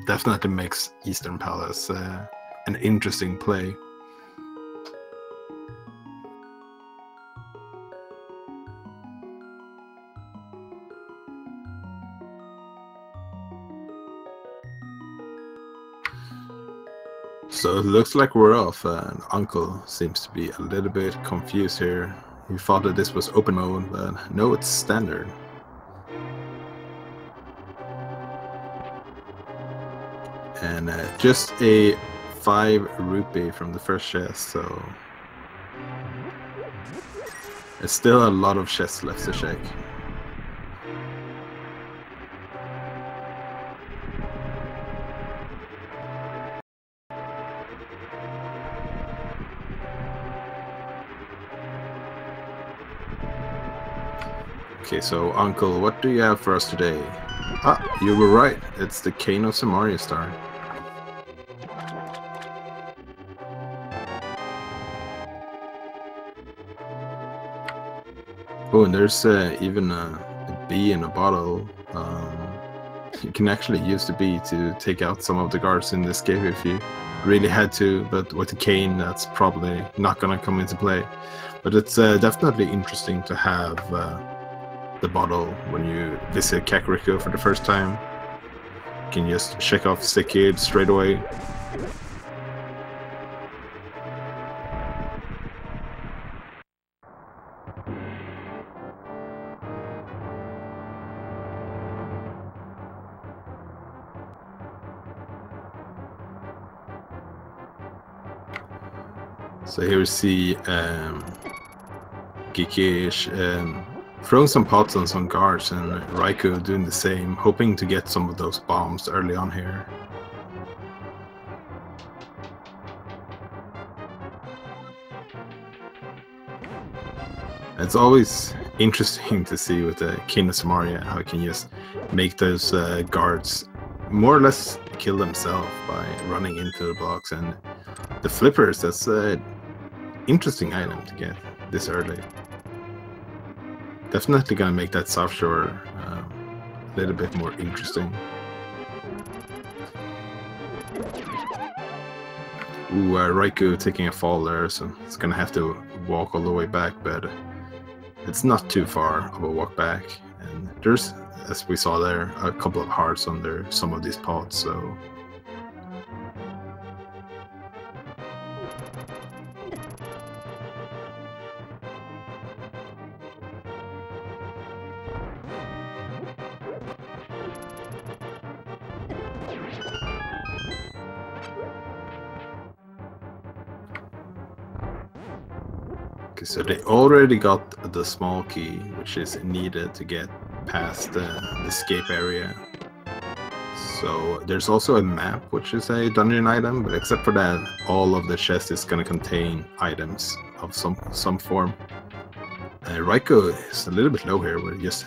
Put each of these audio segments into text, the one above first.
definitely makes Eastern Palace an interesting play. So it looks like we're off, and Uncle seems to be a little bit confused here. He thought that this was open mode, but no, it's standard. And just a 5 rupee from the first chest, so there's still a lot of chests left to check. Okay, so Uncle, what do you have for us today? Ah, you were right. It's the Cane of Samaria Star. Oh, and there's even a bee in a bottle. You can actually use the bee to take out some of the guards in this cave if you really had to, but with the cane, that's probably not gonna come into play. But it's definitely interesting to have the bottle when you visit Kakariko for the first time. You can just check off Sick Kid straight away. So here we see Geeky throwing some pots on some guards, and Raikou doing the same, hoping to get some of those bombs early on here. It's always interesting to see with the King of Samaria how he can just make those guards more or less kill themselves by running into the blocks. And the flippers, that's an interesting item to get this early. Definitely gonna make that South Shore a little bit more interesting. Ooh, Raikou taking a fall there, so it's gonna have to walk all the way back, but it's not too far of a walk back. And there's, as we saw there, a couple of hearts under some of these pots, so... Okay, so they already got the small key, which is needed to get past the escape area. So there's also a map, which is a dungeon item, but except for that, all of the chest is going to contain items of some form. Raikou is a little bit low here with just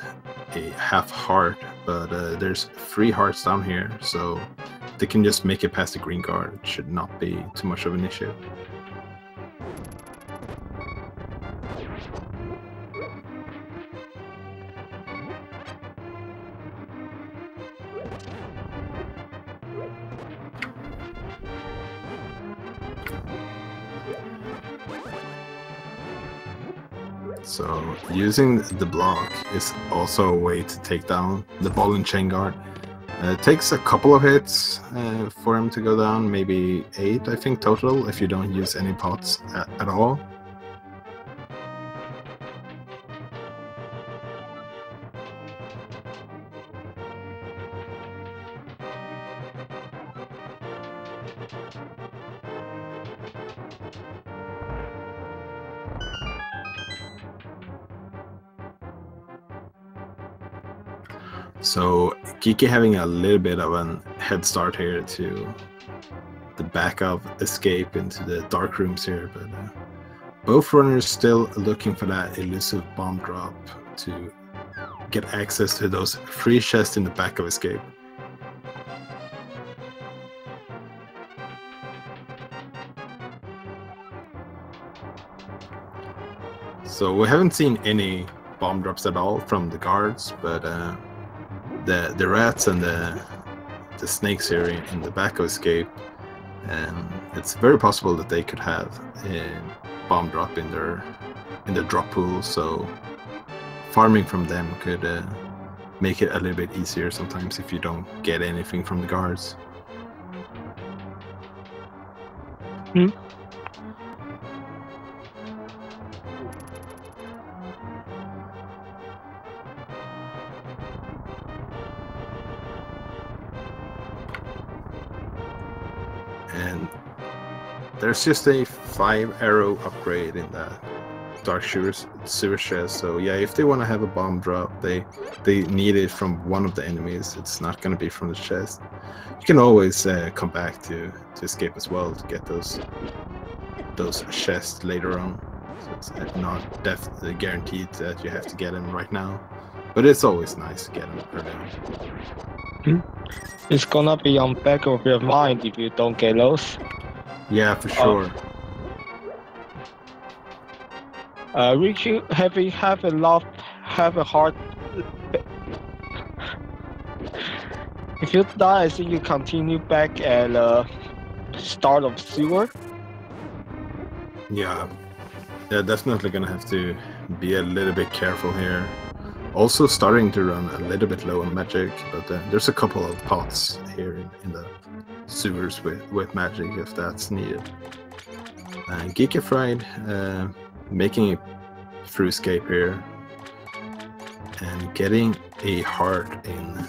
a half heart, but there's 3 hearts down here, so they can just make it past the green guard. It should not be too much of an issue. So using the block is also a way to take down the ball and chain guard. It takes a couple of hits for him to go down, maybe 8 I think total if you don't use any pots at all. So Geeky having a little bit of a head start here to the back of escape into the dark rooms here, but both runners still looking for that elusive bomb drop to get access to those 3 chests in the back of escape. So we haven't seen any bomb drops at all from the guards, but the rats and the the snakes here in the back escape, and it's very possible that they could have a bomb drop in their drop pool. So farming from them could make it a little bit easier sometimes if you don't get anything from the guards. Hmm. And there's just a 5-arrow upgrade in that dark sewer chest. So yeah, if they want to have a bomb drop, they need it from one of the enemies. It's not going to be from the chest. You can always come back to escape as well to get those chests later on. So it's not definitely guaranteed that you have to get them right now, but it's always nice to get them early on. It's gonna be on back of your mind if you don't get those. Yeah, for sure. Ricky, have a heart. If you die, I think you continue back at start of sewer. Yeah, definitely gonna have to be a little bit careful here. Also starting to run a little bit low on magic, but there's a couple of pots here in the sewers with magic if that's needed. GeekyFried making it through escape here and getting a heart in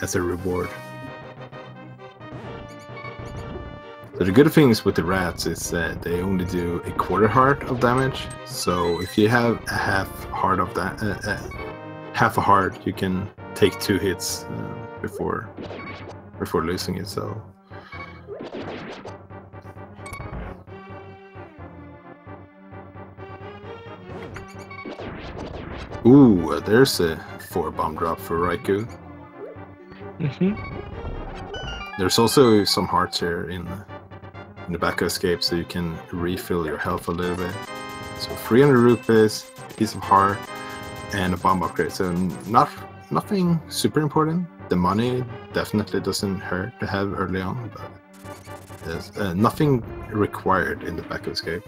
as a reward. So the good things with the rats is that they only do a quarter heart of damage. So if you have a half a heart, you can take 2 hits before losing it. So ooh, there's a 4 bomb drop for Riku. There's also some hearts here in the back of escape, so you can refill your health a little bit. So 300 rupees, piece of heart, and a bomb upgrade. So nothing super important. The money definitely doesn't hurt to have early on, but there's nothing required in the back of escape.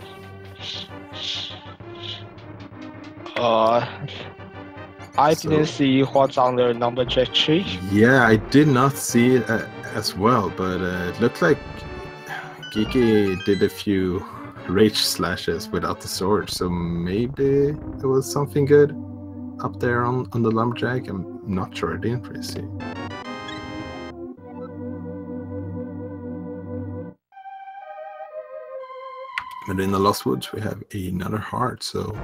I didn't see what's on the lumberjack tree. Yeah, I did not see it as well, but it looked like Geeky did a few rage slashes without the sword, so maybe there was something good up there on the lumberjack. I'm not sure, I didn't really see. But in the Lost Woods we have another heart, so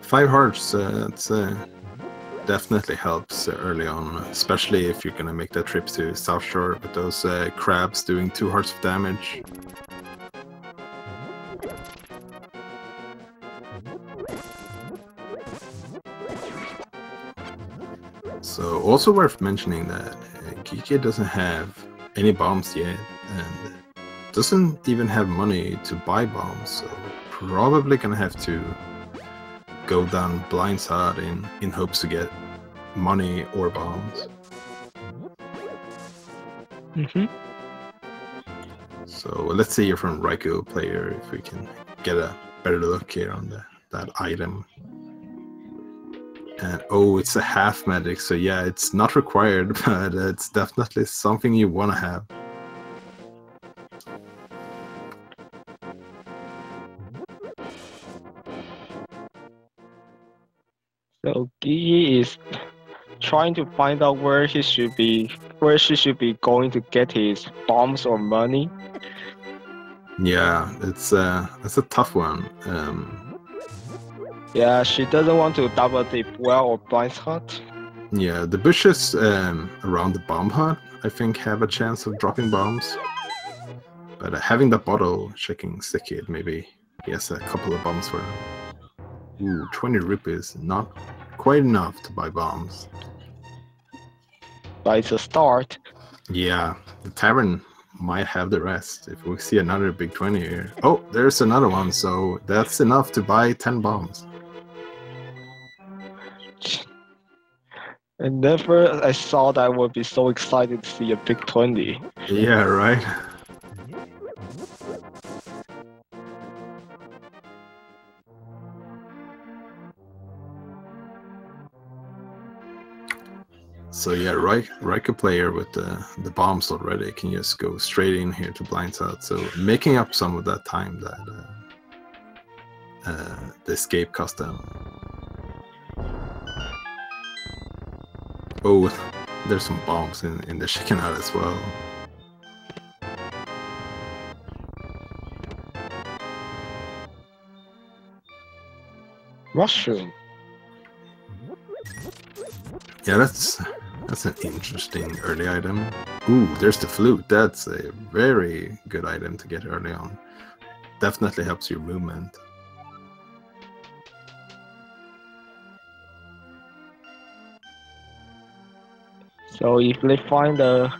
5 hearts, that's definitely helps early on, especially if you're gonna make that trip to South Shore with those crabs doing 2 hearts of damage. So also worth mentioning that Geeky doesn't have any bombs yet and doesn't even have money to buy bombs, so probably gonna have to go down blindside in hopes to get money or bombs. So let's see here from Rikuplayer if we can get a better look here on that item. And oh, it's a half magic, so yeah, it's not required, but it's definitely something you want to have. So Geeky is trying to find out where she should be going to get his bombs or money. Yeah, it's a tough one. Yeah, she doesn't want to double dip well or blind hut. Yeah, the bushes around the bomb hut, I think, have a chance of dropping bombs. But having the bottle checking sticky, maybe he has a couple of bombs for them. Ooh, 20 rupees, not quite enough to buy bombs. But it's a start. Yeah, the tavern might have the rest if we see another big 20 here. Oh, there's another one, so that's enough to buy 10 bombs. And never I saw that I would be so excited to see a big 20. Yeah, right. So yeah, Rikuplayer with the bombs already can just go straight in here to blindside. So making up some of that time that the escape cost them. Oh, there's some bombs in the chicken hut as well. Mushroom. Yeah, that's an interesting early item. Ooh, there's the flute. That's a very good item to get early on. Definitely helps your movement. So if they find a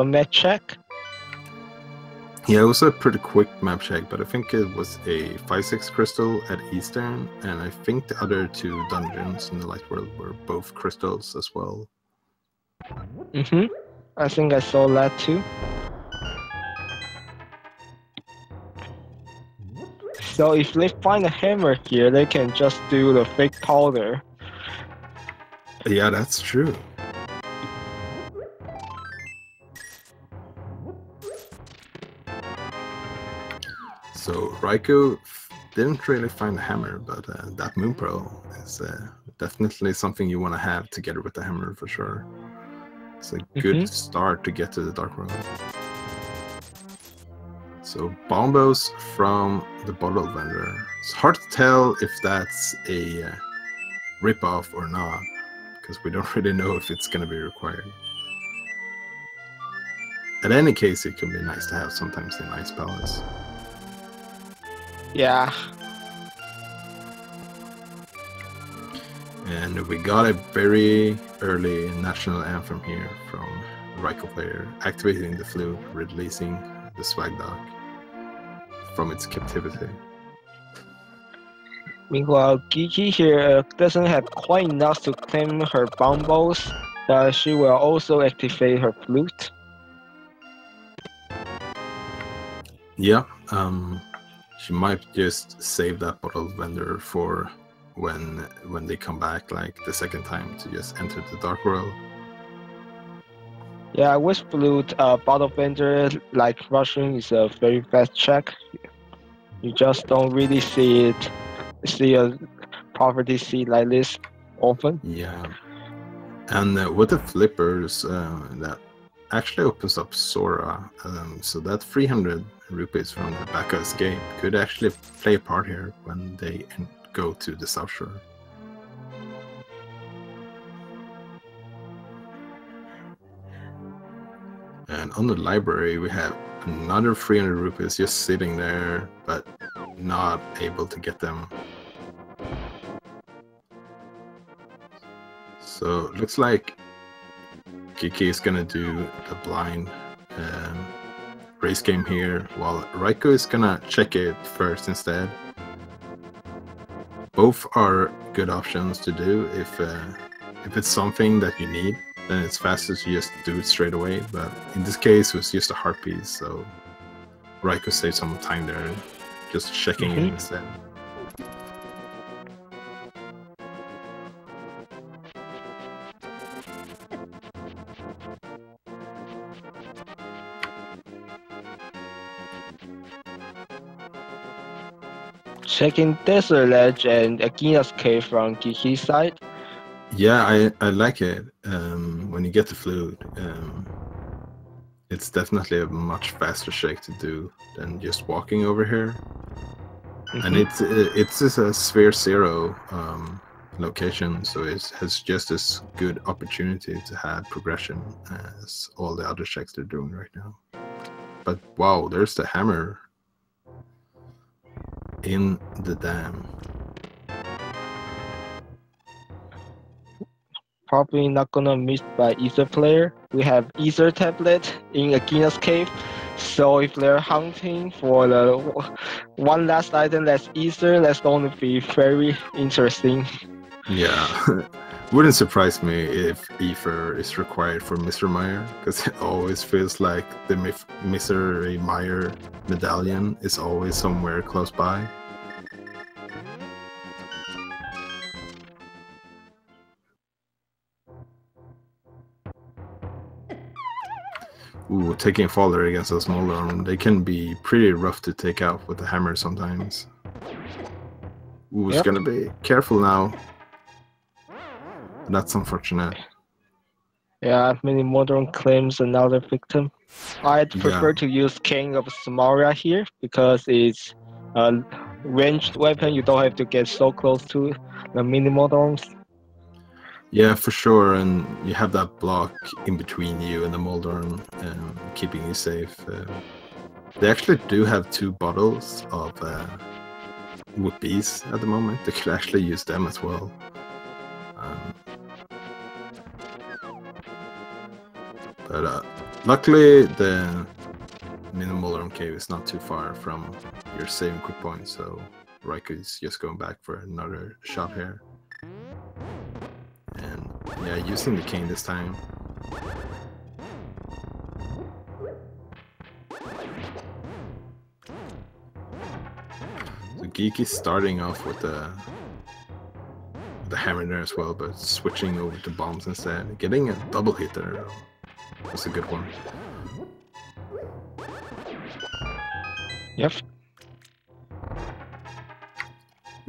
map check. Yeah, it was a pretty quick map check, but I think it was a 5-6 crystal at Eastern, and I think the other two dungeons in the Light World were both crystals as well. I think I saw that too. So if they find a hammer here, they can just do the fake powder. Yeah, that's true. So Raikou didn't really find a hammer, but that Moon Pearl is definitely something you want to have together with the hammer for sure. It's a good start to get to the Dark World. So bombos from the bottle vendor. It's hard to tell if that's a rip-off or not, because we don't really know if it's going to be required. In any case, it can be nice to have sometimes in Ice Palace. Yeah. And we got a very early national anthem here from Rikuplayer, activating the flute, releasing the swag dog from its captivity. Meanwhile, Geeky here doesn't have quite enough to claim her bombos, but she will also activate her flute. Yeah, she might just save that bottle vendor for when they come back, like the second time, to just enter the Dark World. Yeah, with flute, bottle vendor like Russian is a very fast check. You just don't really see a property seed like this often. Yeah, and with the flippers, that actually opens up Sora, so that 300 rupees from the Baka escape could actually play a part here when they go to the South Shore. And on the library, we have another 300 rupees just sitting there, but not able to get them. So it looks like Geeky is gonna do the blind race game here, while Raikou is gonna check it first instead. Both are good options to do if it's something that you need. Then it's faster to just do it straight away, but in this case it was just a heart piece, so Raikou saved some time there, just checking it instead. Checking Desert Ledge and Agina's Cave from Geeky's side. Yeah, I like it. When you get the flute, it's definitely a much faster shake to do than just walking over here. And it's a Sphere Zero location, so it has just as good opportunity to have progression as all the other checks they're doing right now. But wow, there's the hammer in the dam. Probably not gonna miss by Ether player. We have Ether tablet in Agina's Cave. So if they're hunting for the one last item that's Ether, that's going to be very interesting. Yeah. Wouldn't surprise me if Ether is required for Mr. Meyer, because it always feels like the Mr. Meyer medallion is always somewhere close by. Ooh, taking a faller against a small arm, they can be pretty rough to take out with the hammer sometimes. Ooh, it's gonna be careful now. That's unfortunate. Yeah, many modern claims another victim. I'd prefer to use King of Samaria here because it's a ranged weapon. You don't have to get so close to the mini models. Yeah, for sure, and you have that block in between you and the Moldorm, keeping you safe. They actually do have 2 bottles of Whoopies at the moment. They could actually use them as well. But luckily, the minimal arm cave is not too far from your saving quick point, so Riku is just going back for another shot here. And yeah, using the cane this time. So Geeky starting off with the hammer there as well, but switching over to bombs instead. Getting a double hit there was a good one. Yep.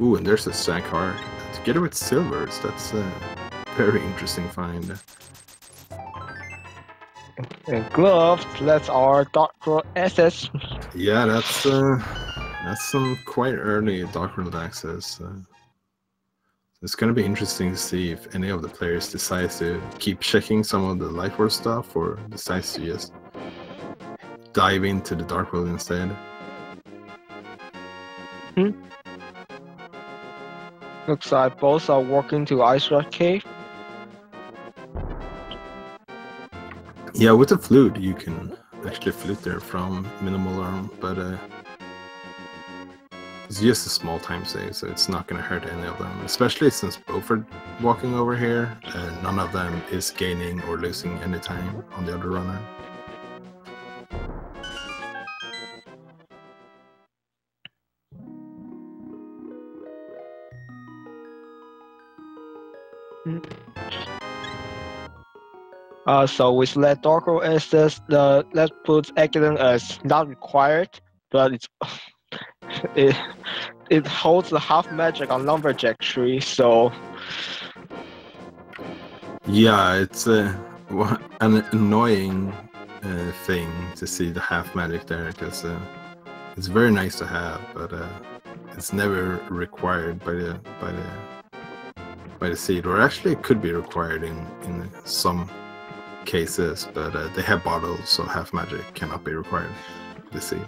Ooh, and there's a sack heart. Together with silvers, that's a very interesting find. And gloves, that's our Dark Road access. Yeah, that's some quite early Dark Road access. It's going to be interesting to see if any of the players decides to keep checking some of the Light World stuff or decides to just dive into the Dark World instead. Looks like both are walking to Ice Rock Cave. Yeah, with the flute, you can actually flute there from minimal arm, but it's just a small time save, so it's not going to hurt any of them. Especially since both are walking over here, and none of them is gaining or losing any time on the other runner. So with let Dark Road access, that puts Accident as not required, but it's it holds the half magic on Lumberjack tree, so yeah, it's an annoying thing to see the half magic there, because it's very nice to have, but it's never required by the seed, or actually it could be required in some cases, but they have bottles, so half magic cannot be required to see.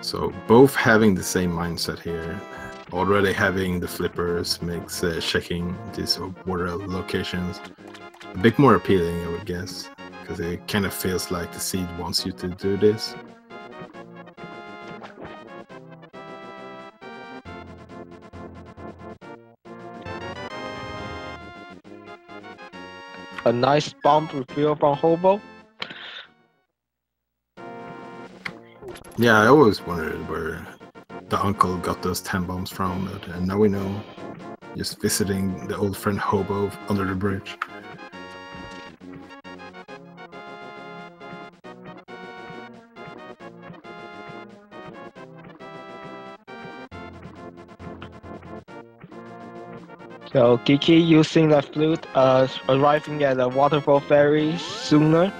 So both having the same mindset here, already having the flippers makes checking these water locations a bit more appealing, I would guess, because it kind of feels like the seed wants you to do this. a nice bomb reveal from Hobo. Yeah, I always wondered where the uncle got those 10 bombs from, but now we know. Just visiting the old friend Hobo under the bridge. So Geeky using the flute, arriving at the waterfall very sooner.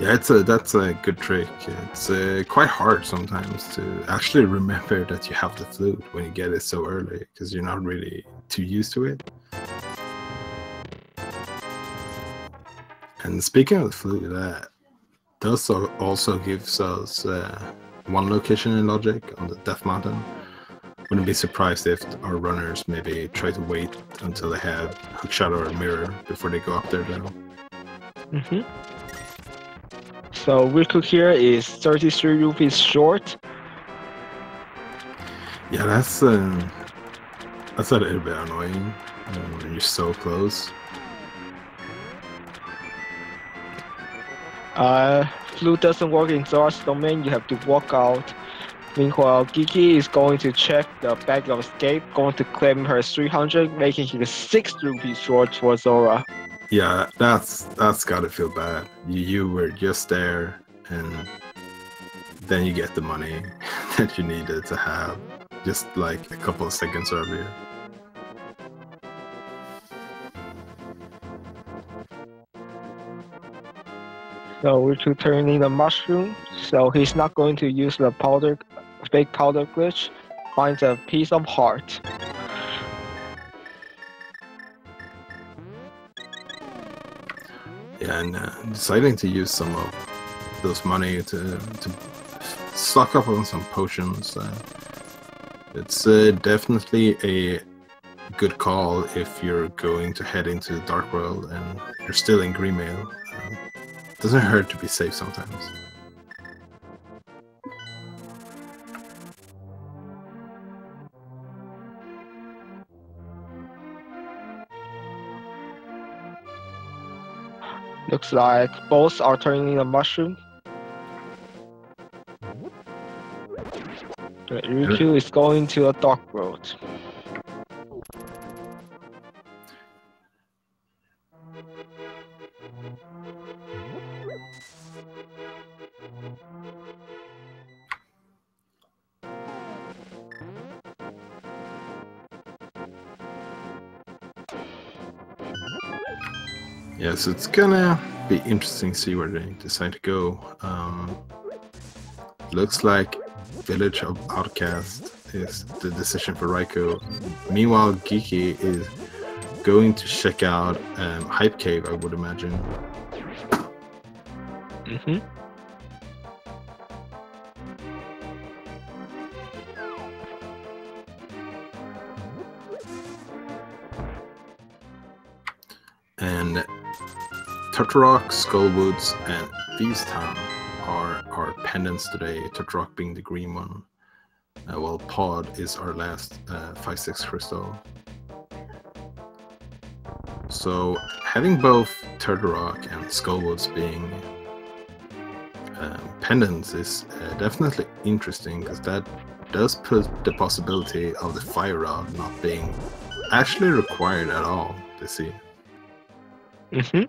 Yeah, that's a good trick. It's quite hard sometimes to actually remember that you have the flute when you get it so early, because you're not really too used to it. And speaking of the flute, that does also gives us one location in Logic on the Death Mountain. Wouldn't be surprised if our runners maybe try to wait until they have Hookshot or Mirror before they go up there, though. So Riku here is 33 rupees short. Yeah, that's a little bit annoying when you're so close. Flute doesn't work in Zora's domain, you have to walk out. Meanwhile, Geeky is going to check the bag of escape, going to claim her 300, making him 6 rupees short for Zora. Yeah, that's gotta feel bad. You were just there, and then you get the money that you needed to have just like a couple of seconds earlier. So Riku turning the mushroom, so he's not going to use the fake powder glitch, finds a piece of heart. Yeah, and deciding to use some of those money to stock up on some potions. It's definitely a good call if you're going to head into the Dark World and you're still in Greenmail. Doesn't hurt to be safe sometimes. Looks like both are turning the mushroom. Riku is going to a Dark World. Yeah, so it's gonna be interesting to see where they decide to go. Looks like Village of Outcast is the decision for Raikou. Meanwhile, Geeky is going to check out Hype Cave, I would imagine. Mm-hmm. And Turtlerock, Skullwoods, and Feast Town are our pendants today, Turtlerock being the green one, while Pod is our last 5-6 crystal. So having both Turtlerock and Skullwoods being pendants is definitely interesting, because that does put the possibility of the Fire Rod not being actually required at all to see. Mm-hmm.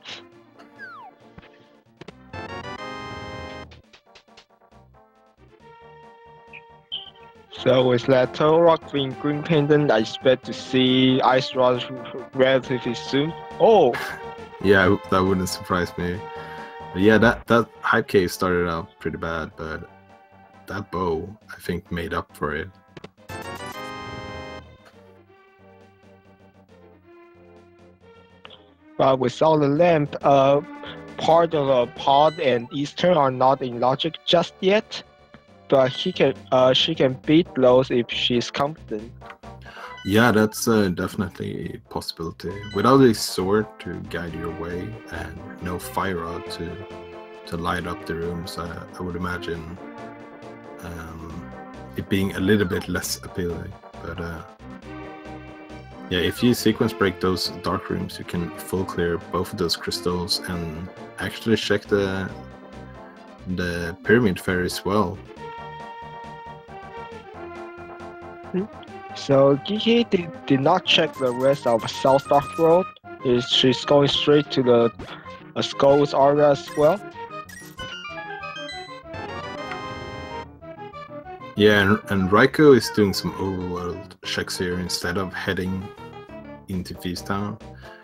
So with that Turtle Rock being green pendant, I expect to see Ice Rod relatively soon. Oh! Yeah, that wouldn't surprise me. But yeah, that Hype Cave started out pretty bad, but that bow, I think, made up for it. But without the lamp, part of Pod and Eastern are not in logic just yet. But she can beat those if she's confident. Yeah, that's definitely a possibility. Without a sword to guide your way and no fire rod to light up the rooms, I would imagine it being a little bit less appealing. But yeah, if you sequence break those dark rooms, you can full clear both of those crystals and actually check the pyramid fair as well. So Geeky did not check the rest of South Dark World. She's going straight to the Skulls area as well. Yeah, and Raikou is doing some overworld checks here instead of heading into Feast Town.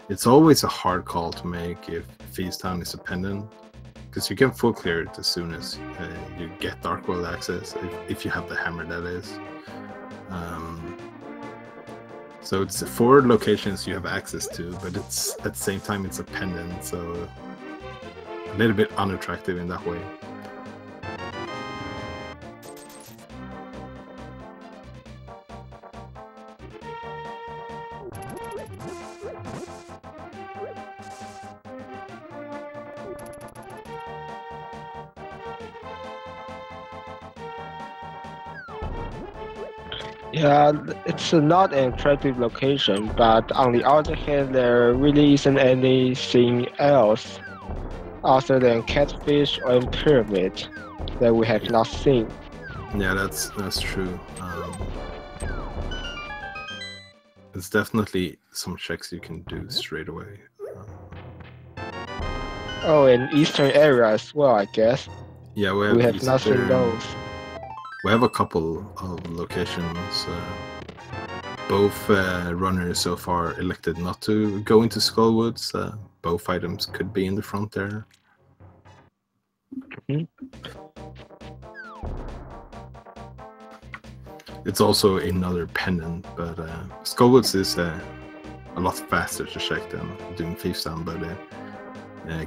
It's always a hard call to make if Feast Town is a pendant, because you can full clear it as soon as you get Dark World access, if you have the hammer, that is. So it's 4 locations you have access to, but it's at the same time it's a pendant, so a little bit unattractive in that way. Yeah, it's not an attractive location, but on the other hand, there really isn't anything else other than catfish or pyramid that we have not seen. Yeah, that's true. It's definitely some checks you can do straight away. Oh, and eastern area as well, I guess. Yeah, we We have have not seen those. We have a couple of locations. Both runners so far elected not to go into Skullwoods. Both items could be in the front there. Mhm. It's also another pendant, but Skullwoods is a lot faster to check than doing Thieves Town. But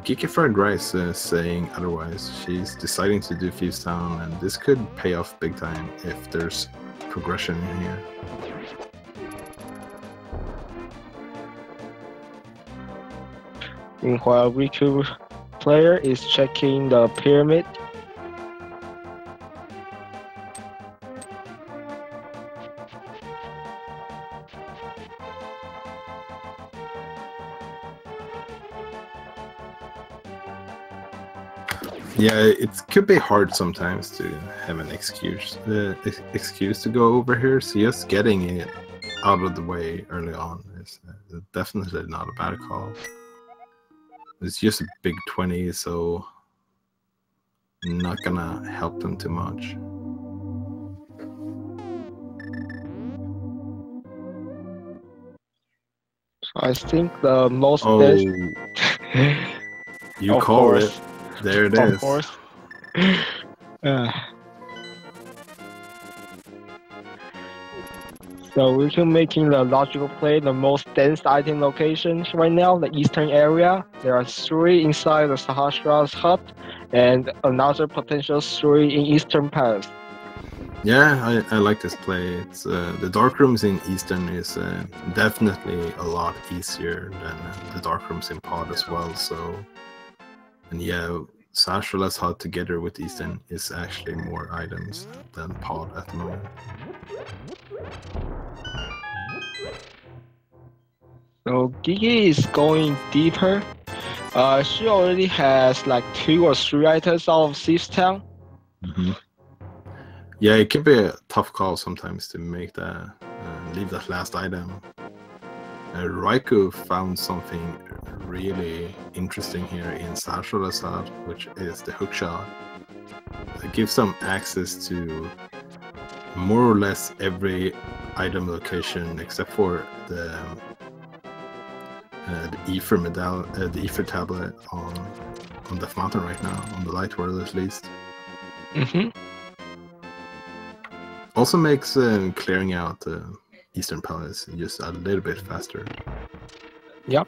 GeekyFriedRice is saying otherwise. She's deciding to do Thieves Town, and this could pay off big time if there's progression in here. Meanwhile, Rikuplayer is checking the pyramid. Yeah, it could be hard sometimes to have an excuse to go over here. So just getting it out of the way early on is definitely not a bad call. It's just a big 20, so not gonna help them too much. I think the most Oh, best. you Of call course. it. There it Of is. course. So we can making the logical play the most dense item locations right now, the eastern area. There are 3 inside the Sahasra's hut and another potential 3 in eastern pass. Yeah, I like this play. It's the dark rooms in Eastern is definitely a lot easier than the dark rooms in Pod as well. So, and yeah, Sashala's hut together with Eastern is actually more items than Pod at the moment. So Geeky is going deeper. She already has like 2 or 3 items out of Thieves Town. Yeah, it can be a tough call sometimes to make that leave that last item. Raikou found something really interesting here in Sashala's hut, which is the hookshot. It gives them access to more or less every item location except for the Ether medal, the Ether tablet on Death Mountain right now, on the Light World at least. Also makes clearing out the Eastern Palace just a little bit faster. Yep.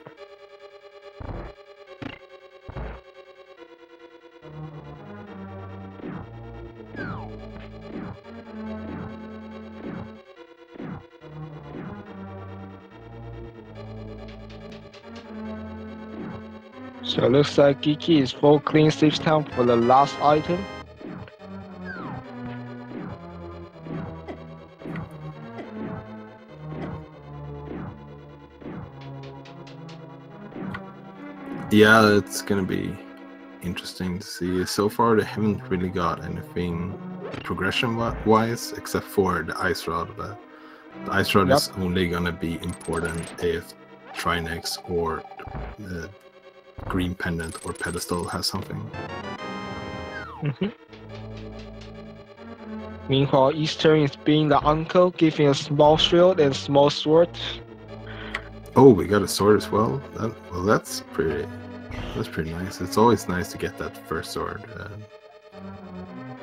So it looks like Geeky is full clean Thieves Town for the last item. Yeah, it's gonna be interesting to see. So far, they haven't really got anything progression-wise except for the Ice Rod. But the Ice Rod is only gonna be important if Trinex or the Green Pendant or Pedestal has something. Meanwhile, Eastern is being the uncle, giving a small shield and small sword. Oh, we got a sword as well. Well, that's pretty nice. It's always nice to get that first sword.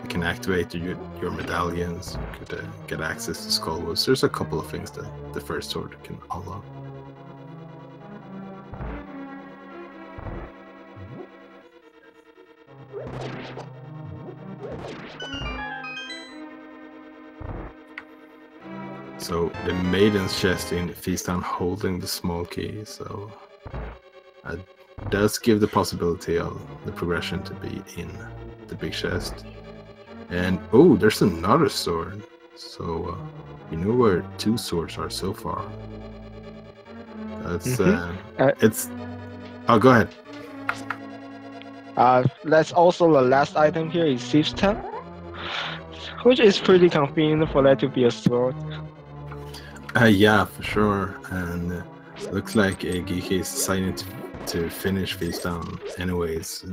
You can activate your medallions. You could get access to Skullwoods. There's a couple of things that the first sword can unlock. So the Maiden's chest in Feast Town holding the small key, so it does give the possibility of the progression to be in the big chest. And oh, there's another sword. So you know where 2 swords are so far. That's it's. Oh, go ahead. That's also the last item here is Thief's Tab, which is pretty convenient for that to be a sword. Yeah, for sure. And looks like Geeky is deciding to finish Face Down anyways.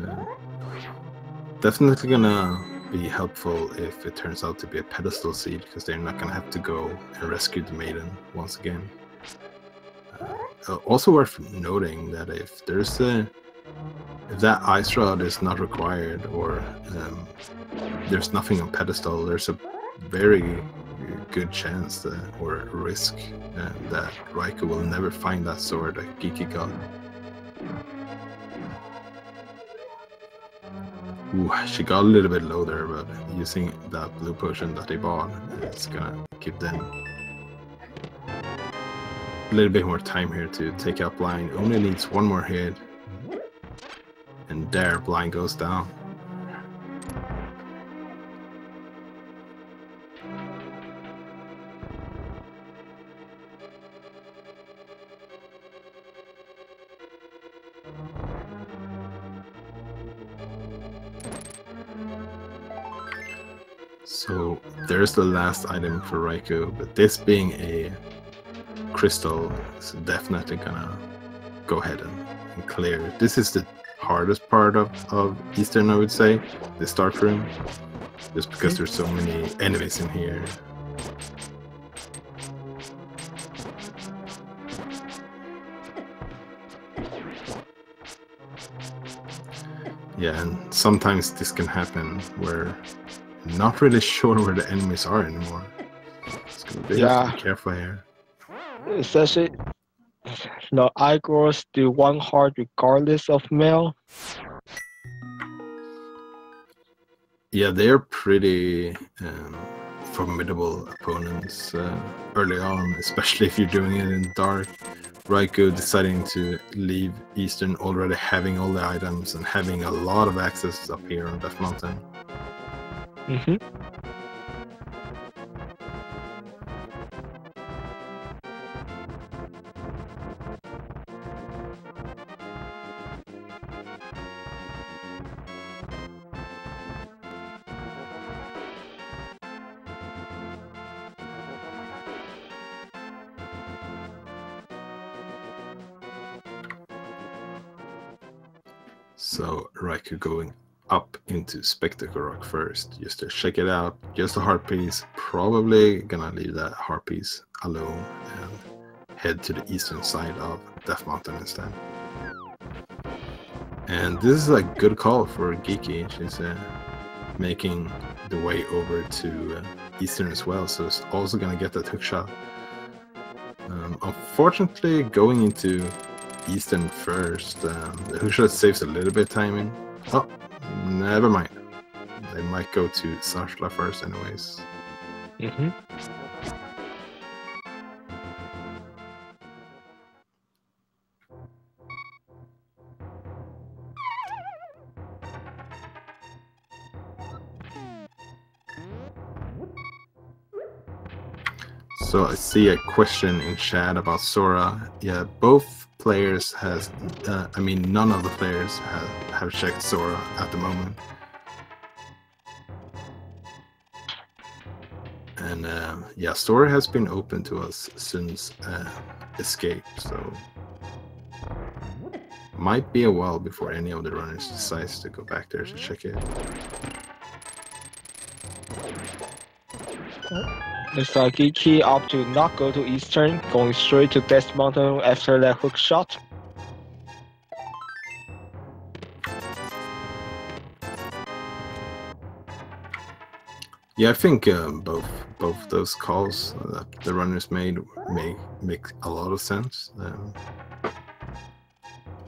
Definitely gonna be helpful if it turns out to be a pedestal seed, because they're not gonna have to go and rescue the maiden once again. Also worth noting that if that ice rod is not required, or there's nothing on pedestal, there's a very good chance or risk that Raikou will never find that sword that Geeky got. Ooh, she got a little bit low there, but using that blue potion that they bought, it's gonna keep them a little bit more time here to take out Blind. Only needs 1 more hit, and there, Blind goes down. So there's the last item for Raikou, but this being a crystal is definitely gonna go ahead and clear it. This is the hardest part of Eastern, I would say, the start room, just because there's so many enemies in here. Yeah, and sometimes this can happen where I'm not really sure where the enemies are anymore. It's gonna be have to be careful here. Especially the Igors do 1 heart regardless of male. Yeah, they're pretty formidable opponents early on, especially if you're doing it in dark. Raikou deciding to leave Eastern already having all the items and having a lot of access up here on Death Mountain. So Raikou going up into Spectacle Rock first, just to check it out. Just a heart piece. Probably gonna leave that heart piece alone and head to the eastern side of Death Mountain instead. And this is a good call for Geeky. She's making the way over to Eastern as well, so it's also gonna get that hook shot. Unfortunately, going into Eastern first, the hook shot saves a little bit of timing. Oh, never mind. They might go to Sarshla first anyways. So I see a question in chat about Sora. Yeah, both players has, I mean, none of the players have checked Sora at the moment. And yeah, Sora has been open to us since Escape, so might be a while before any of the runners decides to go back there to check it. It's Geeky opt to not go to Eastern, going straight to Death Mountain after that hook shot. Yeah, I think both those calls that the runners made make a lot of sense.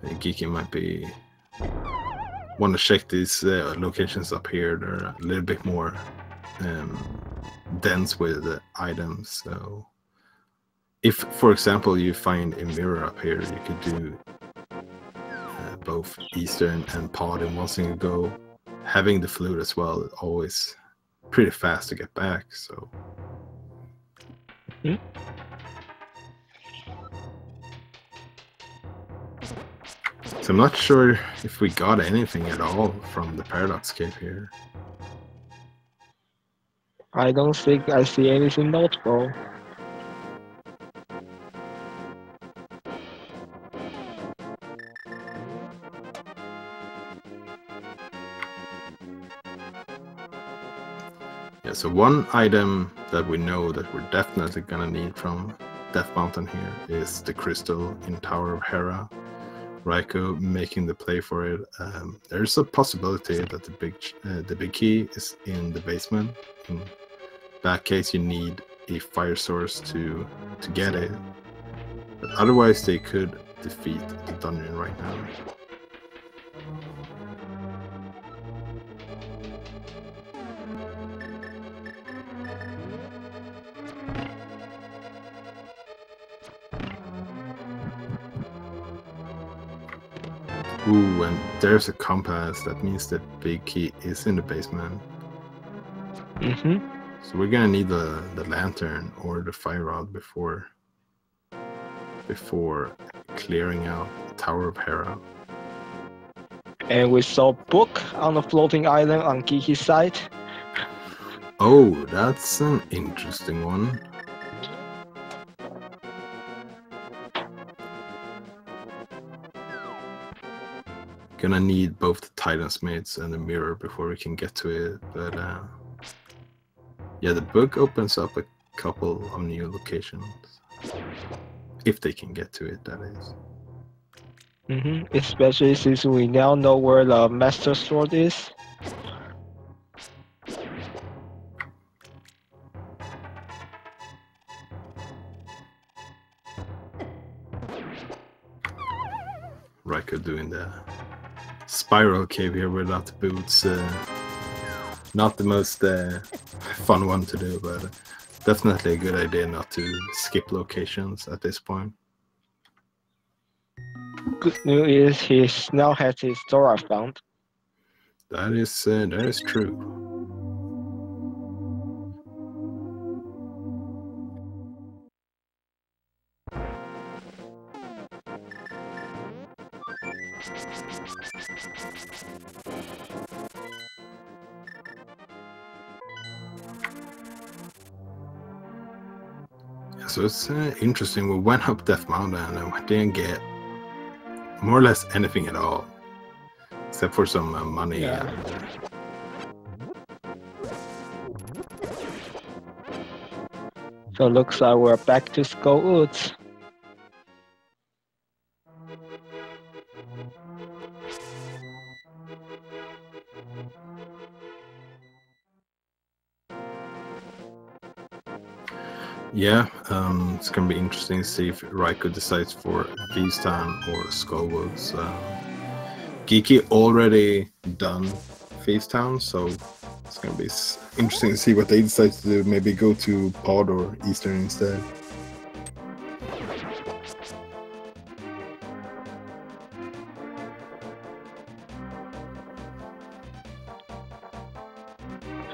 Geeky might be want to check these locations up here. They're a little bit more dense with items. So if, for example, you find a mirror up here, you could do both Eastern and Pod in one single go. Having the flute as well, always pretty fast to get back. So Hmm? So I'm not sure if we got anything at all from the Paradox Cave here. I don't think I see anything notable. Yeah, so one item that we know that we're definitely gonna need from Death Mountain here is the crystal in Tower of Hera. Raikou making the play for it. There's a possibility that the big key is in the basement. In that case, you need a fire source to get it. But otherwise, they could defeat the dungeon right now. Ooh, and there's a compass. That means the big key is in the basement. Mm-hmm. So we're gonna need the lantern or the fire rod before clearing out the Tower of Hera. And we saw book on the floating island on Geeky's side. Oh, that's an interesting one. Gonna need both the Titan's mates and the mirror before we can get to it, but yeah, the book opens up a couple of new locations. If they can get to it, that is. Mm-hmm. Especially since we now know where the Master Sword is. Raikou doing the spiral cave here without the boots. Not the most fun one to do, but definitely a good idea not to skip locations at this point. Good news is he now has his Dora found. That is true. So it's interesting. We went up Death Mountain and we didn't get more or less anything at all, except for some money. Yeah. So looks like we're back to Skull Woods. Yeah, it's gonna be interesting to see if Raikou decides for Thieves Town or Skullwoods. Geeky already done Thieves Town, so it's gonna be interesting to see what they decide to do. Maybe go to Pod or Eastern instead.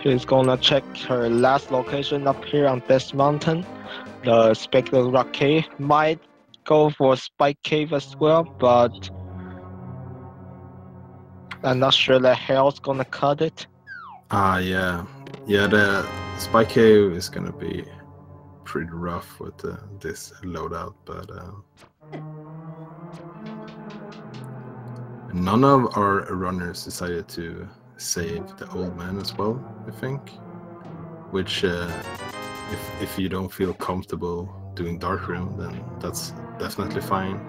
She's gonna check her last location up here on Death Mountain. The Spectral Rock Cave might go for Spike Cave as well, but I'm not sure that Hell's gonna cut it. Yeah. The Spike Cave is gonna be pretty rough with this loadout, but none of our runners decided to save the old man as well, I think. Which, if you don't feel comfortable doing Darkroom, then that's definitely fine.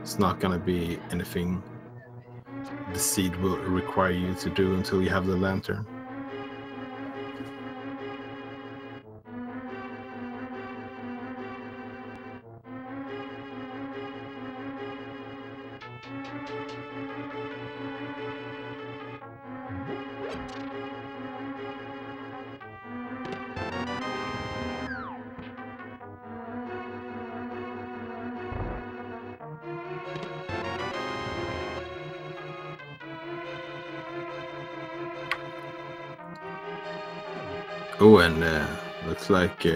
It's not gonna be anything the seed will require you to do until you have the lantern. Oh, and looks like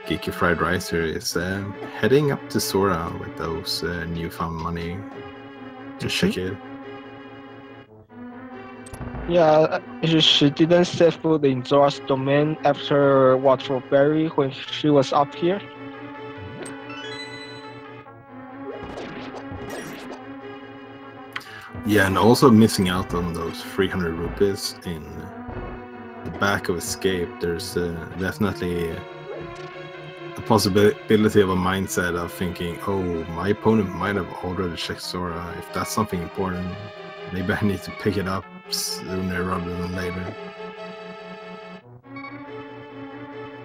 GeekyFriedRice is heading up to Sora with those newfound money to check it. Yeah, she didn't set foot in Zora's domain after Waterfall Berry when she was up here. Yeah, and also missing out on those 300 rupees in the back of Escape. There's definitely a possibility of a mindset of thinking, oh, my opponent might have already checked Sora. If that's something important, maybe I need to pick it up sooner rather than later.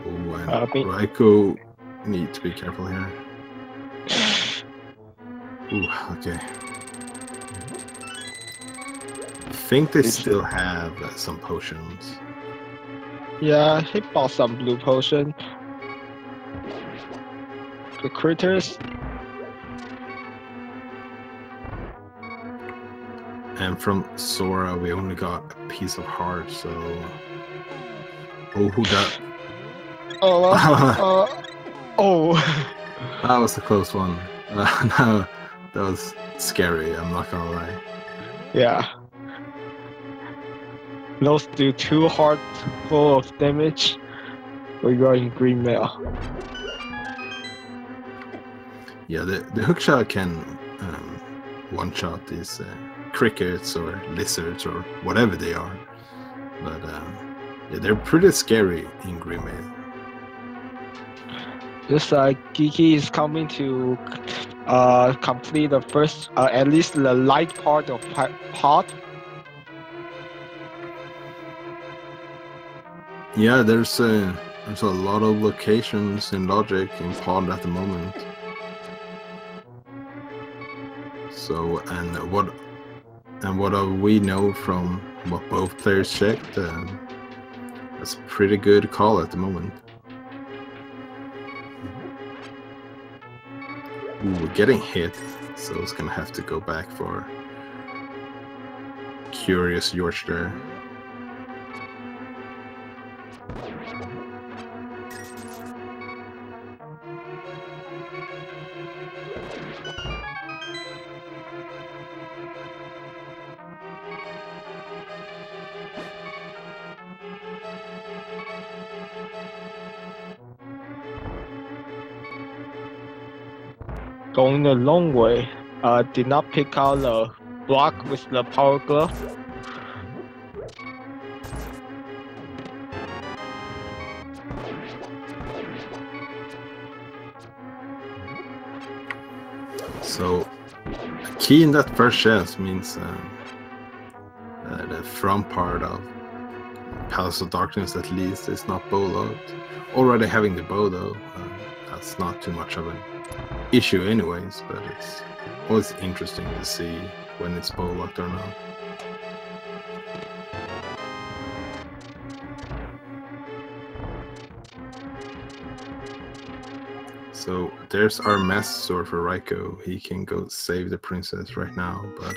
Oh, and Raikou need to be careful here. Ooh, okay. I think they still have some potions. Yeah, he bought some blue potion. The critters. And from Sora, we only got a piece of heart, so... Oh, who got... Oh. That was a close one. No, that was scary, I'm not gonna lie. Yeah. Those do 2 hearts full of damage when you are in green mail. Yeah, the hookshot can one-shot these crickets or lizards or whatever they are. But yeah, they're pretty scary in green mail. Just like Geeky is coming to complete the first, at least the light part of pot. Yeah, there's a lot of locations in Logic in pod at the moment. So, and what we know from what both players checked, that's a pretty good call at the moment. Ooh, we're getting hit, so it's gonna have to go back for Curious George there. Going the long way. Did not pick out the block with the power glove. So, a key in that first chest means the front part of Palace of Darkness at least is not bow locked. Already having the bow though, that's not too much of an issue anyways, but it's always interesting to see when it's bow locked or not. So there's our Master Sword for Raikou. He can go save the princess right now, but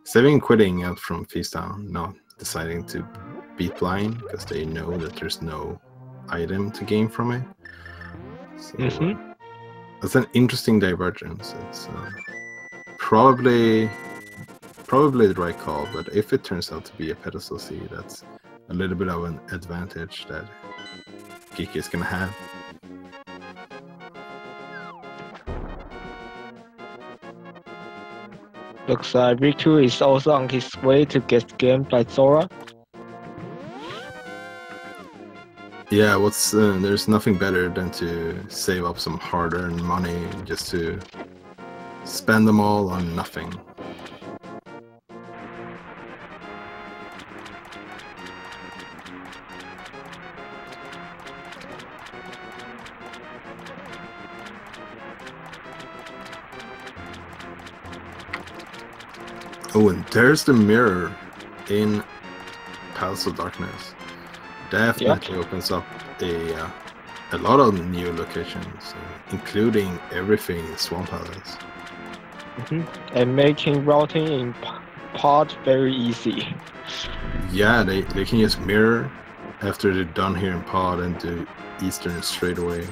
saving and quitting out from Feast Town, not deciding to beat blind because they know that there's no item to gain from it. So that's an interesting divergence. It's probably the right call, but if it turns out to be a pedestal seed, that's a little bit of an advantage that Geeky is gonna have. Looks like Riku is also on his way to get gamed by Zora. Yeah, there's nothing better than to save up some hard-earned money just to spend them all on nothing. Oh, and there's the mirror in Palace of Darkness. Definitely opens up a lot of new locations, including everything in Swamp Palace. And making routing in pod very easy. Yeah, they can just mirror after they're done here in pod and do Eastern straight away.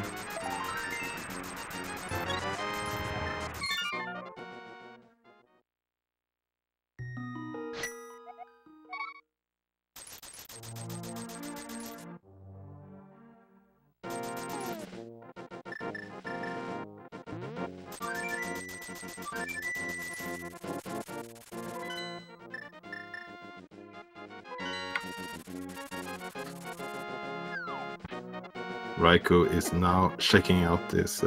Raikou is now checking out this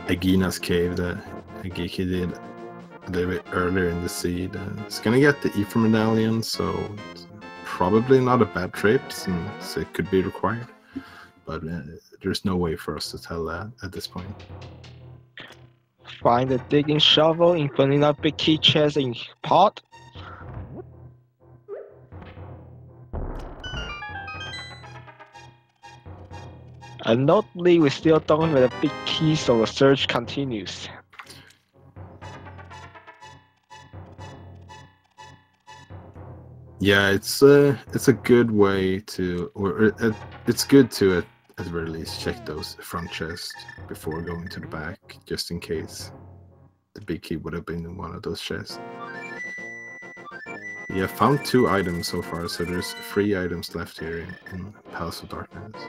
Agina's cave that Geeky did a little bit earlier in the seed. It's gonna get the Ether medallion, so it's probably not a bad trade since it could be required. But there's no way for us to tell that at this point. Find the digging shovel in filling up big key chest in pot. And notably, we still don't have a big key, so the search continues. Yeah, it's a good way to, or it's good to at the very least check those front chests before going to the back, just in case the big key would have been in one of those chests. Yeah, found 2 items so far, so there's 3 items left here in Palace of Darkness.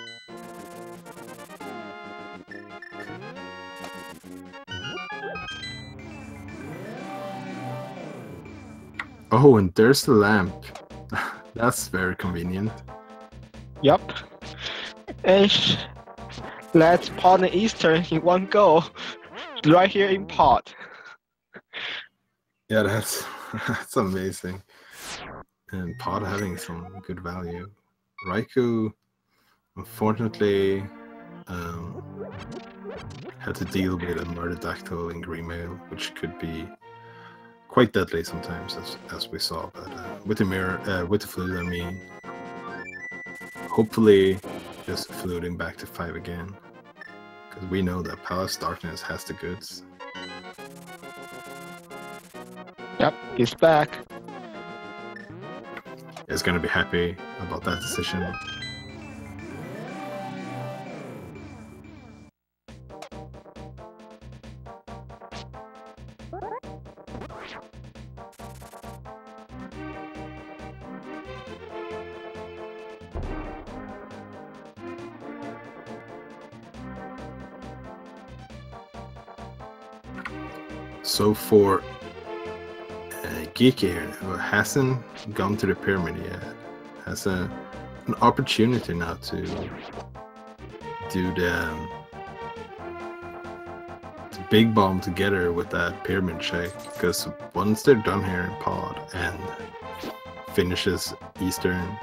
Oh, and there's the lamp. That's very convenient. Yup. And let's pawn the Eastern in one go. Right here in pot. Yeah, that's amazing. And pod having some good value. Raikou, unfortunately, had to deal with a Murderdactyl in Greenmail, which could be quite deadly sometimes, as we saw. But with the mirror, with the flute, I mean, hopefully just fluting back to 5 again, because we know that Palace Darkness has the goods. Yep, he's back. Is going to be happy about that decision. So for Geeky here, who hasn't gone to the pyramid yet, has an opportunity now to do the big bomb together with that pyramid check, because once they're done here in pod and finishes Eastern,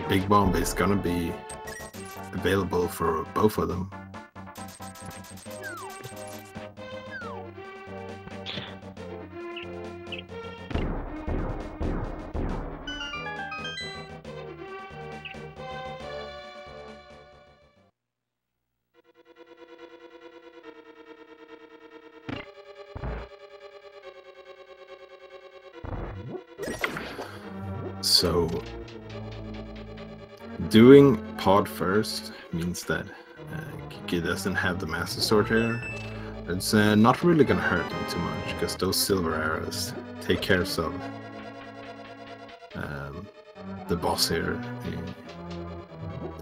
big bomb is gonna be available for both of them. So doing pod first means that Geeky doesn't have the Master Sword here. It's not really gonna hurt him too much, because those silver arrows take care of the boss here,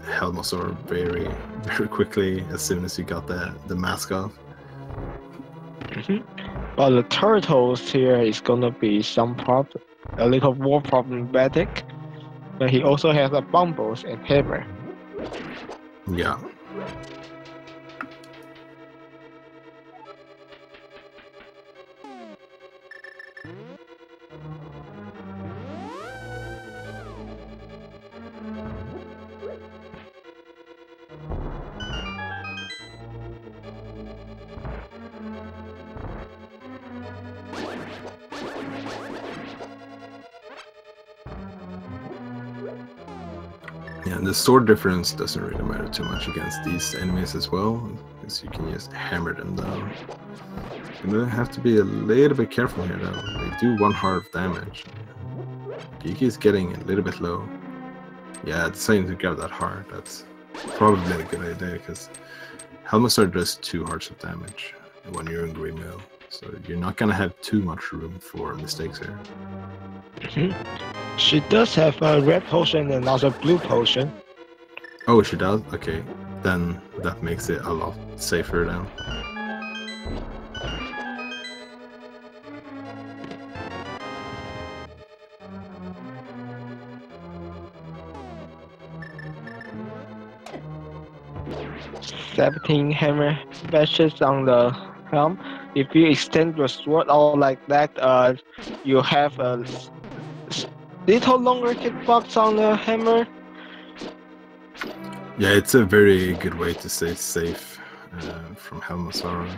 Helmosaur, very quickly as soon as you got the mask off. But the turtles here is gonna be a little more problematic, but he also has a bumbles and hammer. Yeah. Yeah, the sword difference doesn't really matter too much against these enemies as well, because you can just hammer them down. You're gonna have to be a little bit careful here though. They do 1 heart of damage. Geeky is getting a little bit low. Yeah, deciding to grab that heart, that's probably a good idea, because Helmasaur does 2 hearts of damage when you're in Green Mill, so you're not gonna have too much room for mistakes here. She does have a red potion and also blue potion. Oh, she does? Okay, then that makes it a lot safer then. "17 hammer bashes on the helm. If you extend your sword out like that, you have a little longer hitbox on the hammer. Yeah, it's a very good way to stay safe from Helmasaur.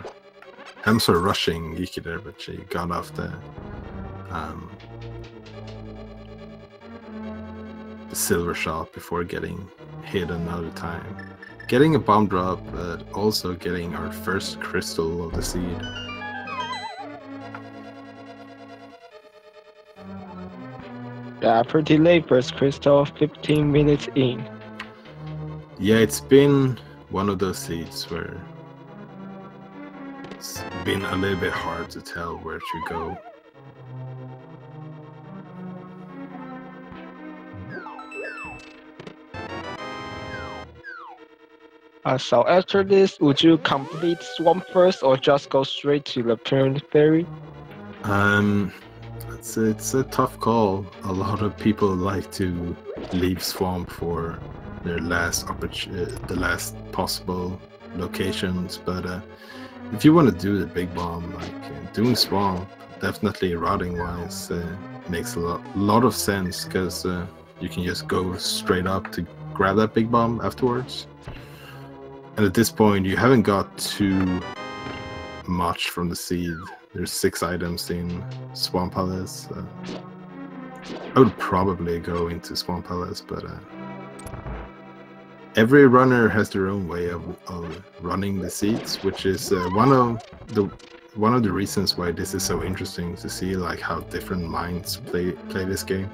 Helmasaur rushing Geeky there, but she got off the silver shot before getting hit another time. Getting a bomb drop, but also getting our first crystal of the seed. Yeah, pretty late first crystal, 15 minutes in. Yeah, it's been one of those seeds where it's been a little bit hard to tell where to go. So after this, would you complete Swamp first or just go straight to the Pyramid Fairy? It's a tough call. A lot of people like to leave Swamp for their last the last possible locations, but if you want to do the big bomb, like doing Swamp, definitely routing wise makes a lot of sense, because you can just go straight up to grab that big bomb afterwards. And at this point, you haven't got too much from the seed. There's 6 items in Swamp Palace. I would probably go into Swamp Palace, but every runner has their own way of running the seeds, which is one of the reasons why this is so interesting to see, like how different minds play this game.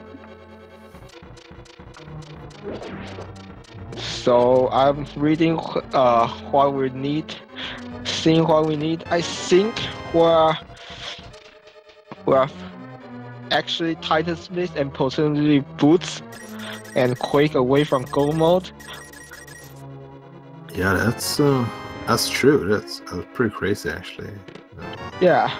So I'm reading what we need, seeing what we need. I think we're actually Titan Smith and potentially Boots and Quake away from Go mode. Yeah, that's true. That's pretty crazy, actually. Yeah.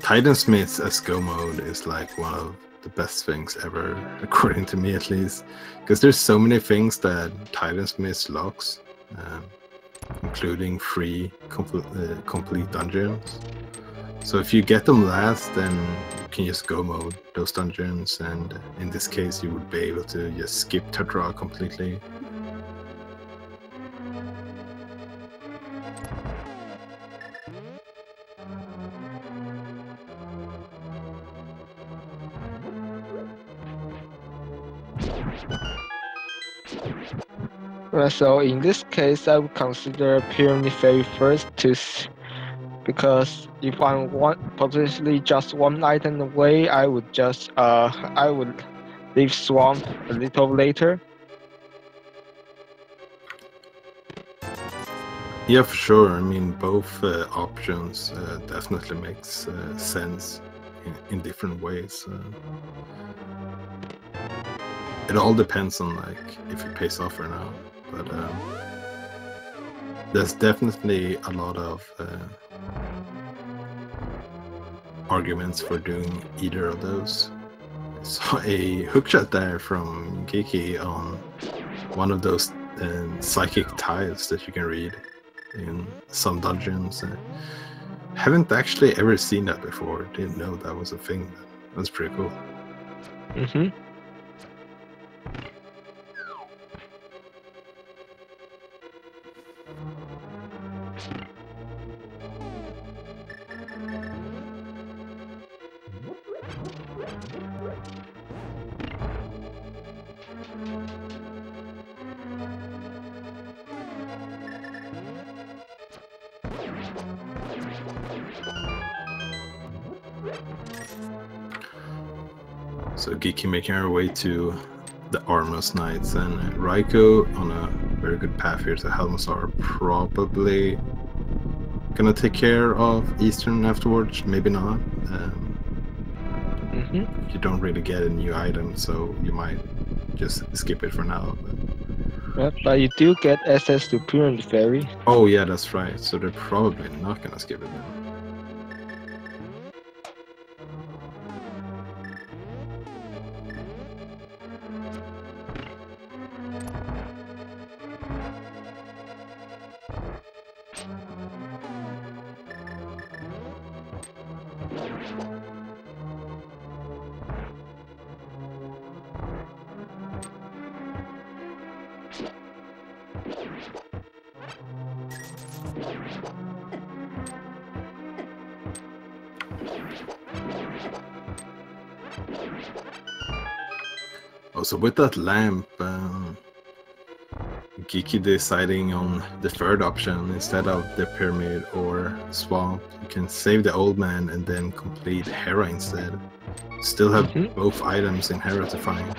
Titan Smith's as Go mode is like one of the best things ever, according to me at least, because there's so many things that Titan Smith locks, including free complete dungeons. So if you get them last, then you can just Go mode those dungeons, and in this case you would be able to just skip Tetra completely. So in this case, I would consider Pyramid Fairy first, because if I want potentially just one item away, I would leave Swamp a little later. Yeah, for sure. I mean, both options definitely makes sense in different ways. It all depends on like if it pays off or not. But there's definitely a lot of arguments for doing either of those. So a hookshot there from Geeky on one of those psychic tiles that you can read in some dungeons. Haven't actually ever seen that before. Didn't know that was a thing. That's pretty cool. Mm-hmm. So Geeky making our way to the Armos Knights, and Raikou on a very good path here to Helmsar, probably gonna take care of Eastern afterwards, maybe not. You don't really get a new item, so you might just skip it for now. But you do get access to Pyramid Fairy. Oh yeah, that's right, so they're probably not gonna skip it then. Also, with that lamp, Geeky deciding on the third option instead of the pyramid or swamp. You can save the old man and then complete Hera instead. Still have both items in Hera to find.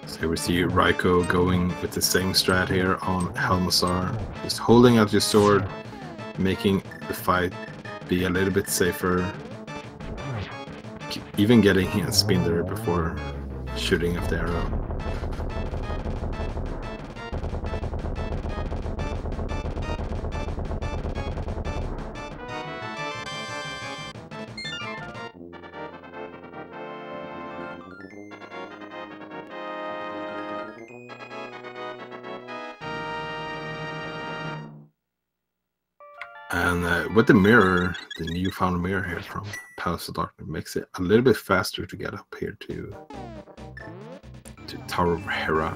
So we see Raikou going with the same strat here on Helmsar, just holding out your sword, making the fight be a little bit safer, even getting a spin there before shooting off the arrow. And with the mirror, the newfound mirror here from Palace of Darkness makes it a little bit faster to get up here to Tower of Hera.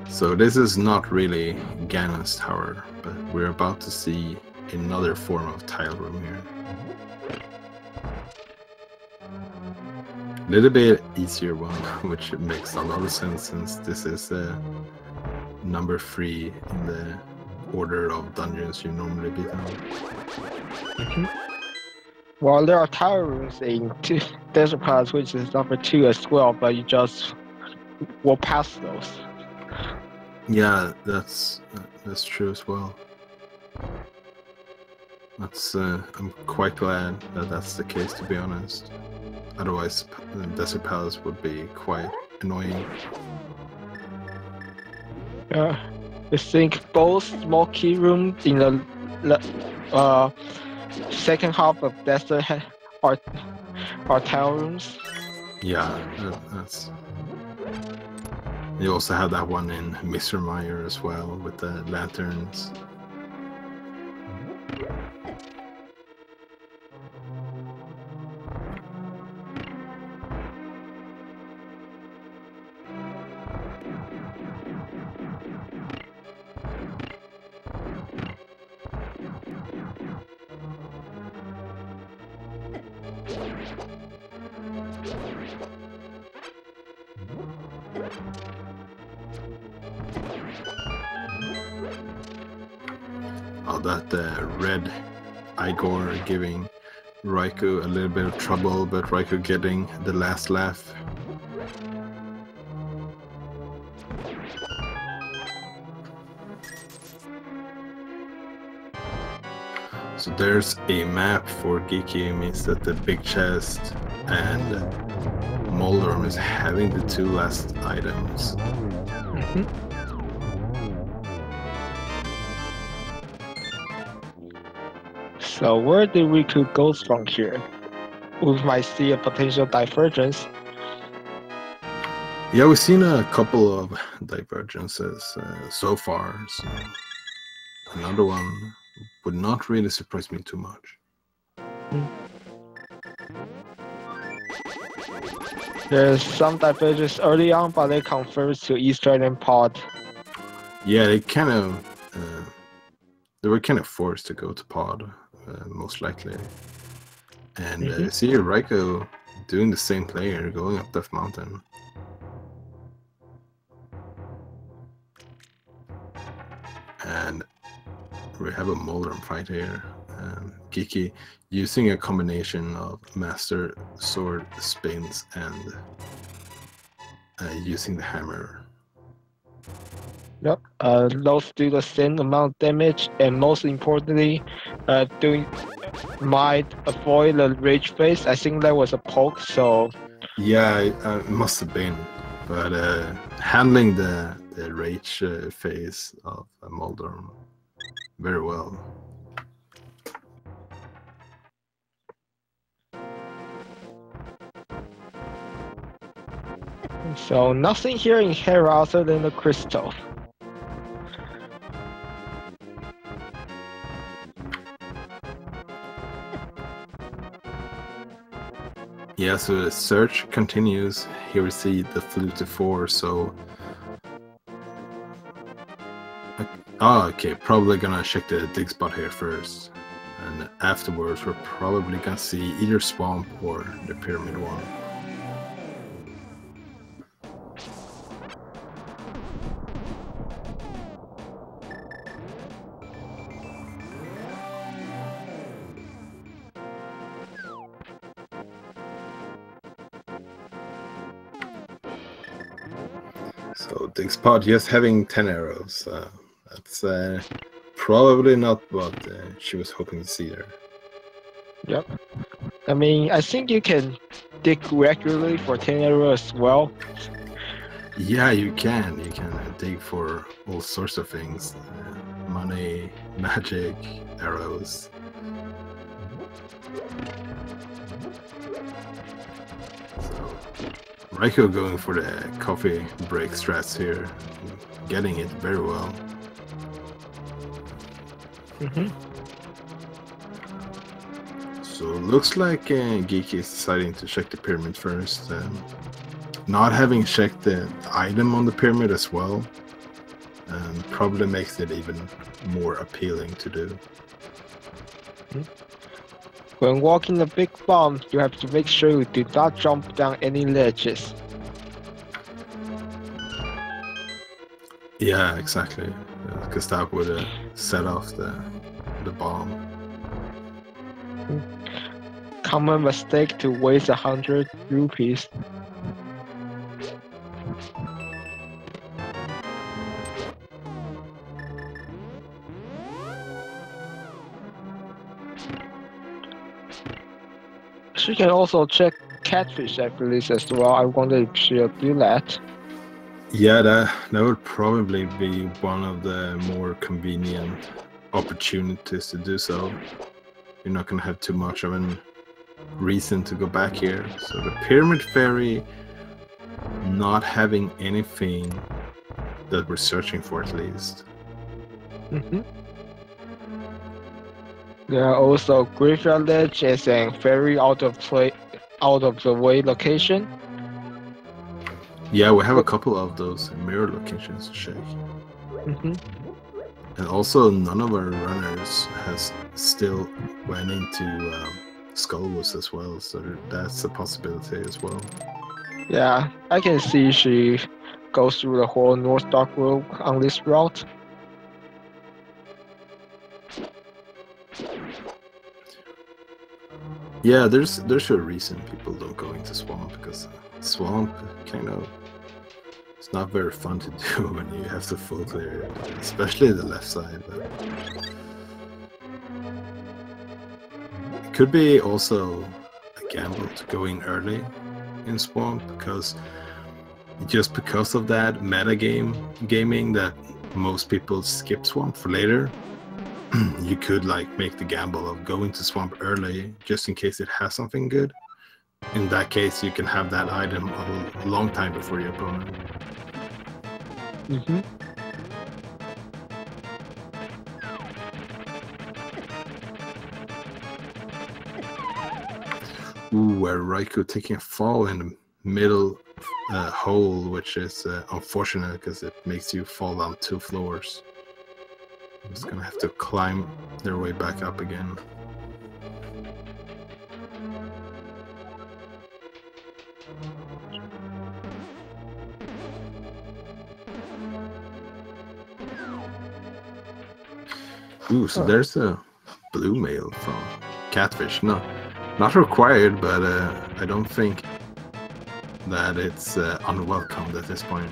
So this is not really Ganon's tower, but we're about to see another form of tile room here. A little bit easier one, which makes a lot of sense since this is number 3 in the order of dungeons you normally beat on. Well, there are tower rooms in Desert Palace, which is number 2 as well, but you just walk past those. Yeah, that's true as well. I'm quite glad that that's the case, to be honest. Otherwise, Desert Palace would be quite annoying. Yeah, I think both small key rooms in the second half of Desert are tower rooms. Yeah, that's. You also have that one in Mr. Meyer as well, with the lanterns. Oh, that red Igor giving Raikou a little bit of trouble, but Raikou getting the last laugh. So there's a map for Geeky. It means that the big chest and Moldorm is having the 2 last items. So where do Riku go from here? We might see a potential divergence. Yeah, we've seen a couple of divergences so far, so another one would not really surprise me too much. There's some divergence early on, but they converge to East Island Pod. Yeah, they kind of they were kind of forced to go to Pod, most likely. And see Raikou doing the same player, going up Death Mountain. And we have a Moldrum fight here. Geeky using a combination of Master Sword spins and using the hammer. Yep. Those do the same amount of damage, and most importantly, might avoid the rage phase. I think that was a poke, so. Yeah, it must have been, but handling the rage phase of Moldrum very well. So nothing here in here other than the crystal. Yeah, so the search continues. Here we see the flute to 4, so... Oh, okay, probably gonna check the dig spot here first. And afterwards, we're probably gonna see either Swamp or the Pyramid one. So dig spot just having 10 arrows. That's probably not what she was hoping to see there. Yep. I mean, I think you can dig regularly for 10 arrows as well. Yeah, you can. You can dig for all sorts of things. Money, magic, arrows. So, Raikou going for the coffee break strats here. Getting it very well. So looks like Geeky is deciding to check the pyramid first. Not having checked the item on the pyramid as well probably makes it even more appealing to do. When walking the big bomb, you have to make sure you do not jump down any ledges. Yeah, exactly. Because that would set off the bomb. Common mistake to waste 100 rupees. She can also check catfish activities as well. I wonder if she'll do that. Yeah, that would probably be one of the more convenient opportunities to do so. You're not going to have too much of a reason to go back here. So the Pyramid Fairy not having anything that we're searching for, at least. There are also Graveyard Ledge as a very out of the way location. Yeah, we have a couple of those mirror locations to check. And also, none of our runners has still went into Skullwoods as well, so that's a possibility as well. Yeah, I can see she goes through the whole North Dark Road on this route. Yeah, there's a reason people don't go into Swamp, because Swamp kind of, it's not very fun to do when you have to full clear it, especially the left side. But it could be also a gamble to go in early in Swamp, because of that gaming that most people skip Swamp for later. You could like make the gamble of going to Swamp early just in case it has something good. In that case, you can have that item a long time before your opponent. Ooh, where Raikou taking a fall in the middle hole, which is unfortunate because it makes you fall down 2 floors. I'm just gonna have to climb their way back up again. Ooh, so there's a blue mail from Catfish. No, not required, but I don't think that it's unwelcomed at this point.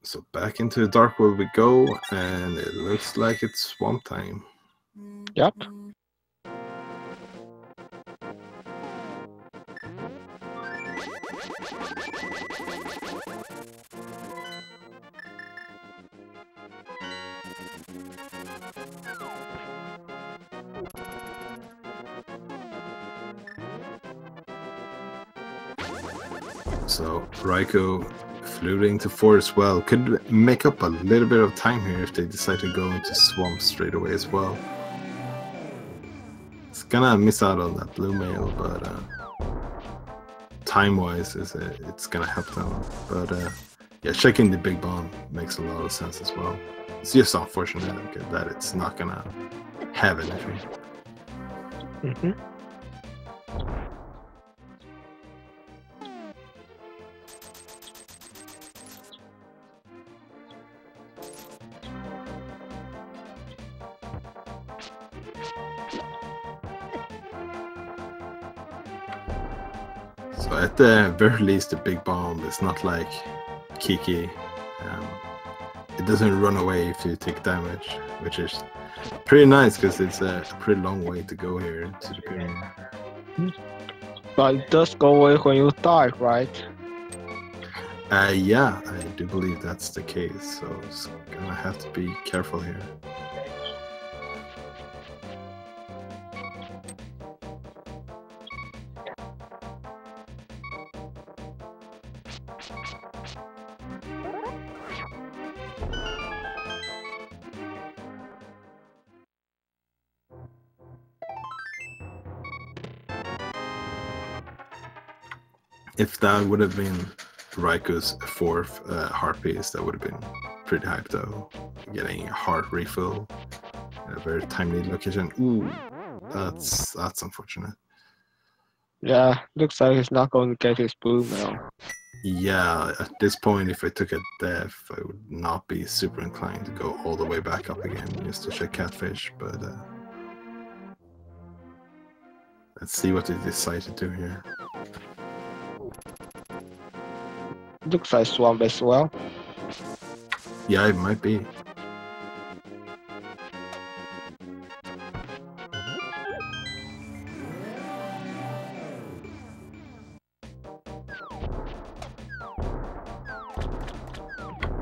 So back into the dark world we go, and it looks like it's swamp time. Yep. So Raikou fluting to 4 as well. Could make up a little bit of time here if they decide to go into swamp straight away as well. It's gonna miss out on that blue mail, but time-wise, it's gonna help them. But yeah, checking the big bomb makes a lot of sense as well. It's just unfortunate that it's not gonna have anything. So at the very least, the big bomb is not like Kiki. It doesn't run away if you take damage, which is pretty nice because it's a pretty long way to go here to the pyramid. But it does go away when you die, right? Yeah, I do believe that's the case, so it's gonna have to be careful here. If that would have been Raikou's 4th heart piece, that would have been pretty hype though. Getting a heart refill in a very timely location. Ooh, that's unfortunate. Yeah, looks like he's not going to get his blue now. Yeah, at this point, if I took a death, I would not be super inclined to go all the way back up again just to check Catfish, but let's see what they decide to do here. Looks like swamp as well. Yeah, it might be.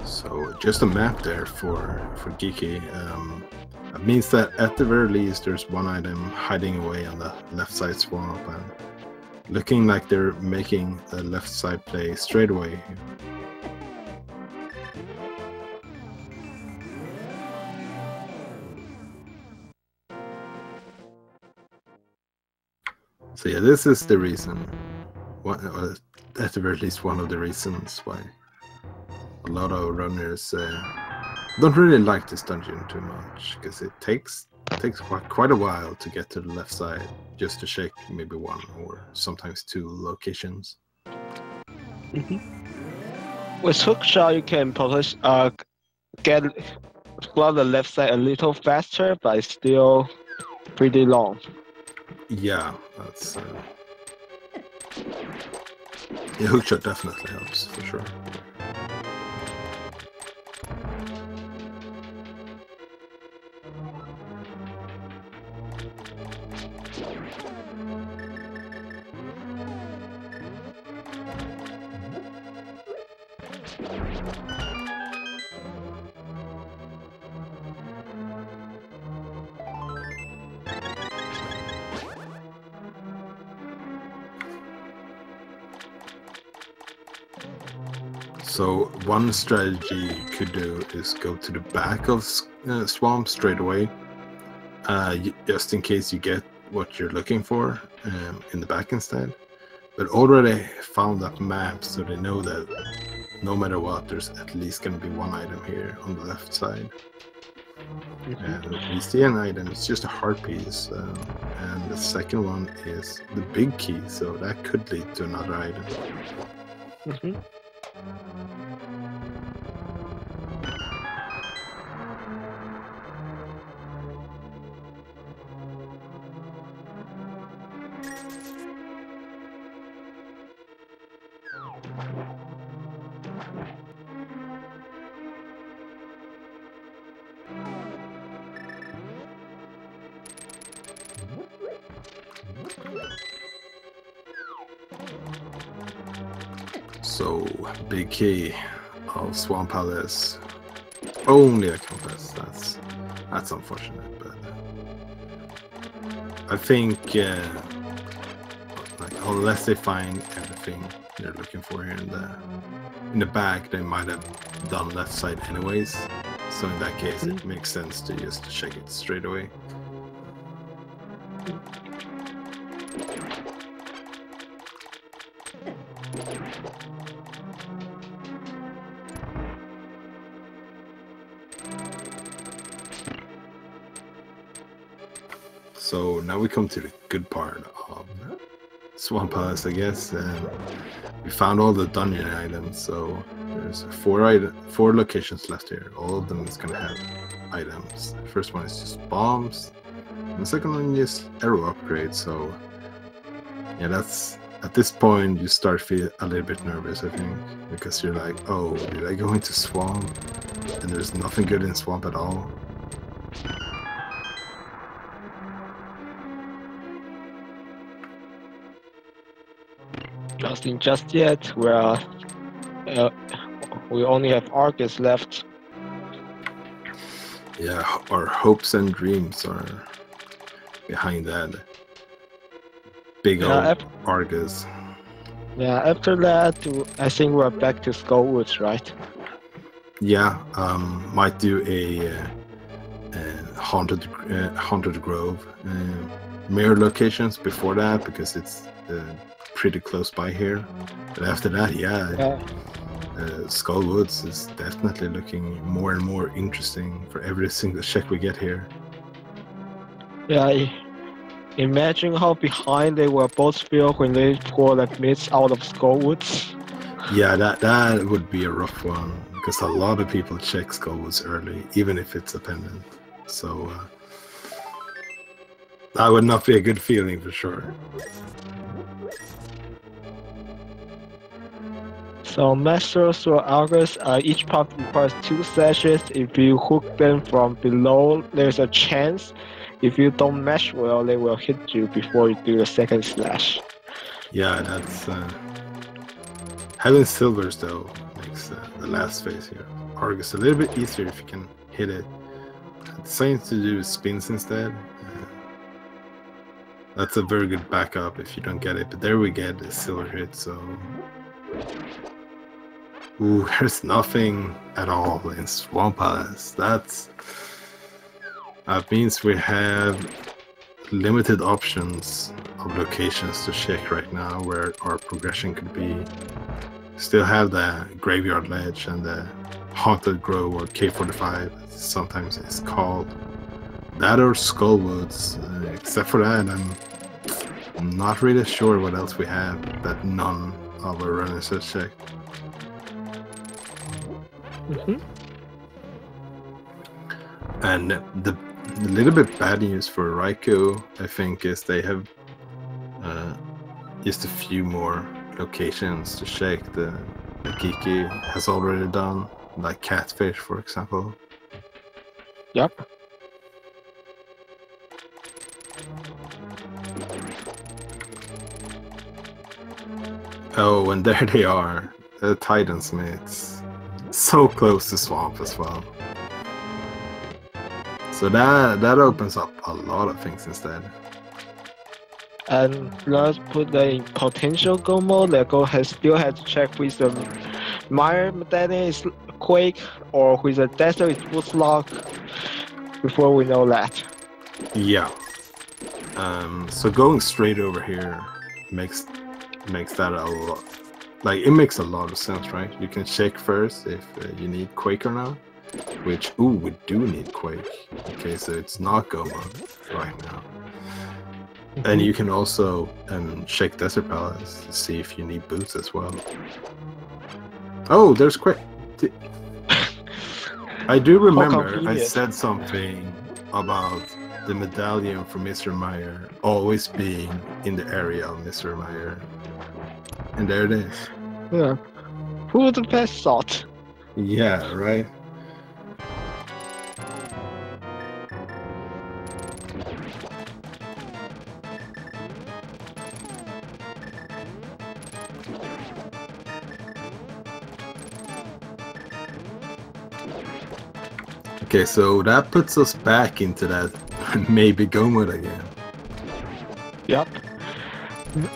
So just a map there for Geeky. It means that at the very least there's one item hiding away on the left side swamp, and looking like they're making the left side play straight away here. So yeah, this is the reason, or at the very least one of the reasons why a lot of runners don't really like this dungeon too much, because it takes quite a while to get to the left side just to check maybe 1 or sometimes 2 locations. With hookshot, you can get flood the left side a little faster, but it's still pretty long. Yeah, that's yeah, hookshot definitely helps for sure. So one strategy you could do is go to the back of swamp straight away, just in case you get what you're looking for in the back instead. But already found that map, so they know that no matter what, there's at least going to be one item here on the left side. And we see an item, it's just a heart piece, and the second one is the big key, so that could lead to another item. So, big key of Swamp Palace. Only a compass. That's unfortunate, but I think like unless they find everything they're looking for here in the back, they might have done left side anyways. So in that case, it makes sense to just check it straight away. So now we come to the good part of Swamp Palace, I guess. We found all the dungeon items, so there's four locations left here. All of them is gonna have items. The first one is just bombs, and the second one is arrow upgrades. So yeah, that's at this point you start feeling a little bit nervous, I think, because you're like, oh, did I go into swamp and there's nothing good in swamp at all? Nothing just yet. We only have Argus left. Yeah, our hopes and dreams are behind that big old Argus. Yeah, after that, I think we're back to Skullwoods, right? Yeah, might do a haunted grove mirror locations before that, because it's pretty close by here. But after that, yeah. Skullwoods is definitely looking more and more interesting for every single check we get here. Yeah, imagine how behind they will both feel when they pour like mist out of Skullwoods. Yeah, that would be a rough one, because a lot of people check Skullwoods early, even if it's a pendant. So that would not be a good feeling for sure. So Masters or Argus, each pop requires 2 slashes. If you hook them from below, there's a chance. If you don't mesh well, they will hit you before you do the second slash. Yeah, that's having silvers though makes the last phase here Argus a little bit easier if you can hit it. The same to do with spins instead. That's a very good backup if you don't get it, but there we get a silver hit, so ooh, there's nothing at all in Swamp Palace. That means we have limited options of locations to check right now where our progression could be. Still have the Graveyard Ledge and the Haunted Grove, or K45 sometimes it's called. That or Skullwoods. Except for that, I'm not really sure what else we have that none of our runners have checked. And the little bit bad news for Raikou, I think, is they have just a few more locations to check the Geeky has already done, like Catfish, for example. Yep. Oh, and there they are, the Titansmiths. So close to swamp as well. So that opens up a lot of things instead. And let's put that in potential go mode. Lego still has to check with the Mire medallion is Quake or with the desert is Woodlock before we know that. Yeah. So going straight over here makes that a lot. Like, it makes a lot of sense, right? You can check first if you need Quake or not. Which, ooh, we do need Quake. Okay, so it's not go mode right now. And you can also check Desert Palace to see if you need boots as well. Oh, there's Quake. I do remember I said something about the medallion for Mr. Meyer always being in the area of Mr. Meyer. And there it is. Yeah. Who would have best thought? Yeah, right? Okay, so that puts us back into that maybe go mode again. Yep.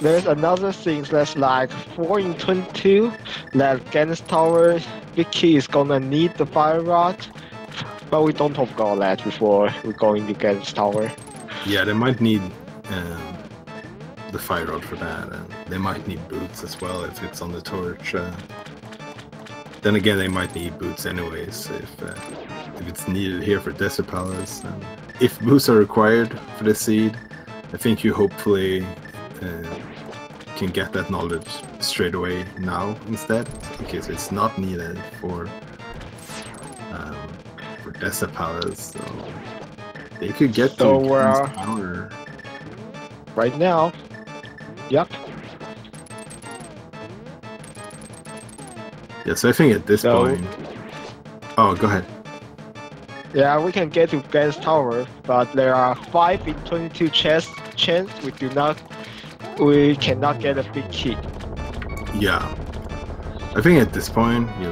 There's another thing that's like 4 in 22 that Gans Tower Vicky is gonna need the fire rod, but we don't talk about that before we go into Gans Tower. Yeah, they might need the fire rod for that, and they might need boots as well if it's on the torch. Then again, they might need boots anyways if it's needed here for Desert Palace. And if boots are required for the seed, I think you hopefully can get that knowledge straight away now instead, in case it's not needed for Desert Palace. So they could get to power right now. Yep. Yeah, so I think at this point. Oh, go ahead. Yeah, we can get to Gans Tower, but there are 5 in 22 chance we cannot get a big key. Yeah, I think at this point you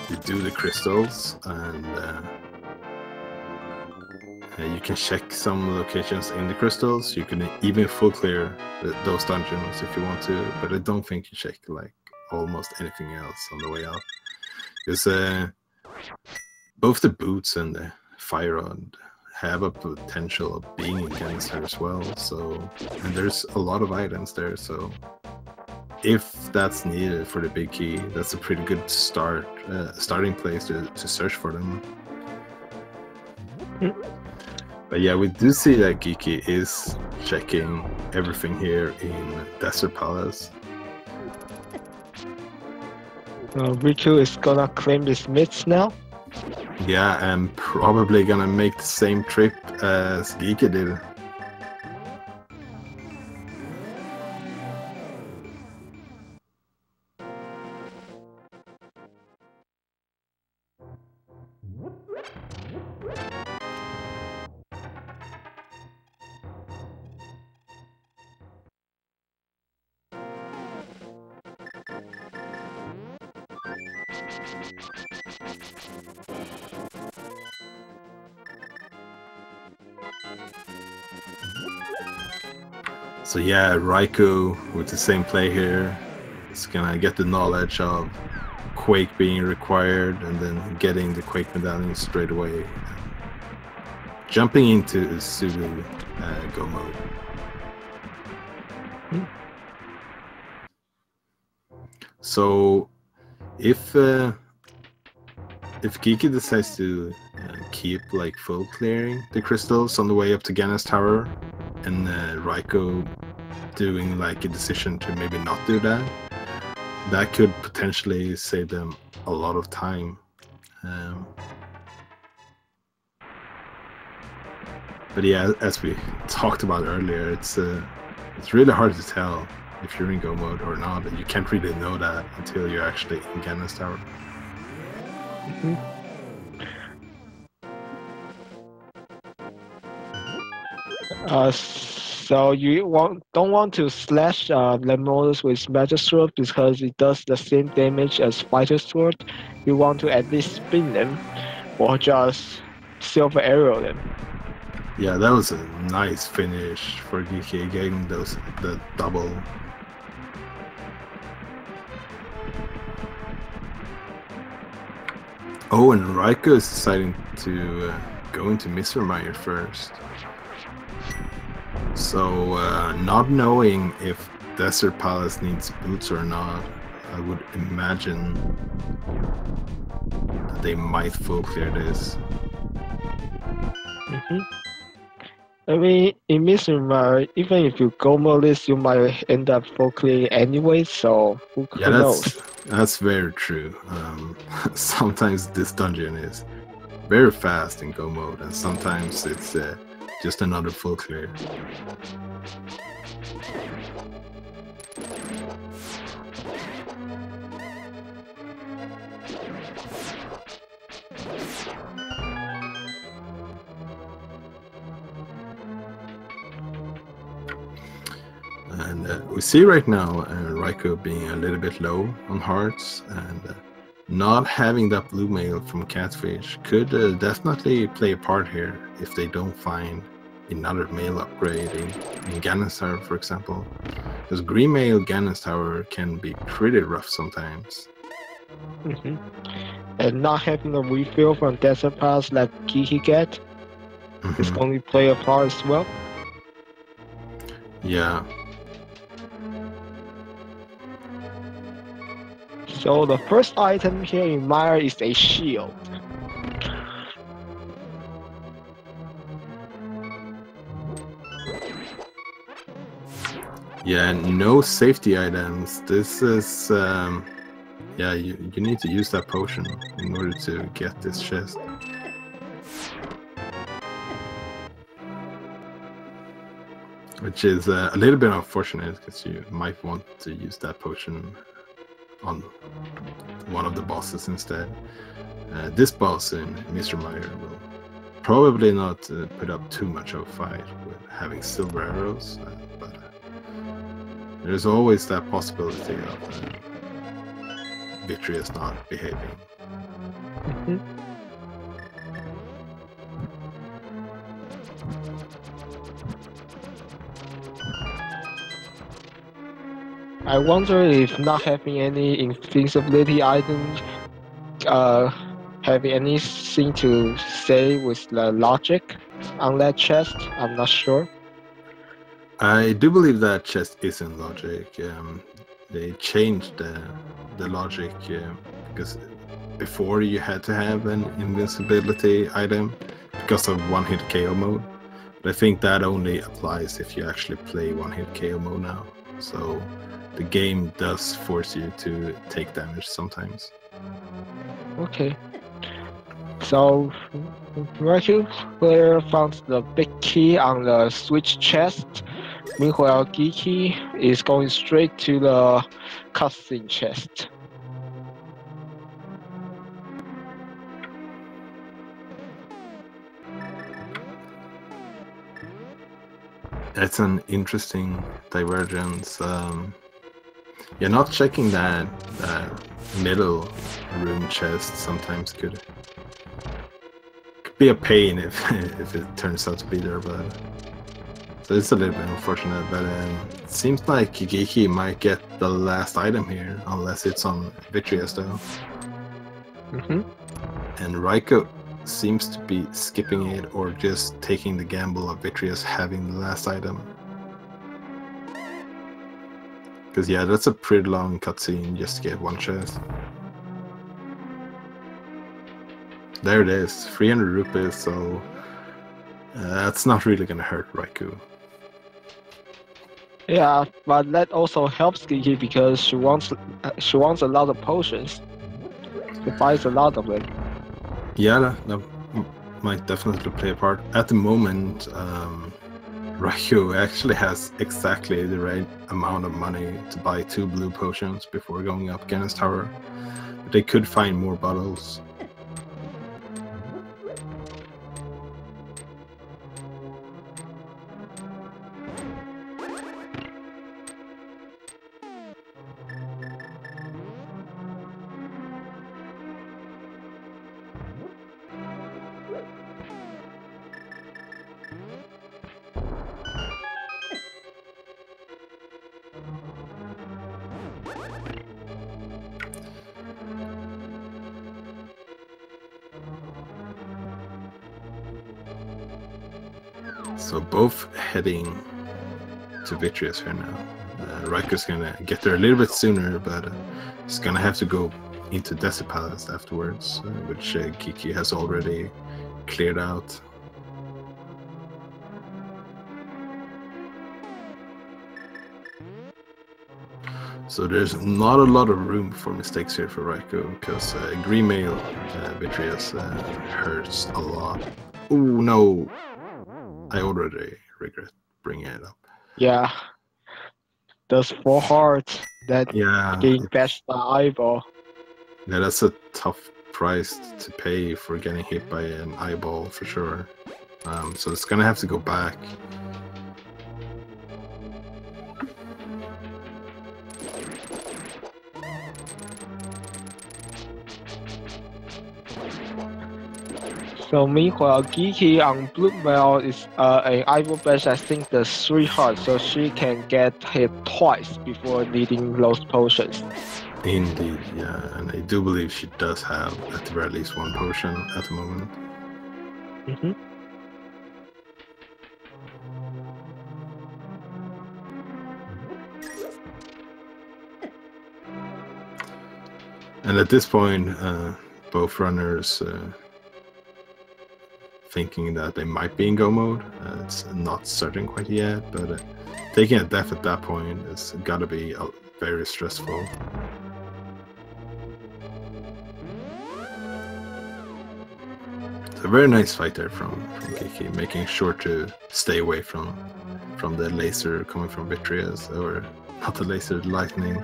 you do the crystals and you can check some locations in the crystals. You can even full clear those dungeons if you want to, but I don't think you check like almost anything else on the way out. Because both the boots and the fire rod have a potential of being against her as well. So, and there's a lot of items there. So, if that's needed for the big key, that's a pretty good starting place to search for them. But yeah, we do see that Geeky is checking everything here in Desert Palace. Riku is gonna claim this myths now. Yeah, and probably gonna make the same trip as Geeky did. So yeah, Raikou with the same play here is gonna get the knowledge of Quake being required and then getting the Quake medallion straight away. Jumping into Sulu go mode. So if Geeky decides to keep like full clearing the crystals on the way up to Ganas Tower, and Raikou doing like a decision to maybe not do that, that could potentially save them a lot of time. But yeah, as we talked about earlier, it's really hard to tell if you're in go mode or not. You can't really know that until you're actually in Ganas Tower. So you don't want to slash the models with Magic Sword because it does the same damage as Fighter Sword. You want to at least spin them or just Silver Arrow them. Yeah, that was a nice finish for Geeky getting the double. Oh, and Raikou is deciding to go into Mr. Meyer first. So, not knowing if Desert Palace needs boots or not, I would imagine that they might full clear this. I mean, in Mr. Meyer, even if you go modest, you might end up full clearing anyway, so who knows? That's very true. Sometimes this dungeon is very fast in go mode, and sometimes it's just another full clear. And we see right now Raikou being a little bit low on hearts, and not having that blue mail from Catfish could definitely play a part here if they don't find another mail upgrade in Ganon's Tower, for example. Because green mail Ganon's Tower can be pretty rough sometimes. And not having a refill from Desert Pass like Geeky get is going to play a part as well. Yeah. So the first item here in Meyer is a shield. Yeah, no safety items. This is, yeah, you need to use that potion in order to get this chest. Which is a little bit unfortunate, because you might want to use that potion on one of the bosses instead. This boss in Mr. Meyer will probably not put up too much of a fight with having silver arrows, but there's always that possibility of Vitreous not behaving. I wonder if not having any invincibility items having anything to say with the logic on that chest. I'm not sure. I do believe that chest is in logic. They changed the logic because before you had to have an invincibility item because of one-hit KO mode. But I think that only applies if you actually play one-hit KO mode now. So the game does force you to take damage sometimes. Okay. So Rikuplayer found the big key on the switch chest. Meanwhile, Geeky is going straight to the cutscene chest. That's an interesting divergence. Yeah, not checking that middle room chest sometimes could be a pain if it turns out to be there, but so it's a little bit unfortunate. But it seems like Geeky might get the last item here, unless it's on Vitreous though. And Raikou seems to be skipping it or just taking the gamble of Vitreous having the last item. Because yeah, that's a pretty long cutscene just to get one chest. There it is, 300 rupees, so that's not really gonna hurt Raikou. Yeah, but that also helps Geeky because she wants a lot of potions. She buys a lot of them. Yeah, that might definitely play a part. At the moment, Raikou actually has exactly the right amount of money to buy 2 blue potions before going up Ganon's Tower. But they could find more bottles. So both heading to Vitreous here now. Riku's gonna get there a little bit sooner, but he's gonna have to go into Desert Palace afterwards, which Geeky has already cleared out. So there's not a lot of room for mistakes here for Riku, because Green Mail Vitreous hurts a lot. Oh no! I already regret bringing it up. Yeah. Those 4 hearts that getting bashed by eyeball. Yeah, that's a tough price to pay for getting hit by an eyeball for sure. So it's gonna have to go back. So meanwhile, Geeky on Blue Mail is an eyeball bash. I think the 3 hearts, so she can get hit twice before needing those potions. Indeed, yeah, and I do believe she does have at the very least 1 potion at the moment. Mm-hmm. And at this point, both runners thinking that they might be in go mode. It's not certain quite yet, but taking a death at that point has got to be very stressful. It's a very nice fight there from Geeky, making sure to stay away from the laser coming from Vitreous, or not the laser, the lightning,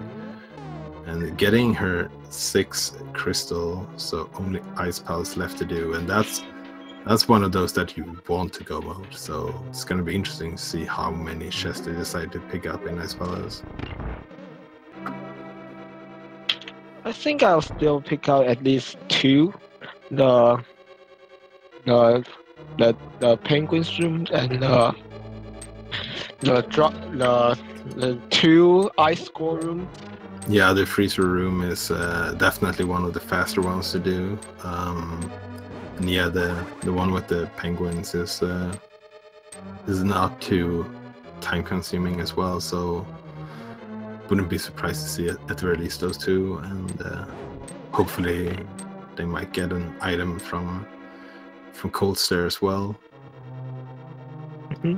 and getting her 6 crystal, so only Ice Palace left to do, and that's one of those that you want to go mode, so it's going to be interesting to see how many chests they decide to pick up in Ice Palace. I think I'll still pick out at least 2. The penguin's room and the 2 ice core room. Yeah, the freezer room is definitely one of the faster ones to do. And yeah, the one with the penguins is not too time consuming as well, so wouldn't be surprised to see at the very least those 2, and hopefully they might get an item from Cold Stare as well. Mm-hmm.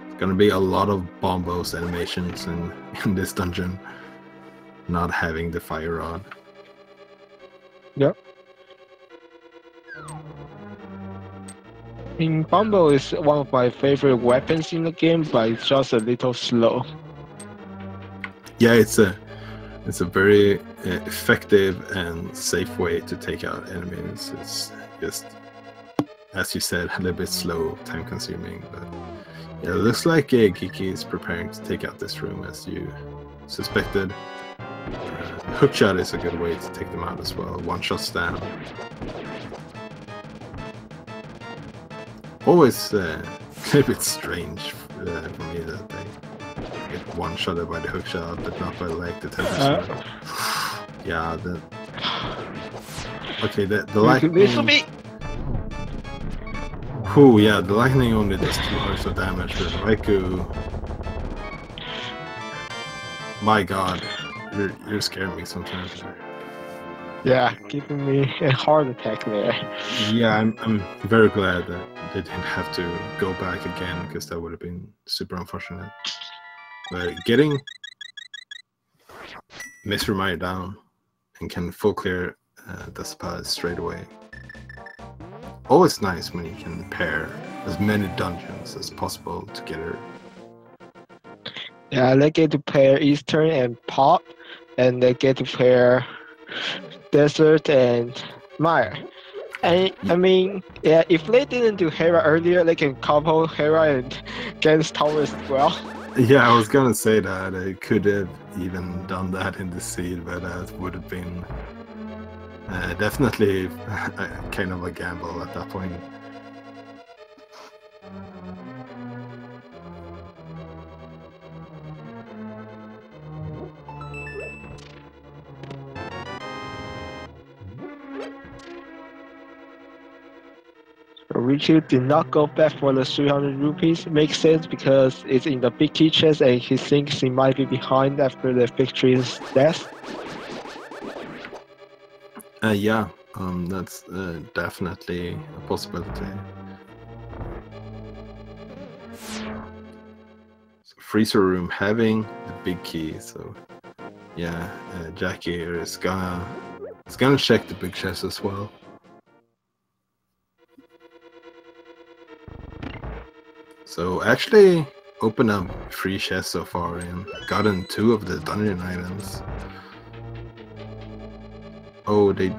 It's gonna be a lot of Bombos animations in this dungeon, not having the fire rod. Yep. Bombo is one of my favorite weapons in the game, but it's just a little slow. Yeah, it's a very effective and safe way to take out enemies. It's just, as you said, a little bit slow, time consuming, but yeah, it looks like Geeky is preparing to take out this room as you suspected. Hookshot is a good way to take them out as well. 1 shots down. Always a little bit strange for me that they get 1-shotted by the hookshot, but not by like the 10%. Yeah, okay, the lightning. Ooh, yeah, the lightning only does 2 hearts of damage, but Riku. My God, you're scaring me sometimes. Yeah, giving me a heart attack there. Yeah, I'm very glad that they didn't have to go back again, because that would have been super unfortunate. But getting Mr. Maya down and can full clear the spot straight away. Always nice when you can pair as many dungeons as possible together. Yeah, they get to pair Eastern and Pop, and they get to pair Desert and Mire. And I mean, yeah, if they didn't do Hera earlier, they can couple Hera and Gens Towers as well. Yeah, I was gonna say that I could have even done that in the seed, but that would have been definitely kind of a gamble at that point. Riku did not go back for the 300 rupees. Makes sense because it's in the big key chest and he thinks he might be behind after the victory's death. Yeah, that's definitely a possibility. So freezer room having the big key, so yeah, Jackie here is gonna check the big chest as well. So actually opened up 3 chests so far and gotten 2 of the dungeon items. Oh, they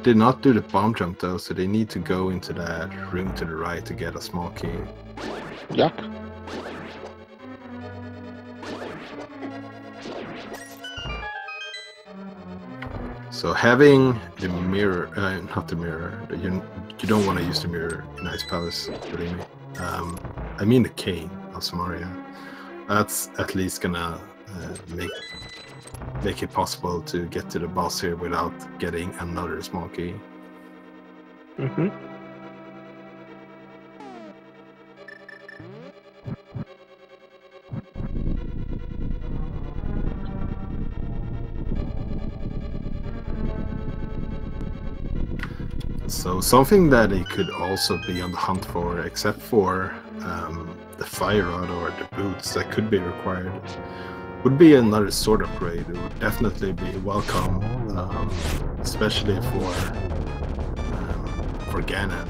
did not do the bomb jump though, so they need to go into that room to the right to get a small key. Yep. So having the mirror, not the mirror, you don't want to use the mirror in Ice Palace, believe me. I mean the cane of Samaria. That's at least gonna make it possible to get to the boss here without getting another small key. Mm-hmm. So something that they could also be on the hunt for, except for the fire rod or the boots that could be required, would be another sword upgrade. It would definitely be welcome, especially for Ganon.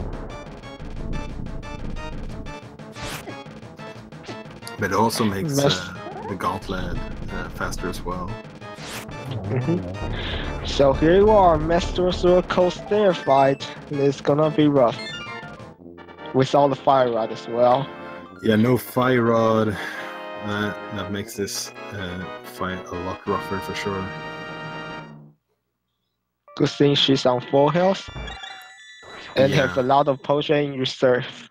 But it also makes the gauntlet faster as well. Mm-hmm. So here you are, Master Sword Coaster fight. It's gonna be rough. With all the fire rod as well. Yeah, no fire rod. That makes this fight a lot rougher for sure. Good thing she's on full health. And have a lot of potion in reserve.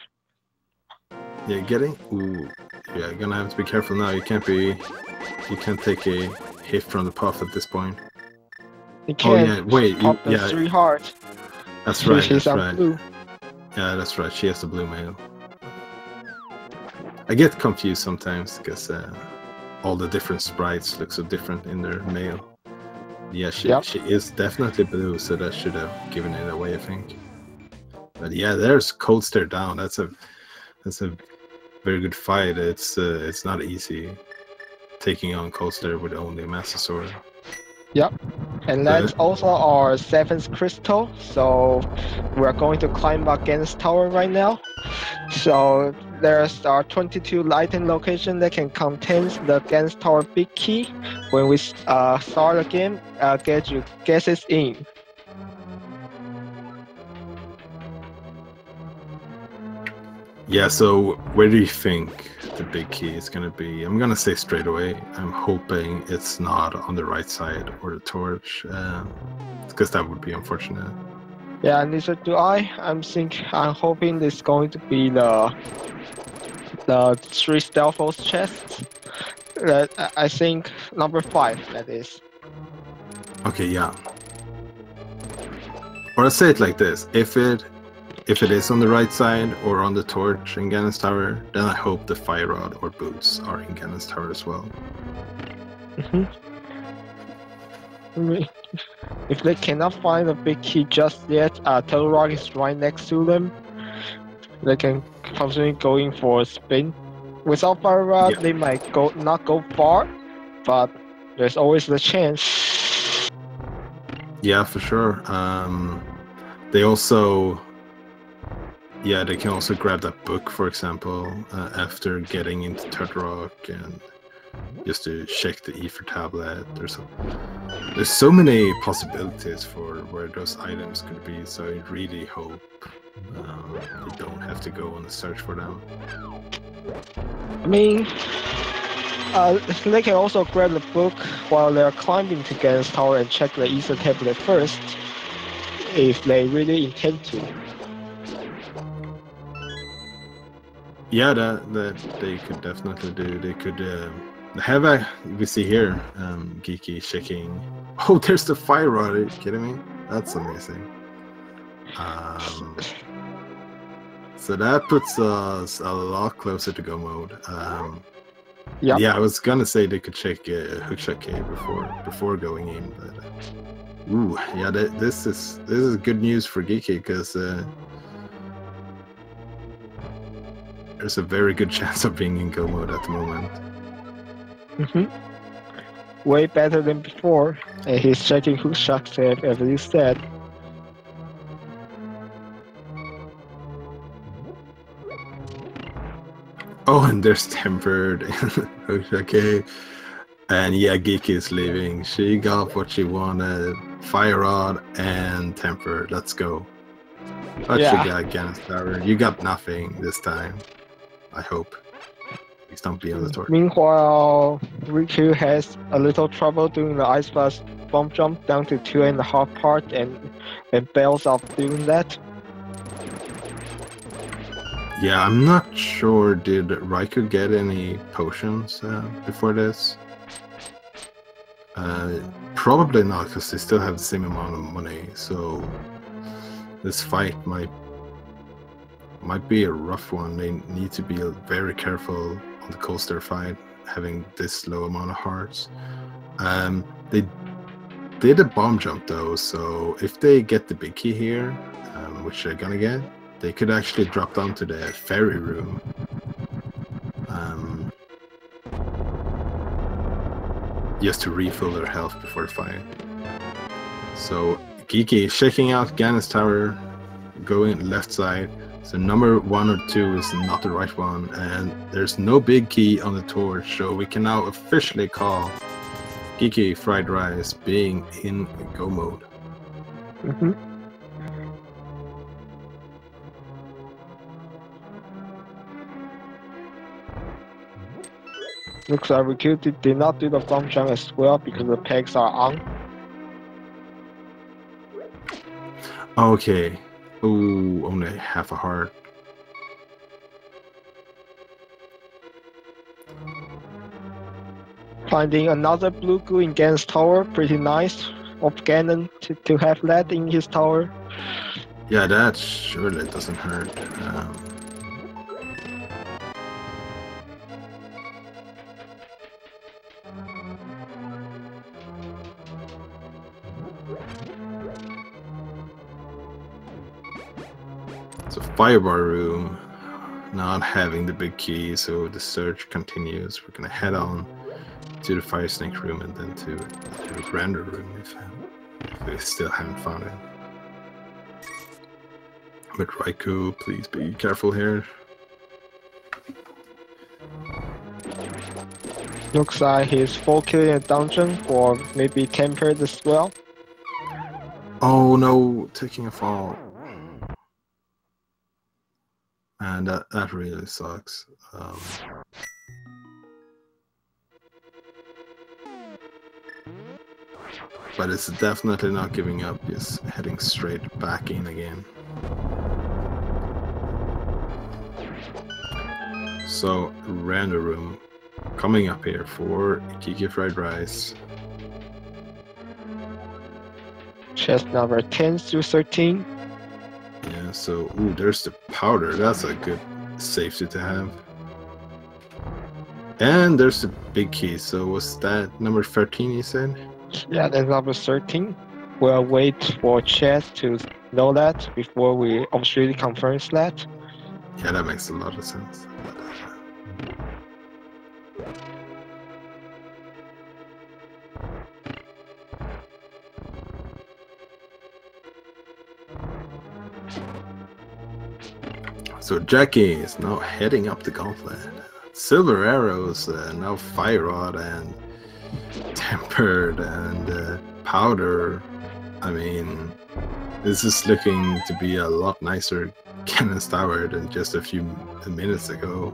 Yeah, ooh, yeah, you're gonna have to be careful now. You can't take a hit from the puff at this point. You can't. Oh yeah, wait, yeah. 3 hearts. That's right. She's that's on right. blue. Yeah, that's right. She has the blue mail. I get confused sometimes because all the different sprites look so different in their mail. Yeah, she is definitely blue, so that should have given it away, I think. But yeah, there's Cold Stare down. That's a very good fight. It's not easy taking on Cold Stare with only a Master Sword. Yep. And that's also our 7th crystal. So we're going to climb against tower right now. So there's our 22 lighting location that can contain the Gans Tower big key. When we start the game, get your guesses in. Yeah, so where do you think the big key is going to be? I'm going to say straight away, I'm hoping it's not on the right side or the torch, because that would be unfortunate. Yeah, neither do I. I'm hoping it's going to be the 3 Stealthos chests. I think number 5, that is. Okay, yeah. Or let's say it like this: if it is on the right side or on the torch in Ganon's Tower, then I hope the fire rod or boots are in Ganon's Tower as well. If they cannot find the big key just yet, Turtle Rock is right next to them. They can continue going for a spin. Without fire rod, they might not go far, but there's always the chance. Yeah, for sure. They also, they can also grab that book, for example, after getting into Turtle Rock, and just to check the Ether tablet. There's so many possibilities for where those items could be, so I really hope you don't have to go on a search for them. I mean, they can also grab the book while they're climbing to Ganon's Tower and check the Ether tablet first, if they really intend to. Yeah, that they could definitely do. They could we see here, Geeky checking. Oh, there's the fire rod. Are you kidding me? That's amazing. So that puts us a lot closer to go mode. Yep. Yeah, I was gonna say they could check hookshot K before going in, but ooh, yeah, this is good news for Geeky because there's a very good chance of being in go mode at the moment. Way better than before, and he's checking hookshot save as you said. Oh, and there's tempered. Okay. And yeah, Geeky is leaving. She got what she wanted. Fire Rod and tempered. Let's go. But Yeah. she got Gannis Tower. You got nothing this time. I hope. Please don't be on the torch. Meanwhile, Riku has a little trouble doing the Ice Blast bump jump down to 2.5 part and bails out doing that. Yeah, I'm not sure. Did Raikou get any potions before this? Probably not, because they still have the same amount of money. So this fight might be a rough one. They need to be very careful on the coaster fight, having this low amount of hearts. They did a bomb jump though, so if they get the big key here, which they're gonna get, they could actually drop down to the ferry room. Just to refill their health before the fight. So Geeky checking out Gannis Tower, going left side. So number 1 or 2 is not the right one, and there's no big key on the torch, so we can now officially call GeekyFriedRice being in go mode. Looks like Riku did not do the bump jump as well because the pegs are on. Okay. Ooh, only half a heart. Finding another blue goo in Gan's tower, pretty nice of Ganon to have that in his tower. Yeah, that surely doesn't hurt. So Firebar room, not having the big key, so the search continues. We're gonna head on to the Fire Snake room and then to the Render room if we still haven't found it. But Raikou, please be careful here. Looks like he's full killing a dungeon for maybe tempered as well. Oh no, taking a fall. And that really sucks. But it's definitely not giving up, it's heading straight back in again. So, Render room coming up here for GeekyFriedRice. Chest number 10 through 13. Yeah, so, ooh, there's the powder. That's a good safety to have. And there's the big key. So, was that number 13 you said? Yeah, that's number 13. We'll wait for Chest to know that before we officially confirm that. Yeah, that makes a lot of sense. So Jackie is now heading up the gauntlet. Silver arrows, now fire rod and tempered and powder. I mean, this is looking to be a lot nicer Gannis Tower than just a few minutes ago.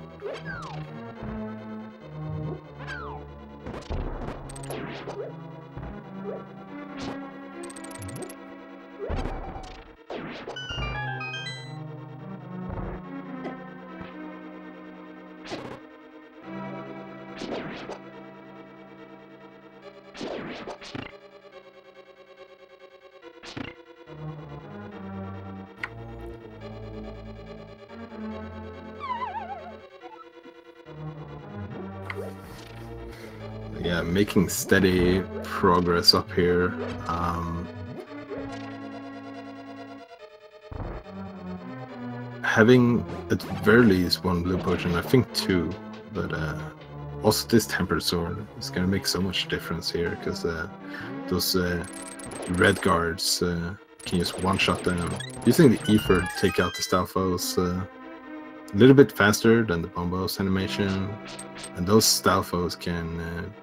yeah, making steady progress up here. Having at very least one blue potion, I think 2, but also this tempered sword is gonna make so much difference here because those red guards can just one-shot them. Using the ether to take out the Stalfos a little bit faster than the Bombos animation, and those Stalfos can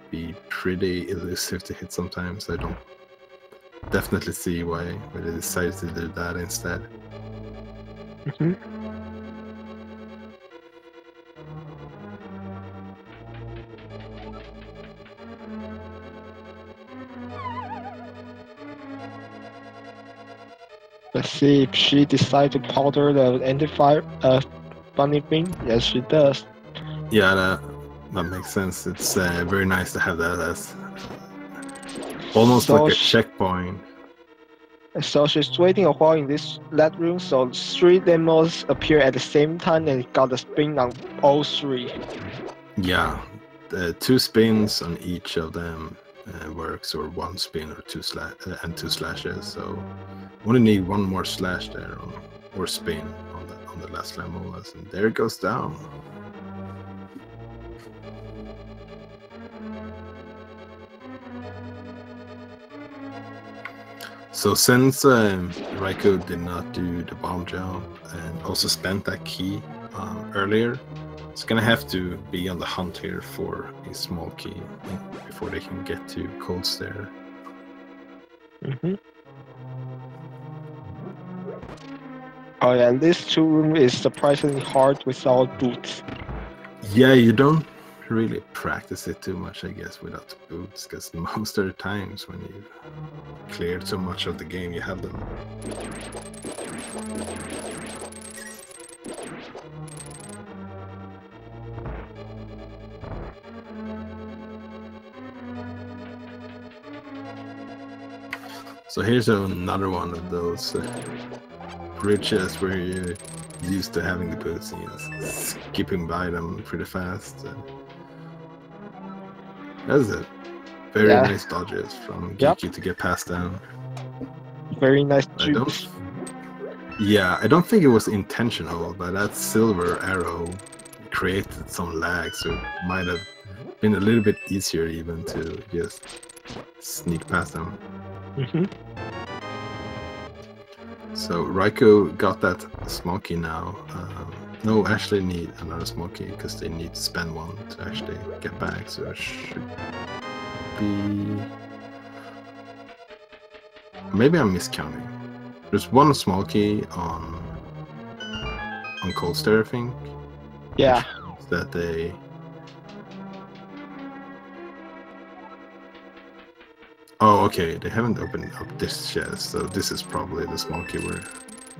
be pretty elusive to hit sometimes. I don't definitely see why they decided to do that instead. Let's see if she decides to powder the anti-fire bunny thing. Yes, she does. Yeah, that makes sense. It's very nice to have that as almost So like a checkpoint. So she's waiting a while in this lab room, so 3 demos appear at the same time and got a spin on all 3. Yeah, 2 spins on each of them works, or 1 spin or 2 slashes. So only need 1 more slash there or spin on the last Lamolas, and there it goes down. So since Raikou did not do the bomb jump and also spent that key earlier, it's gonna have to be on the hunt here for a small key before they can get to Cold Stare. Oh yeah, this 2 room is surprisingly hard without boots. Yeah, you don't really practice it too much, I guess, without the boots, because most of the times when you've cleared so much of the game, you have them. So here's another one of those bridges where you're used to having the boots and you're skipping by them pretty fast. That's it. Very nice dodges from Geeky to get past them. Very nice I juice. don't think it was intentional, but that silver arrow created some lag, so it might have been a little bit easier even to just sneak past them. So Raikou got that small key now. No, actually need another small key because they need to spend 1 to actually get back, so it should be... Maybe I'm miscounting. There's 1 small key on Cold Stare, I think. Yeah. That they... Oh, okay, they haven't opened up this chest, so this is probably the small key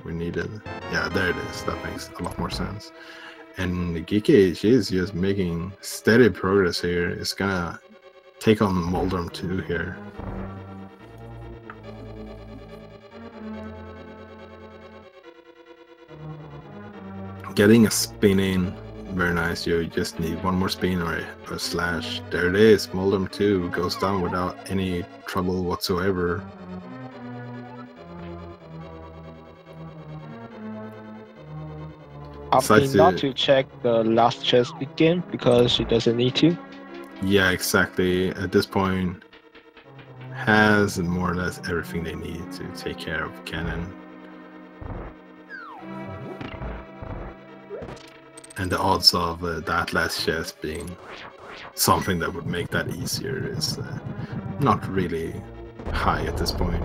we needed. Yeah, there it is. That makes a lot more sense. And Geeky, she is just making steady progress here. It's gonna take on Moldrum 2 here. Getting a spin in, very nice. You just need 1 more spin or a slash. There it is. Moldrum 2 goes down without any trouble whatsoever. Opting not to check the last chest again because she doesn't need to. Yeah, exactly. At this point, has more or less everything they need to take care of Cannon. And the odds of that last chest being something that would make that easier is not really high at this point.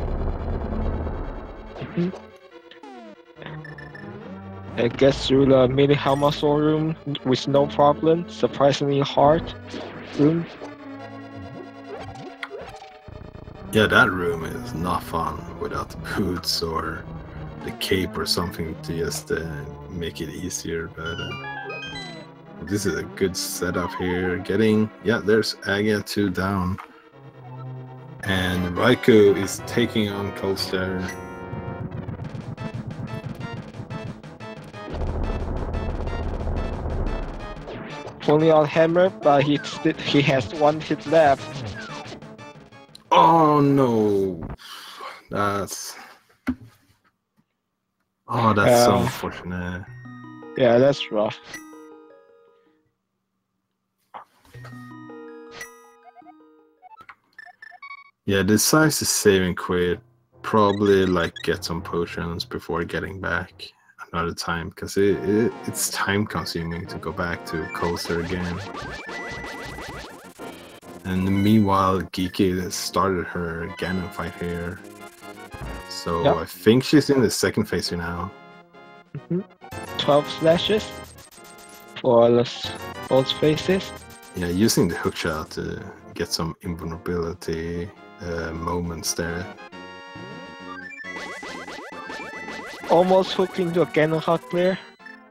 It gets through the mini Helmasaur room with no problem. Surprisingly hard room. Yeah, that room is not fun without the boots or the cape or something to just make it easier, but this is a good setup here. There's Agia 2 down. And Raikou is taking on Cold Stare. only on hammer, but he has one hit left. Oh no, that's so unfortunate. Yeah, that's rough. Yeah, decides to save and quit. Probably like get some potions before getting back another time, because it's time consuming to go back to Coaster again. And meanwhile, Geeky started her Ganon fight here. So Yep. I think she's in the second phase here now. 12 slashes for both phases. Yeah, using the hookshot to get some invulnerability moments there. Almost hooked into a Ganon hot clear,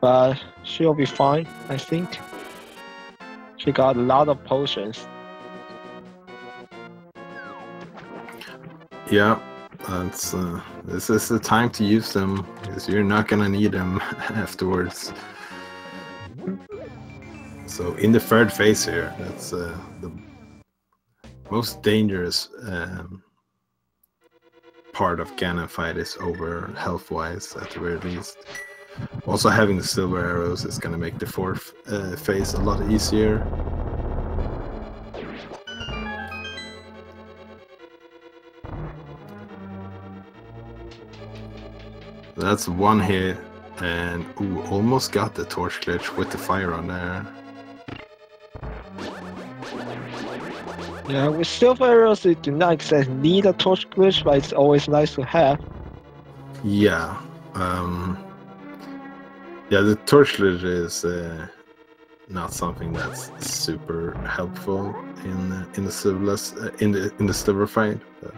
but she'll be fine, I think. She got a lot of potions. Yeah, that's this is the time to use them, because you're not gonna need them afterwards. So in the third phase here, that's the most dangerous part of Ganon fight is over health-wise, at the very least. Also, having the silver arrows is gonna make the fourth phase a lot easier. That's one hit, and ooh, almost got the torch glitch with the fire on there. Yeah, with silver arrows, you do not exactly need a torch glitch, but it's always nice to have. Yeah, yeah, the torch glitch is not something that's super helpful in the silverless in the silver fight. But...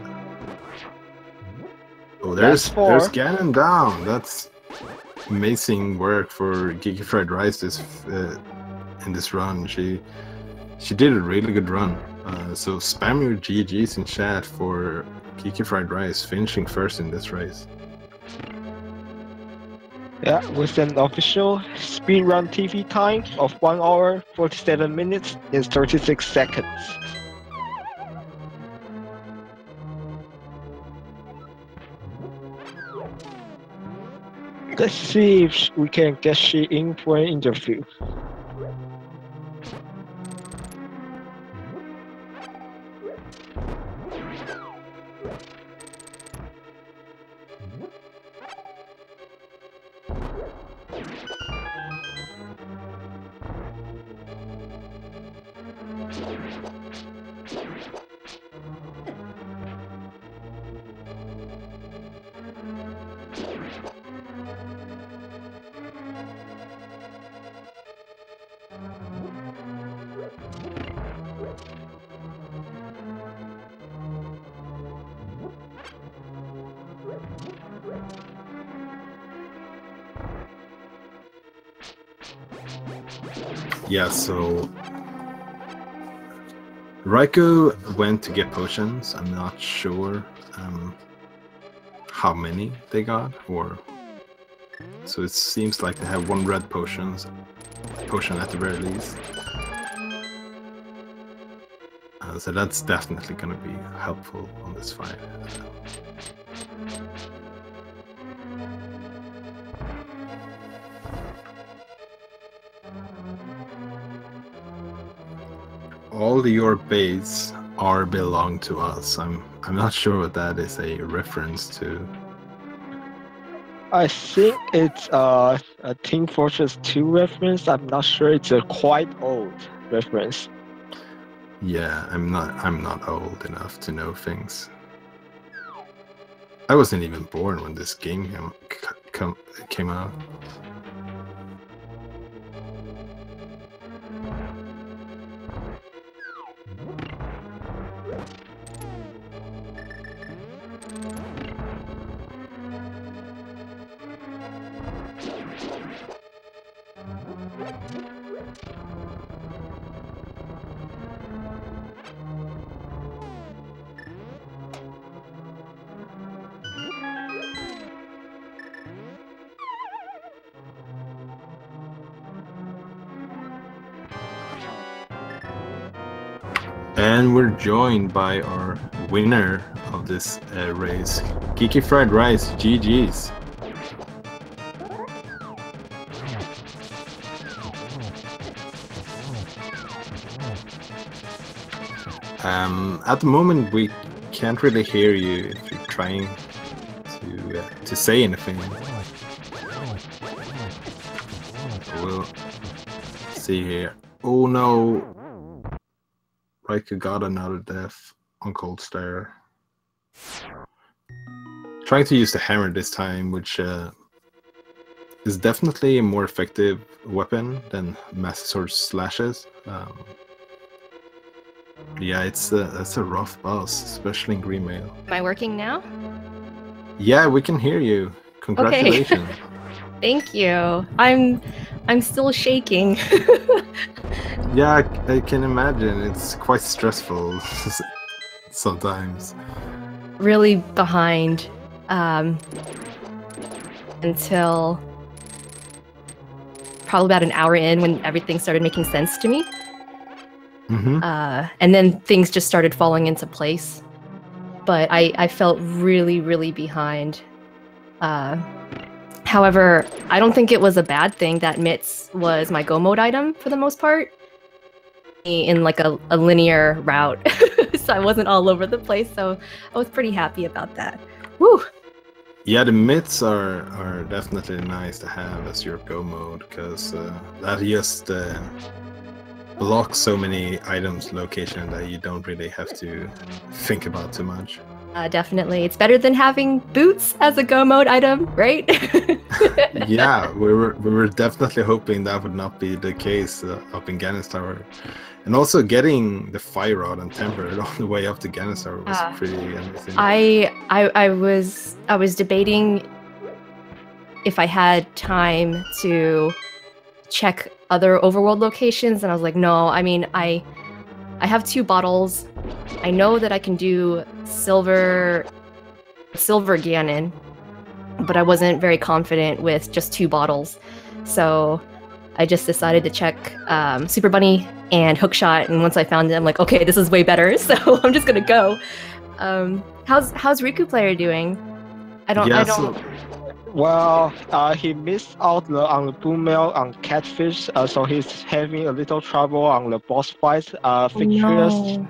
Oh, there's Ganon down. That's amazing work for GeekyFriedRice in this run. She did a really good run. So spam your GGs in chat for GeekyFriedRice finishing first in this race. Yeah, with an official speedrun TV time of 1 hour, 47 minutes, and 36 seconds. Let's see if we can get she in for an interview. Yeah, so Raikou went to get potions. I'm not sure how many they got, or so it seems like they have one red potion at the very least. So that's definitely going to be helpful on this fight. All your base are belong to us. I'm not sure what that is a reference to. I think it's a Team Fortress 2 reference. I'm not sure. It's a quite old reference. Yeah, I'm not old enough to know things. I wasn't even born when this game came out. And we're joined by our winner of this race, GeekyFriedRice. GG's. At the moment, we can't really hear you if you're trying to say anything. We'll see here. Oh no! Riku got another death on Cold Stare. Trying to use the hammer this time, which is definitely a more effective weapon than Master Sword slashes. Yeah, it's a rough boss, especially in Green Mail. Am I working now? Yeah, we can hear you. Congratulations. Okay. Thank you. I'm still shaking. Yeah, I can imagine. It's quite stressful sometimes. Really behind until probably about an hour in when everything started making sense to me. Mm-hmm. And then things just started falling into place. But I felt really, really behind. However, I don't think it was a bad thing that Mitz was my go mode item for the most part. In like a linear route. So I wasn't all over the place. So I was pretty happy about that. Woo! Yeah, the myths are definitely nice to have as your go mode, because that just blocks so many items location that you don't really have to think about too much. Definitely. It's better than having boots as a go mode item, right? Yeah, we were definitely hoping that would not be the case up in Gannis Tower. And also getting the fire rod and tempered on the way up to Gannis Tower was pretty amazing. I was debating if I had time to check other overworld locations, and I was like, no, I mean, I have 2 bottles. I know that I can do silver Ganon, but I wasn't very confident with just 2 bottles. So I just decided to check Super Bunny and Hookshot, and once I found it, I'm like, okay, this is way better, so I'm just gonna go. How's Rikuplayer doing? I don't. Well, he missed out on the boom mail on catfish, so he's having a little trouble on the boss fight fixtures. No.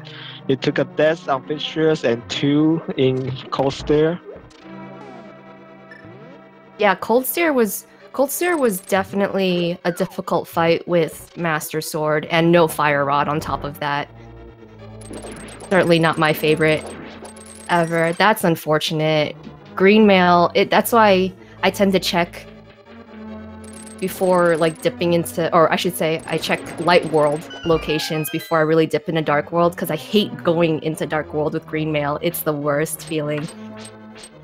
He took a death on fixtures and 2 in Cold Stare. Yeah, Cold Stare was definitely a difficult fight with Master Sword and no Fire Rod on top of that. Certainly not my favorite ever. That's unfortunate. Green Mail, that's why I tend to check before like dipping into, or I should say I check Light World locations before I really dip into Dark World, because I hate going into Dark World with Green Mail. It's the worst feeling.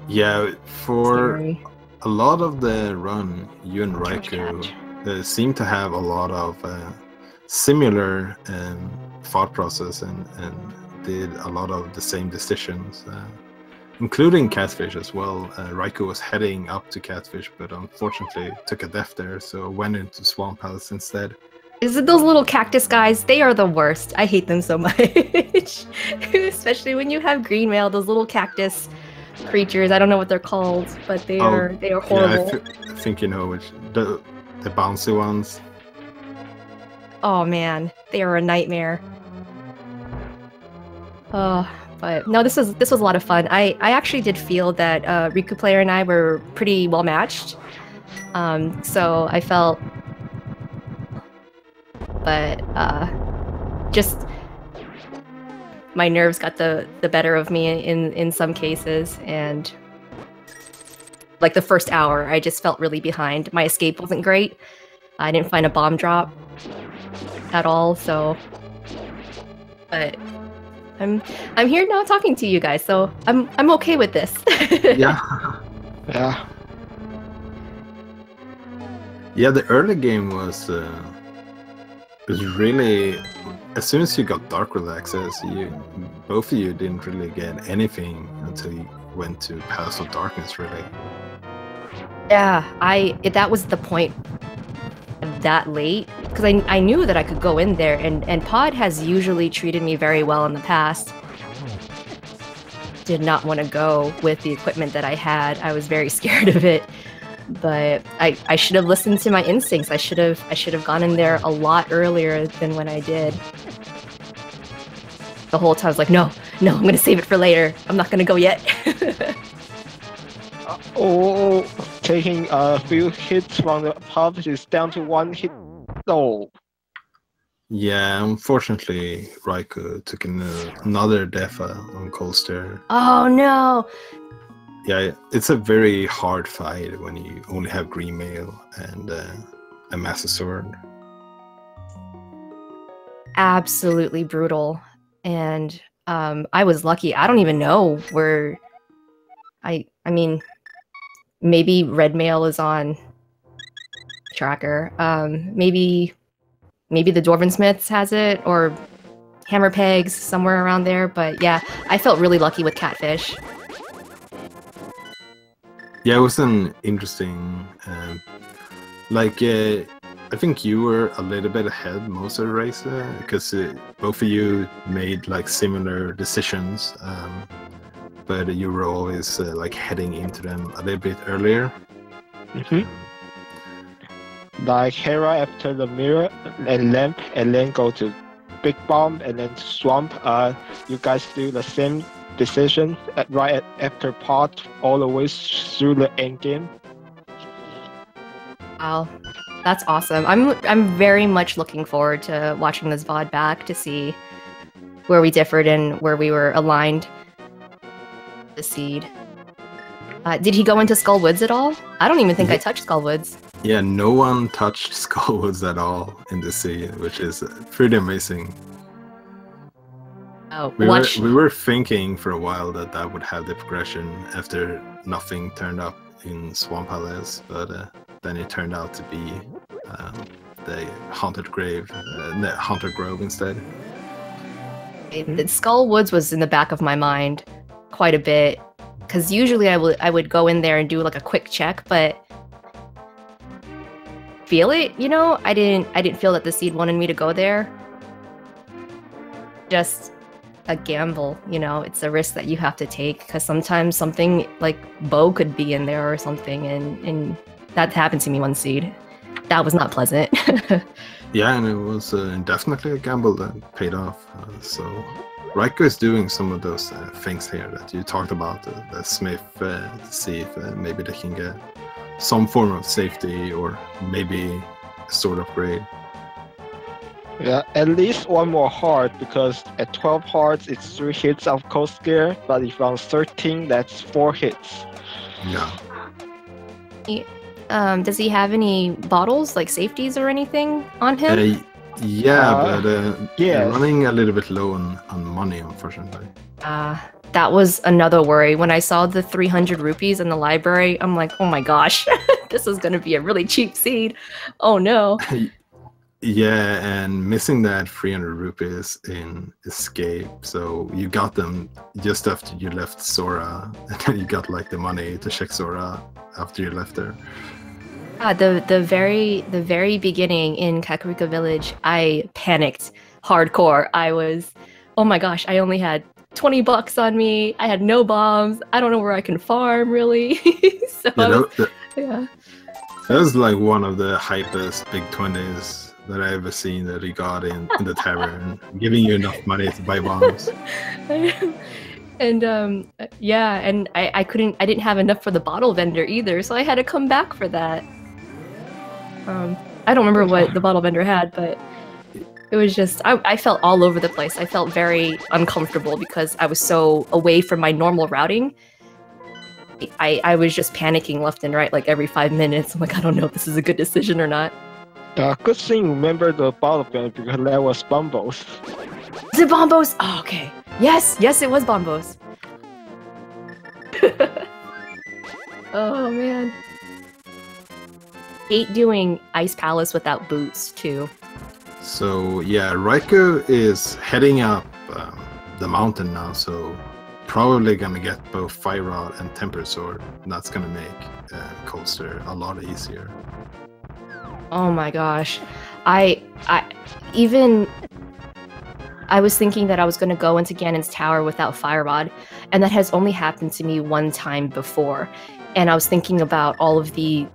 Yeah, for Scary. a lot of the run, you and Raikou seem to have a lot of similar thought process and did a lot of the same decisions, including Catfish as well. Raikou was heading up to Catfish, but unfortunately took a death there, so went into Swamp Palace instead. Is it those little cactus guys? They are the worst. I hate them so much. Especially when you have Green Mail, those little cactus creatures. I don't know what they're called, but they are horrible. Yeah, I think you know which, the bouncy ones. Oh man, they are a nightmare. But no, this was a lot of fun. I actually did feel that Rikuplayer and I were pretty well matched. So I felt, but just my nerves got the better of me in some cases, and like the first hour, I just felt really behind. My escape wasn't great. I didn't find a bomb drop at all, so. But I'm here now talking to you guys, so I'm okay with this. Yeah. Yeah. Yeah, the early game was really, as soon as you got Dark World access, both of you didn't really get anything until you went to Palace of Darkness, really. Yeah, that was the point that late because I knew that I could go in there, and Pod has usually treated me very well in the past. Did not want to go with the equipment that I had. I was very scared of it, but I should have listened to my instincts. I should have gone in there a lot earlier than when I did. The whole time I was like, no, I'm gonna save it for later. I'm not gonna go yet. Taking a few hits from the pub is down to 1 hit. Oh. Yeah, unfortunately, Raikou took another death on Colster. Oh no! Yeah, it's a very hard fight when you only have green mail and a massive sword. Absolutely brutal. And I was lucky. I don't even know where... I mean, maybe red mail is on tracker. Maybe the Dwarven Smiths has it, or Hammer Pegs, somewhere around there. But yeah, I felt really lucky with Catfish. Yeah, it was an interesting... I think you were a little bit ahead most of the race, because both of you made like similar decisions, but you were always like heading into them a little bit earlier. Like Hera after the mirror and lamp, and then go to Big Bomb and then Swamp. You guys do the same decision right after Pod all the way through the end game. Wow, that's awesome. I'm very much looking forward to watching this VOD back to see where we differed and where we were aligned. The seed. Did he go into Skullwoods at all? I don't even think I touched Skullwoods. Yeah, no one touched Skullwoods at all in the seed, which is pretty amazing. Oh, we were thinking for a while that would have the progression after nothing turned up in Swamp Palace, but then it turned out to be the Haunted Grove instead. The Skullwoods was in the back of my mind quite a bit, because usually I would go in there and do like a quick check, but feel it, you know? I didn't feel that the seed wanted me to go there. Just a gamble, you know? It's a risk that you have to take, because sometimes something like Bo could be in there or something, and that happened to me one seed. That was not pleasant. Yeah, and it was definitely a gamble that paid off. So Raikou is doing some of those things here that you talked about, the Smith, to see if maybe they can get some form of safety or maybe a sword upgrade. Yeah, at least one more heart, because at 12 hearts it's 3 hits of Cold Scare, but if on 13 that's 4 hits. Yeah. Does he have any bottles, like safeties or anything on him? Yeah, but running a little bit low on money, unfortunately. That was another worry. When I saw the 300 rupees in the library, I'm like, oh my gosh, this is going to be a really cheap seed. Oh no. Yeah, and missing that 300 rupees in Escape, so you got them just after you left Sora, and then you got like the money to check Sora after you left there. The very beginning in Kakariko Village, I panicked hardcore. I was, oh my gosh, I only had 20 bucks on me. I had no bombs. I don't know where I can farm really. So that was like one of the hypest big 20s that I ever seen that he got in the tavern, giving you enough money to buy bombs. And yeah, and I didn't have enough for the bottle vendor either, so I had to come back for that. I don't remember what the bottle vendor had, but it was just, I felt all over the place. I felt very uncomfortable because I was so away from my normal routing. I was just panicking left and right, like every 5 minutes. I'm like, I don't know if this is a good decision or not. Good thing you remember the bottle vendor, because that was Bombos. Is it Bombos? Oh, okay. Yes, it was Bombos. Oh man. Hate doing Ice Palace without boots too. So yeah, Raikou is heading up the mountain now, so probably gonna get both Fire Rod and Tempered Sword, and that's gonna make Coaster a lot easier. Oh my gosh. I was thinking that I was going to go into Ganon's tower without Fire Rod, and that has only happened to me one time before. And I was thinking about all of the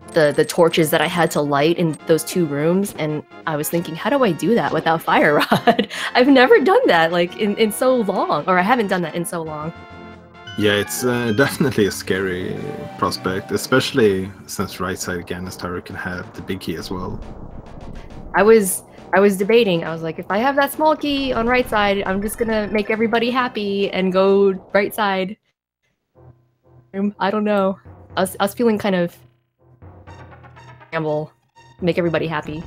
torches that I had to light in those 2 rooms, and I was thinking, how do I do that without Fire Rod? I've never done that like in so long, or I haven't done that in so long. Yeah, it's definitely a scary prospect, especially since right side Ganon's tower can have the big key as well. I was debating. I was like, if I have that small key on right side, I'm just gonna make everybody happy and go right side. I don't know. I was feeling kind of gamble, make everybody happy.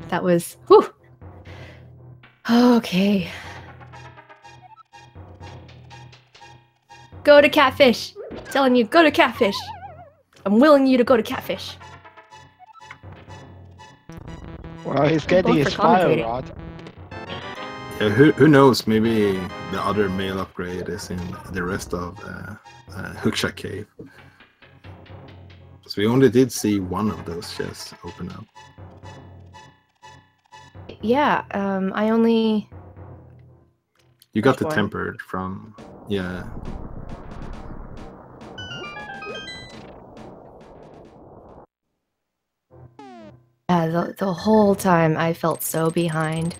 That was whew. Okay. Go to Catfish. I'm telling you, go to Catfish. I'm willing you to go to Catfish. Well, he's getting his Fire Rod. Yeah, who knows? Maybe the other male upgrade is in the rest of Hookshot Cave. So we only did see one of those chests open up. Yeah, I only... You got the tempered from... Yeah. Yeah, the whole time I felt so behind,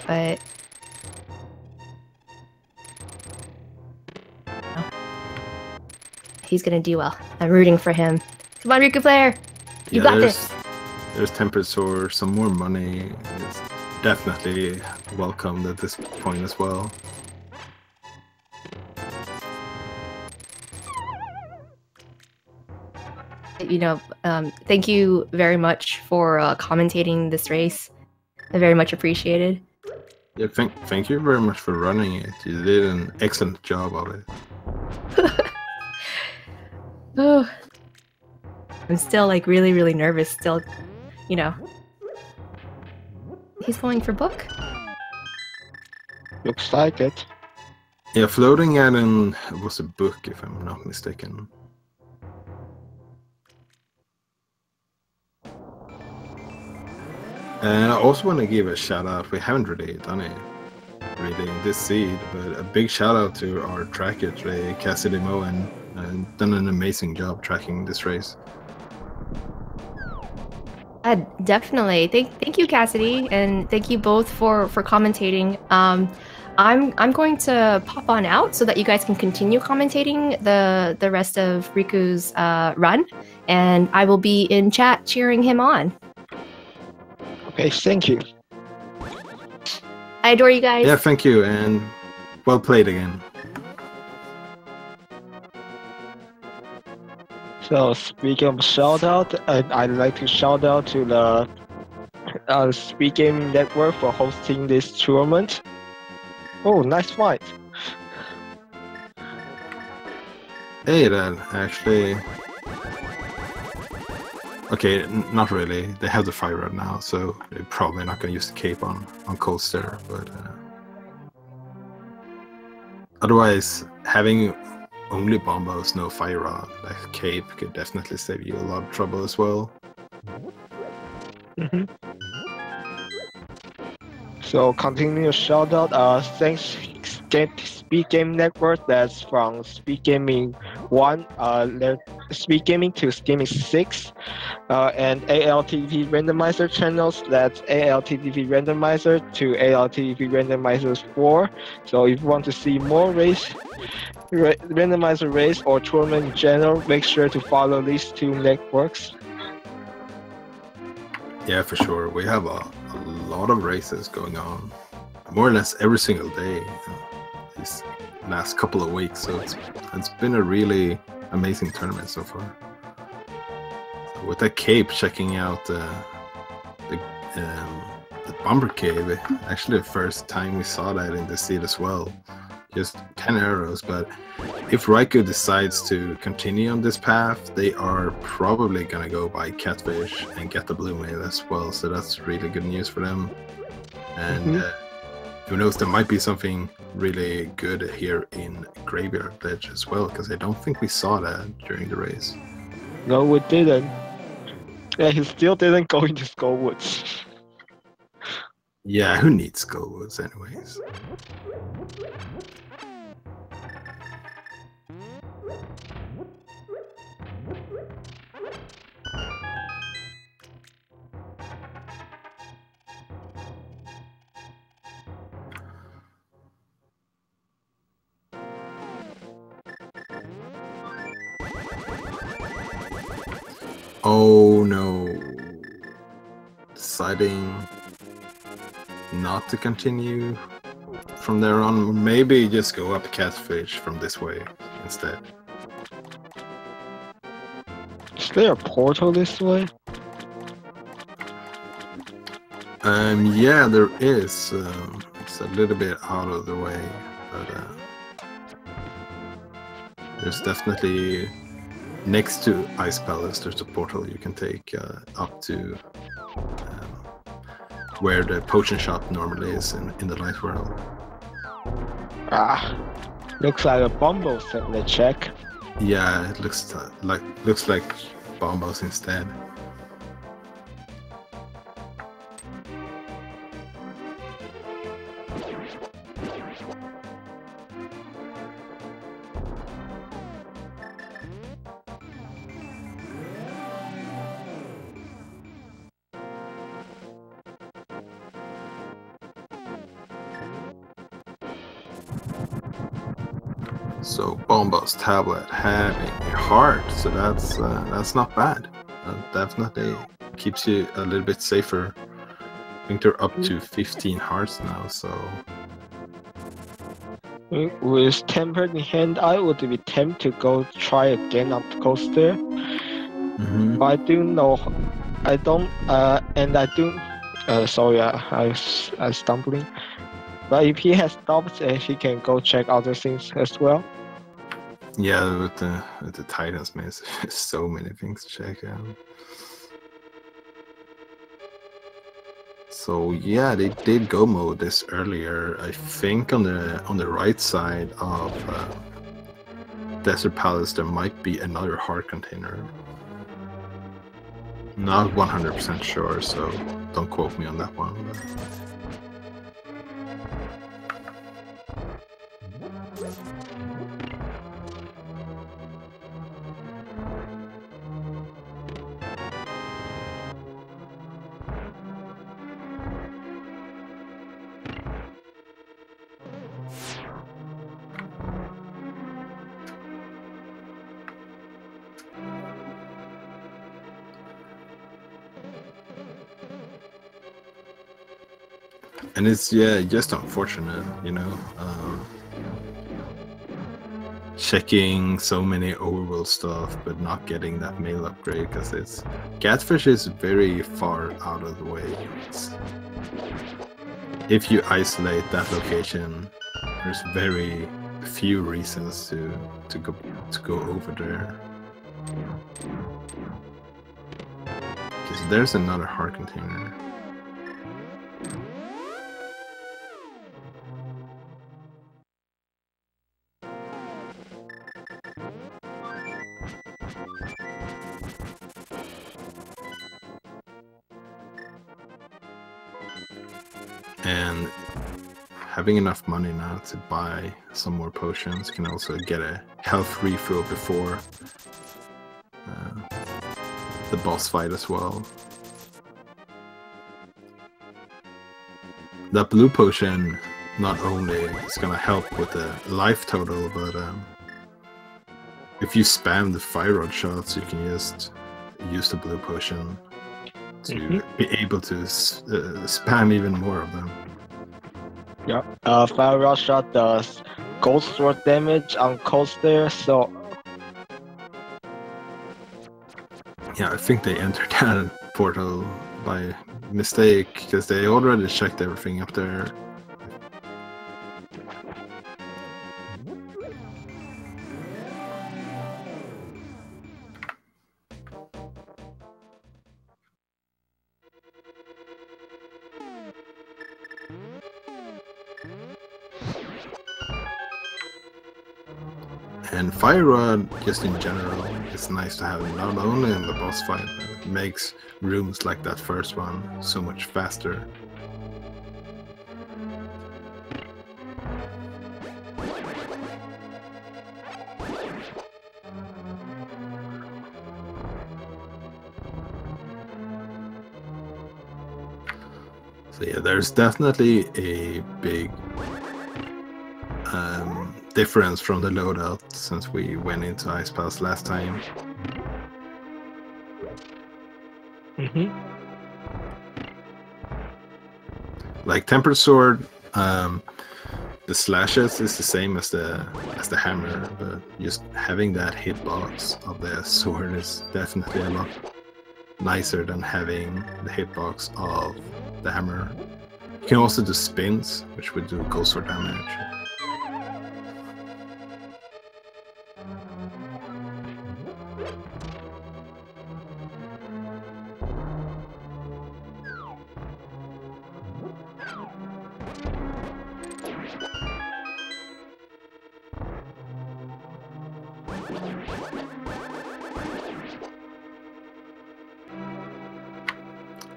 but... Oh. He's gonna do well. I'm rooting for him. Come on, Rikuplayer! You got this! There's tempered sword, some more money. It's definitely welcomed at this point as well. You know, thank you very much for commentating this race. I very much appreciated. Yeah, thank you very much for running it. You did an excellent job of it. Oh, I'm still like really nervous. Still, you know. He's going for book. Looks like it. Yeah, floating at an was a book, if I'm not mistaken. And I also want to give a shout out. We haven't really done it in this seed, but a big shout out to our tracker today, Cassidy Moen, and done an amazing job tracking this race. Definitely. Thank you, Cassidy, and thank you both for commentating. I'm going to pop on out so that you guys can continue commentating the rest of Riku's run, and I will be in chat cheering him on. Okay, thank you. I adore you guys. Yeah, thank you, and well played again. So speaking of shout out, I'd like to shout out to the Speed Gaming Network for hosting this tournament. Oh, nice fight. Hey, that actually... Okay, not really. They have the Fire Rod now, so they're probably not going to use the cape on Coaster, but... Otherwise, having only Bombos, no Fire Rod, like cape, could definitely save you a lot of trouble as well. Mm-hmm. So continue shout out. Thanks Speed Game Network. That's from Speed Gaming 1, Speed Gaming to Gaming 6, and ALTTP Randomizer channels. That's ALTTP Randomizer to ALTTP Randomizer 4. So if you want to see more randomizer race or tournament in general, make sure to follow these 2 networks. Yeah, for sure. We have a lot of races going on, more or less every single day these last couple of weeks. So it's been a really amazing tournament so far. So with that cape, checking out the Bomber Cave, actually the first time we saw that in the seed as well. Just 10 arrows, but if Raikou decides to continue on this path, they are probably gonna go by Catfish and get the Blue Mail as well, so that's really good news for them. And who knows, there might be something really good here in Graveyard Ledge as well, because I don't think we saw that during the race. No, we didn't. Yeah, he still didn't go into Skullwoods. Yeah, who needs Skullwoods anyways? Oh no. Deciding not to continue from there on. Maybe just go up Catfish from this way instead. Is there a portal this way? Yeah, there is. It's a little bit out of the way, but there's definitely next to Ice Palace. There's a portal you can take up to where the potion shop normally is in the light world. Ah, looks like a Bumble simply check. Yeah, it looks like bombos instead. So Bombo's tablet having a heart, so that's not bad. That definitely keeps you a little bit safer. I think they're up to 15 hearts now, so With tempered in hand, I would be tempted to go try again up the coast there. But I do know, I don't, and I do. Sorry, I was stumbling. But if he has stopped, he can go check other things as well. yeah, with the Titans, man, there's so many things to check out. So yeah, they did go mode this earlier. I think on the right side of Desert Palace there might be another heart container. Not 100% sure, so don't quote me on that one. And it's just unfortunate, you know, checking so many overworld stuff but not getting that mail upgrade because it's Catfish is very far out of the way. If you isolate that location, there's very few reasons to go over there. Because there's another heart container. And having enough money now to buy some more potions can also get a health refill before the boss fight as well. That blue potion not only is gonna help with the life total, but if you spam the fire rod shots, you can just use the blue potion to be able to spam even more of them. Yeah, Fire Rush Shot does Ghost Sword damage on coaster, so yeah, I think they entered that portal by mistake because they already checked everything up there. And Fire Rod, just in general, is nice to have not only in the boss fight, but it makes rooms like that first one so much faster. So yeah, there's definitely a big difference from the loadout since we went into Ice Pass last time. Like Tempered Sword, the slashes is the same as the hammer, but just having that hitbox of the sword is definitely a lot nicer than having the hitbox of the hammer. You can also do spins, which would do ghost sword damage.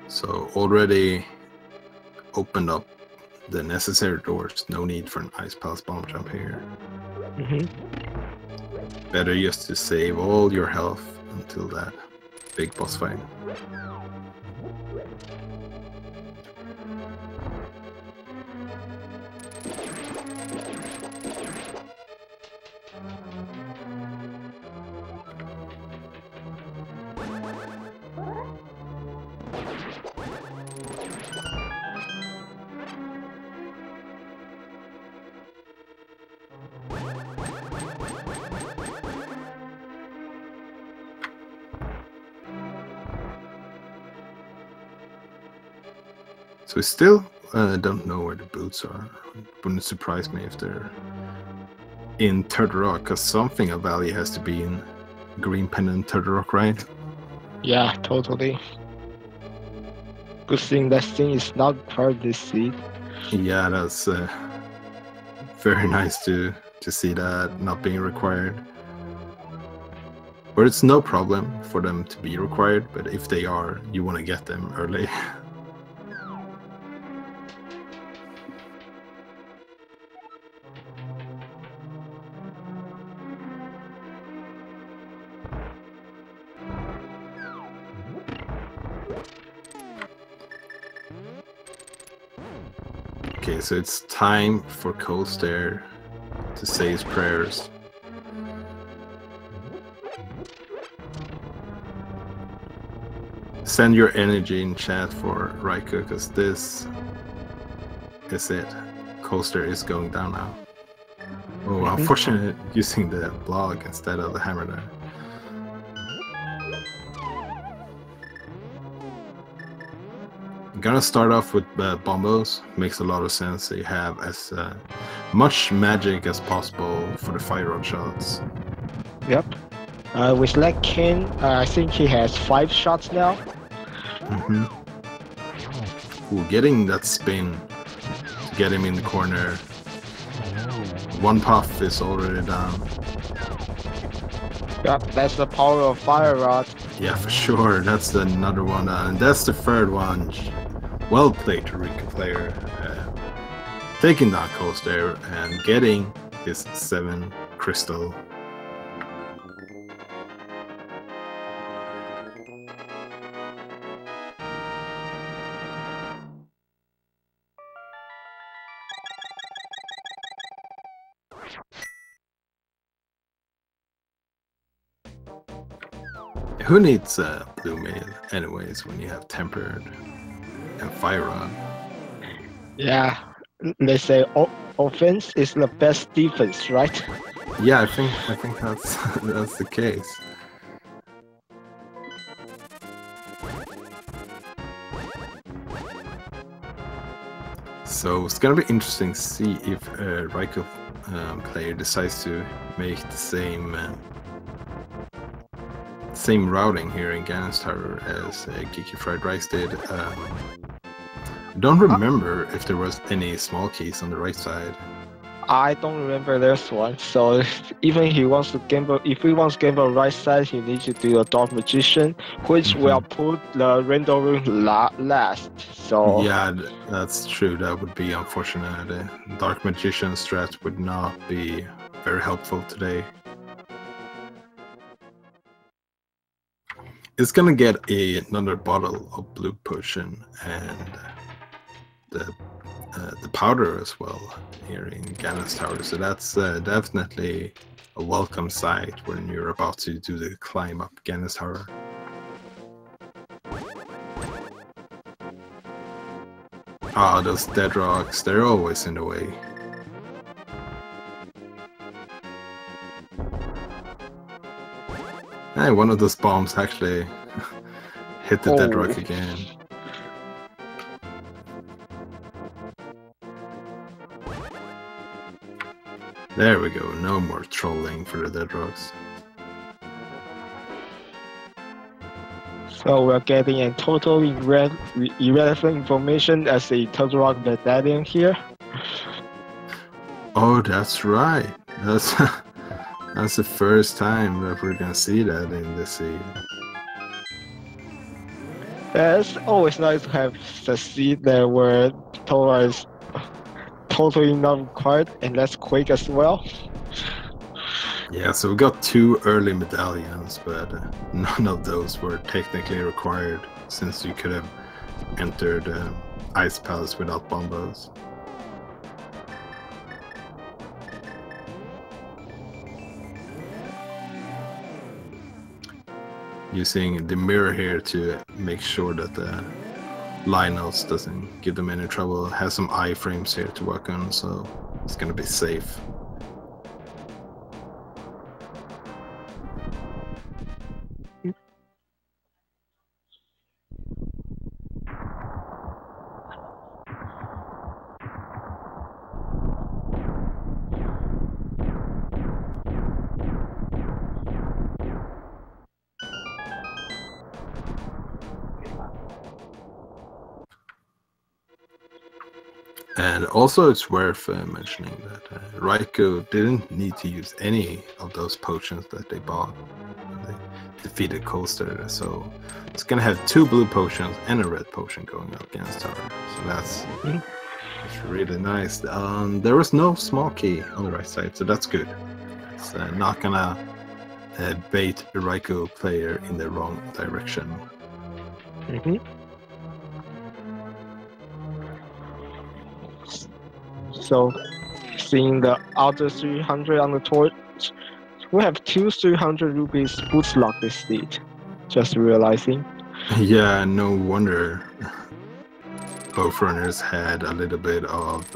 So already opened up the necessary doors. No need for an Ice Palace bomb jump here. Better just to save all your health until that big boss fight. So we still don't know where the boots are. Wouldn't surprise me if they're in Turtle Rock, because something of value has to be in Green Pendant Turtle Rock, right? Yeah, totally. Good thing that thing is not part of this seed. Yeah, that's very nice to see that not being required. But it's no problem for them to be required, but if they are, you want to get them early. Okay, so it's time for Coaster to say his prayers. Send your energy in chat for Riku, because this is it. Coaster is going down now. Oh, unfortunate using the blog instead of the hammer there. I'm gonna start off with bombos. Makes a lot of sense. So you have as much magic as possible for the fire rod shots. Yep. With that King, I think he has 5 shots now. Ooh, getting that spin to get him in the corner. One puff is already down. Yep, that's the power of Fire Rod. Yeah, for sure. That's another one. And that's the third one. Well played, Rikuplayer. Taking down Coaster and getting his 7 crystal. Who needs blue mail anyways when you have tempered and fire rod? Yeah, they say offense is the best defense, right? Yeah, I think that's that's the case. So it's gonna be interesting to see if Rikuplayer decides to make the same routing here in Ganon's Tower as GeekyFriedRice did. I don't remember if there was any small keys on the right side. I don't remember this one. So even he wants to gamble, if he wants to gamble right side, he needs to do a Dark Magician, which will put the random room last. So yeah, that's true. That would be unfortunate. Dark Magician strat would not be very helpful today. It's gonna get another bottle of blue potion and the powder as well here in Ganon's Tower, so that's definitely a welcome sight when you're about to do the climb up Ganon's Tower. Ah, those dead rocks, they're always in the way. Hey, one of those bombs actually hit the dead rock again. There we go, no more trolling for the dead rocks. So we're getting a totally irrelevant information as a Turtle Rock medallion here. Oh, that's right. That's that's the first time that we're gonna see that in the seed. Yeah, it's always nice to have the seed there where Torah is totally not required and less quick as well. Yeah, so we got 2 early medallions, but none of those were technically required since you could have entered Ice Palace without bombos. Using the mirror here to make sure that the lineouts doesn't give them any trouble. Has some iframes here to work on, so it's gonna be safe. And also it's worth mentioning that Raikou didn't need to use any of those potions that they bought when they defeated Coaster, so it's gonna have 2 blue potions and a red potion going up against her. So that's really nice. There was no small key on the right side, so that's good. It's not gonna bait the Raikou player in the wrong direction. So, seeing the other 300 on the torch, we have 2 300 rupees boots lock this seat. Just realizing. Yeah, no wonder both runners had a little bit of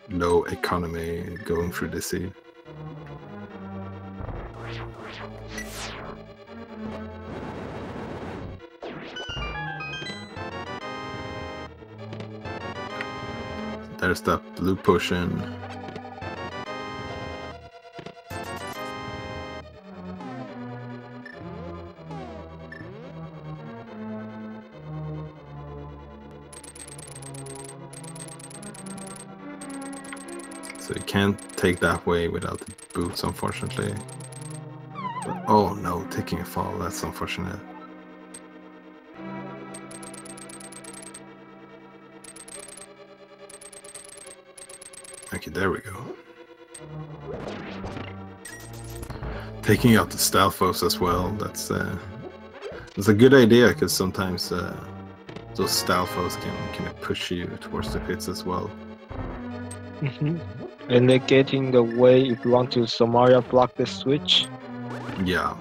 low economy going through the seat. There's that blue potion. So you can't take that way without the boots, unfortunately. But, oh no, taking a fall, that's unfortunate. Okay, there we go. Taking out the Stalfos as well, that's a good idea, because sometimes those Stalfos can push you towards the pits as well. And they're getting the way if you want to Samaria block the switch. Yeah.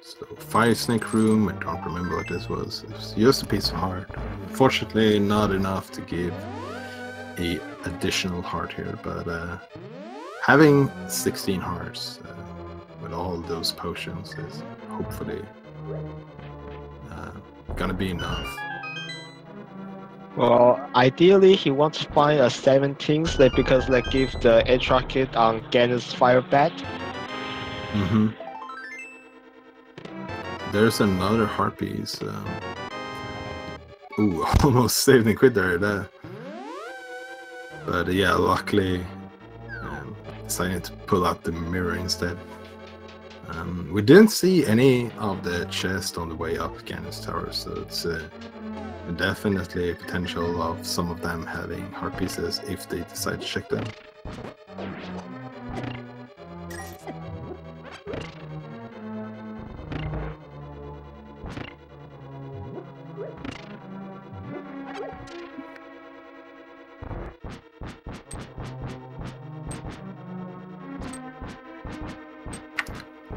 So, Fire Snake Room, I don't remember what this was. It was just a piece of heart. Unfortunately, not enough to give a additional heart here, but having 16 hearts with all those potions is hopefully gonna be enough. Well, ideally he wants to find a 17th, like, because they give the extra kit on Ganon's fire bat. Mm-hmm. There's another heart piece. Ooh, almost saved and quit there. But yeah, luckily decided to pull out the mirror instead. We didn't see any of the chest on the way up Ganon's tower, so it's definitely a potential of some of them having heart pieces if they decide to check them.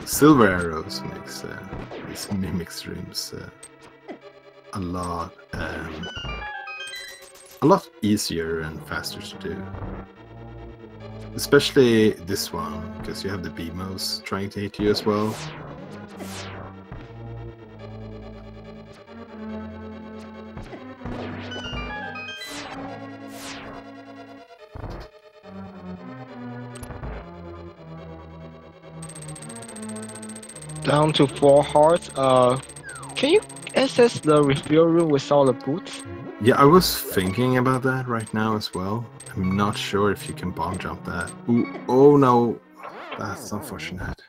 Silver arrows makes these mimic streams a lot easier and faster to do. Especially this one, because you have the BMOs trying to hit you as well. Down to 4 hearts. Can you access the refill room without the boots? Yeah, I was thinking about that right now as well. I'm not sure if you can bomb jump that. Ooh, oh no, that's unfortunate.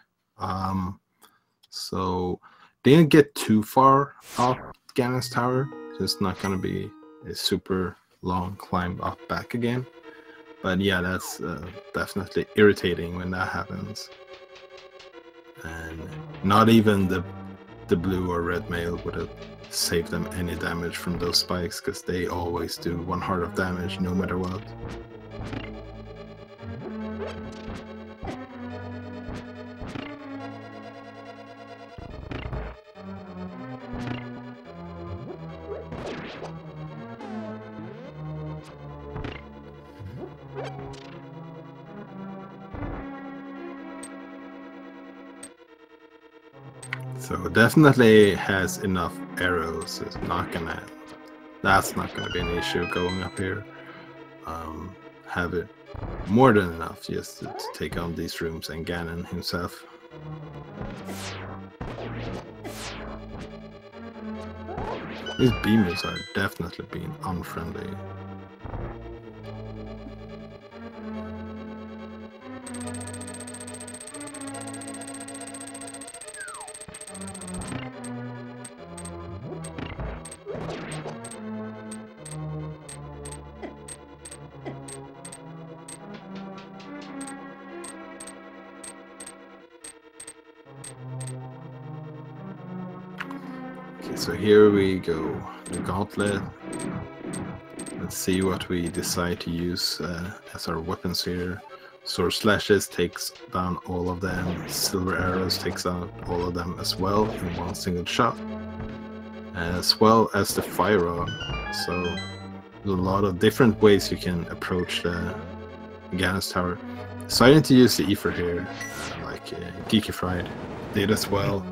So didn't get too far up Ganon's tower. So it's not gonna be a super long climb up back again. But yeah, that's definitely irritating when that happens. And not even the blue or red mail would have saved them any damage from those spikes, because they always do 1 heart of damage no matter what. So definitely has enough arrows. That's not gonna be an issue going up here. Have it more than enough just to take on these rooms and Ganon himself. These beamers are definitely being unfriendly. Okay, so here we go, the gauntlet. Let's see what we decide to use as our weapons here. Sword slashes takes down all of them, silver arrows takes out all of them as well in one single shot, as well as the fire rod. So there's a lot of different ways you can approach the Ganon's tower. Deciding to use the ether here, like GeekyFried did as well.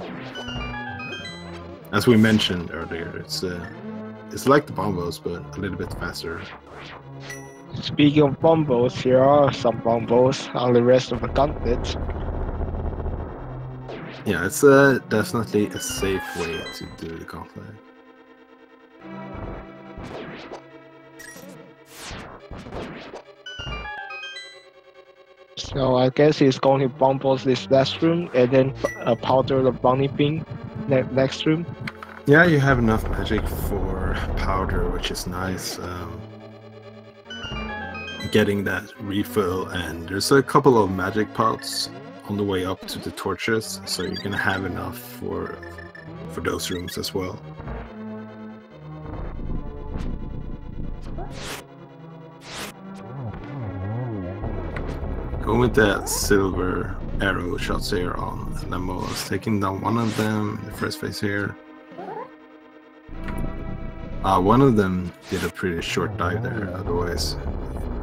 As we mentioned earlier, it's like the bombos, but a little bit faster. Speaking of bombos, here are some bombos on the rest of the gauntlet. Yeah, it's definitely a safe way to do the gauntlet. So I guess he's going to bombos this last room and then powder the bunny bean next room. Yeah, you have enough magic for powder, which is nice. Getting that refill, and there's a couple of magic pots on the way up to the torches, so you're gonna have enough for those rooms as well. Going with that silver arrow shots here on Lemos, taking down one of them in the first phase here. One of them did a pretty short dive there, otherwise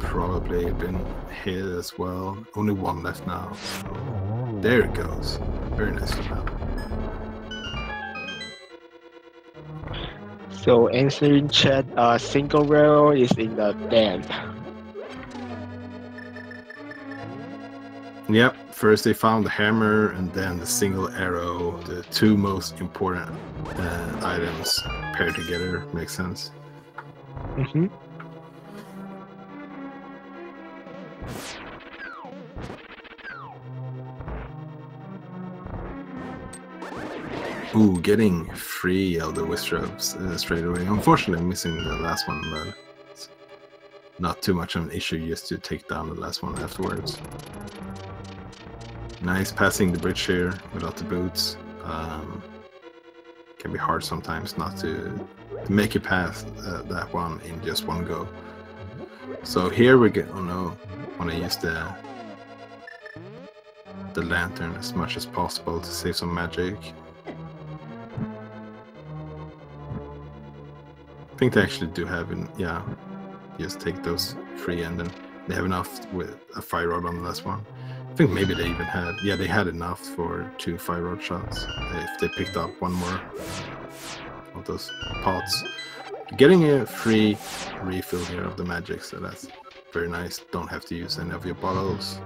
probably been hit as well. Only one left now. So there it goes. Very nicely done. So answering chat, single rail is in the den. Yep, first they found the hammer and then the single arrow, the two most important items paired together. Makes sense. Mm-hmm. Ooh, getting 3 of the Wishrubs straight away. Unfortunately, I'm missing the last one, but it's not too much of an issue just to take down the last one afterwards. Nice passing the bridge here without the boots. Can be hard sometimes not to make it past that one in just one go. So here we get. Oh no! Want to use the lantern as much as possible to save some magic. I think they actually do have an, yeah, just take those 3 and then they have enough with a fire rod on the last one. I think maybe they even had, yeah, they had enough for 2 fire rod shots if they picked up one more of those pots. Getting a free refill here of the magic, so that's very nice. Don't have to use any of your bottles.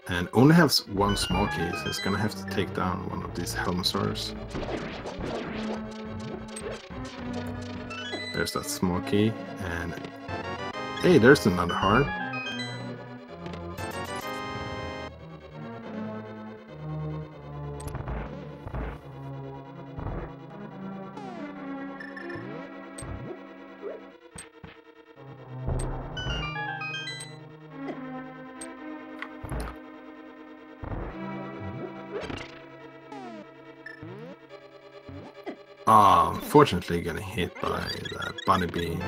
And only has 1 small key, so it's gonna have to take down one of these Helmsars. There's that small key, and hey, there's another heart. Unfortunately getting hit by that bunny beam,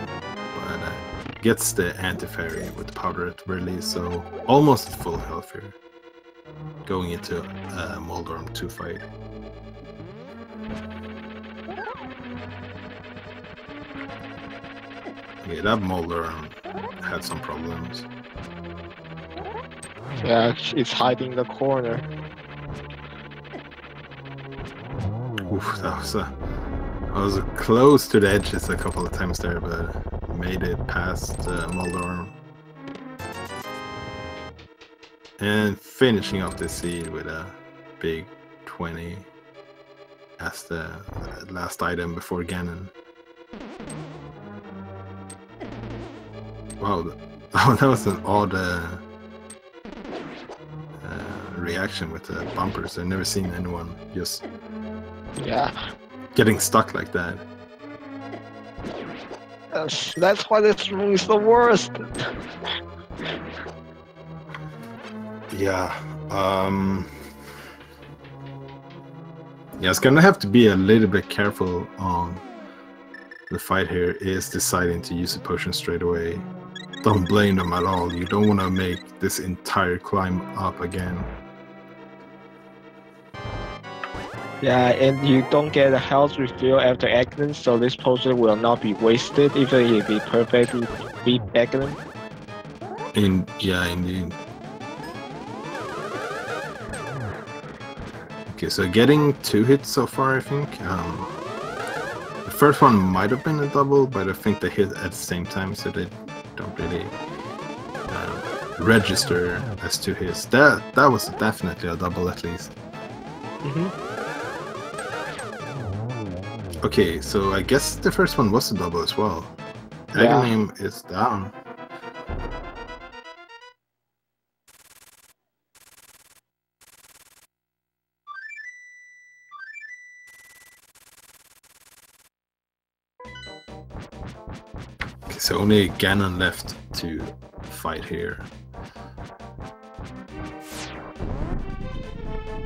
but gets the anti-fairy with the powder at the release, so almost at full health here. Going into Moldorm 2 fight. Yeah, that Moldorm had some problems. Yeah, it's hiding in the corner. Oof, I was close to the edges a couple of times there, but made it past Moldorm. And finishing off the seed with a big 20 as the last item before Ganon. Wow, that was an odd reaction with the bumpers. I've never seen anyone just getting stuck like that. That's why this room is the worst. Yeah. Yeah, it's gonna have to be a little bit careful on the fight here. Is deciding to use a potion straight away. Don't blame them at all. You don't want to make this entire climb up again. Yeah, and you don't get a health refill after accident, so this potion will not be wasted, even if it perfectly beat accident. Yeah, indeed. Okay, so getting 2 hits so far, I think. The first one might have been a double, but I think they hit at the same time, so they don't really register as 2 hits. That was definitely a double at least. Okay, so I guess the first one was a double as well. Aghanim is down. Okay, so only Ganon left to fight here.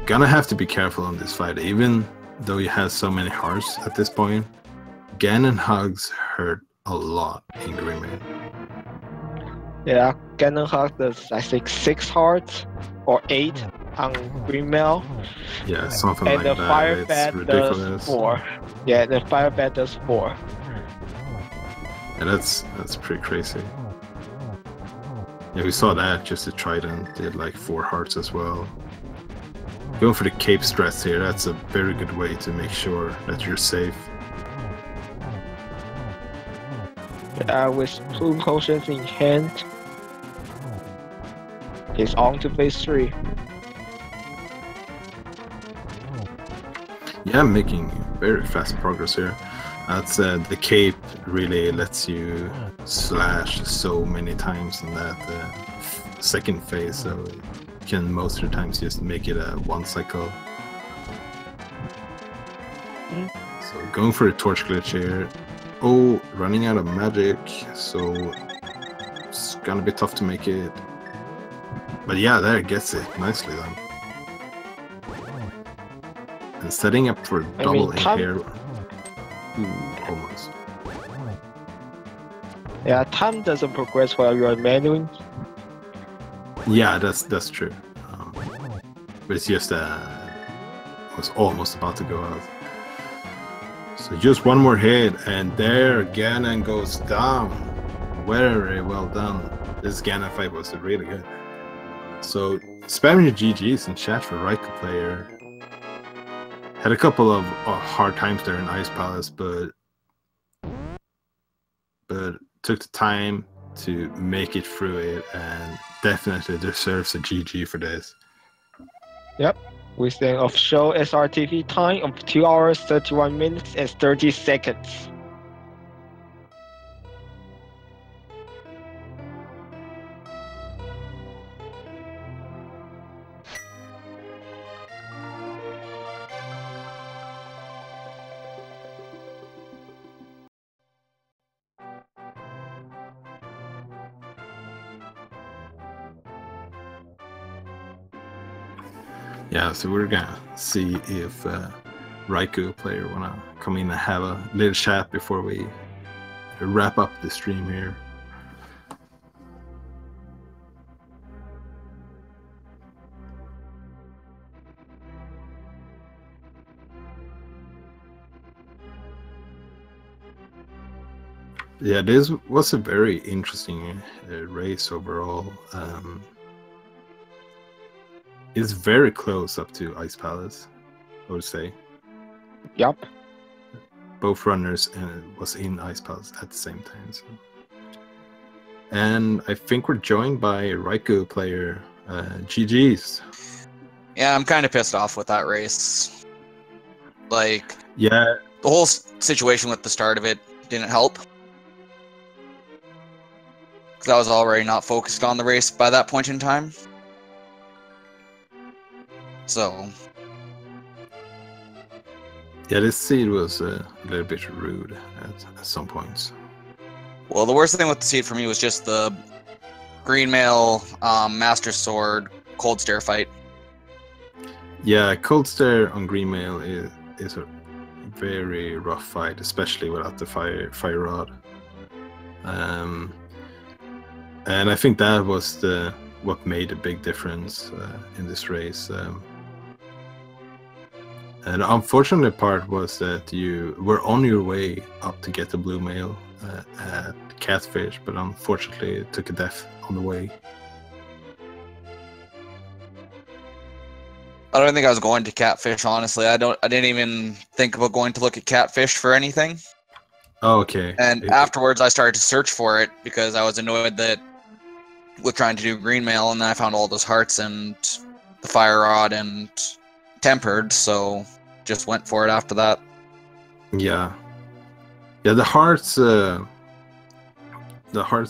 Gonna have to be careful on this fight, even though he has so many hearts at this point. Ganon hugs hurt a lot in Grimmaid. Yeah, Ganon hugs does, I think, 6 hearts or 8 on Greenmail. Yeah, something and like the that. Fire Bat does 4. Yeah, the Fire Bat does 4. And that's pretty crazy. Yeah, we saw that. Just the Trident did like 4 hearts as well. Going for the cape strats here, that's a very good way to make sure that you're safe. With 2 potions in hand, he's on to phase 3. Yeah, I'm making very fast progress here. That's the cape really lets you slash so many times in that second phase, so you can most of the times just make it a 1 cycle. So going for a torch glitch here. Oh, running out of magic, so it's gonna be tough to make it. But yeah, there it gets it nicely done. And setting up for double in here. Ooh, almost. Yeah, time doesn't progress while you're manuing. Yeah, that's true. But it's just was almost about to go out. So just one more hit, and there Ganon goes down. Very well done. This Ganon fight was really good. So spamming your GGs in chat for Rikuplayer. Had a couple of hard times there in Ice Palace, but took the time to make it through it, and definitely deserves a GG for this. Yep, with an official SRTV time of 2 hours, 31 minutes, and 30 seconds. Yeah, so we're gonna see if Rikuplayer wanna come in and have a little chat before we wrap up the stream here. Yeah, this was a very interesting race overall. It's very close up to Ice Palace, I would say. Yup. Both runners was in Ice Palace at the same time. So. And I think we're joined by Rikuplayer. GG's. Yeah, I'm kind of pissed off with that race. Like, yeah, the whole situation with the start of it didn't help. Because I was already not focused on the race by that point in time. So. Yeah, this seed was a little bit rude at some points. Well, the worst thing with the seed for me was just the green mail, master sword, cold stare fight. Yeah, cold stare on green mail is a very rough fight, especially without the fire rod. And I think that was what made a big difference in this race. And the unfortunate part was that you were on your way up to get the blue mail at Catfish, but unfortunately it took a death on the way. I don't think I was going to Catfish, honestly. I didn't even think about going to look at Catfish for anything. Oh, okay. And afterwards I started to search for it because I was annoyed that we're trying to do green mail, and then I found all those hearts and the fire rod and tempered, so just went for it after that. Yeah, the hearts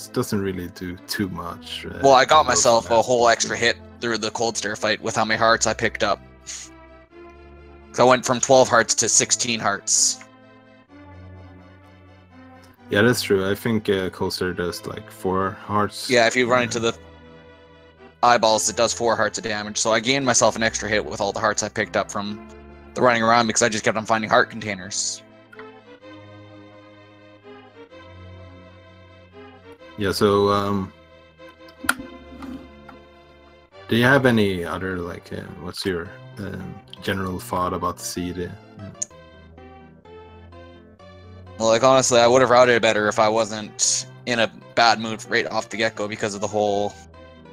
doesn't really do too much. Well, I got myself a whole extra hit through the cold stare fight with how many hearts I picked up. So I went from 12 hearts to 16 hearts. Yeah, that's true. I think cold stare does like 4 hearts. Yeah, if you run into the eyeballs, it does 4 hearts of damage. So I gained myself an extra hit with all the hearts I picked up from the running around because I just kept on finding heart containers. Yeah, so do you have any other, like, what's your general thought about the seed? Well, like honestly, I would have routed it better if I wasn't in a bad mood right off the get-go because of the whole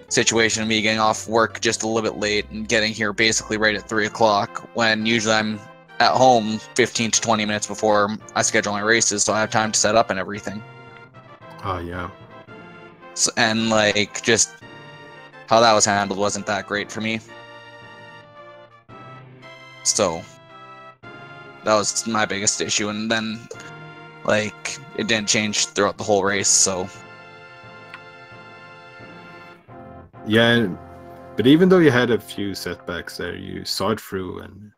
situation of me getting off work just a little bit late and getting here basically right at 3 o'clock when usually I'm at home 15 to 20 minutes before I schedule my races, so I have time to set up and everything. Oh yeah. So, and like just how that was handled wasn't that great for me. So that was my biggest issue, and then like it didn't change throughout the whole race, so Yeah, but even though you had a few setbacks there, you saw it through and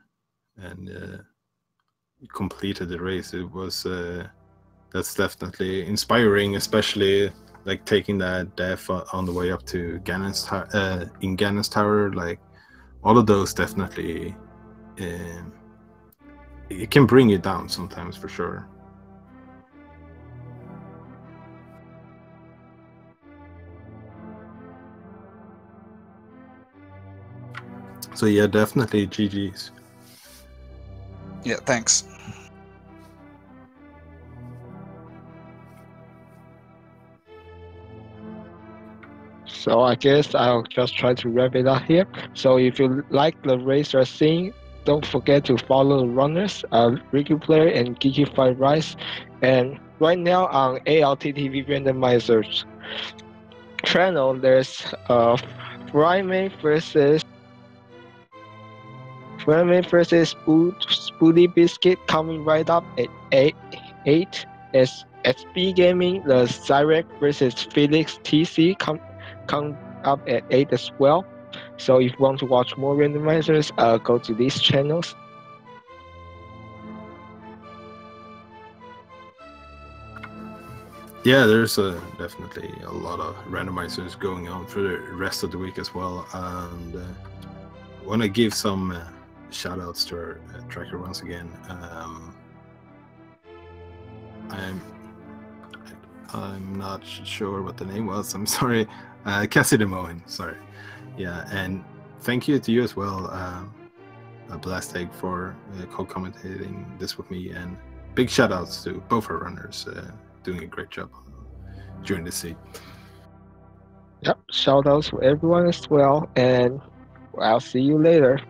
you completed the race. It was that's definitely inspiring, especially like taking that death on the way up to Ganon's in Ganon's Tower. Like all of those definitely it can bring you down sometimes for sure. So yeah, definitely GG's. yeah, thanks. So I guess I'll just try to wrap it up here. So if you like the race you're seeing, don't forget to follow the runners, Rikuplayer and GeekyFriedRice. And right now on ALTTP Randomizers channel, there's Frymate versus Spooty Biscuit coming right up at 8. As SB Gaming, the Zyrek versus Felix TC come up at 8 as well. So if you want to watch more randomizers, go to these channels. Yeah, there's definitely a lot of randomizers going on for the rest of the week as well, and I want to give some shout outs to our tracker once again. I'm not sure what the name was. I'm sorry, Cassie Demoen. Sorry. Yeah, and thank you to you as well, Blast Egg, for co-commentating this with me, and big shout outs to both our runners doing a great job during the sea. Yep, shout outs to everyone as well, and I'll see you later.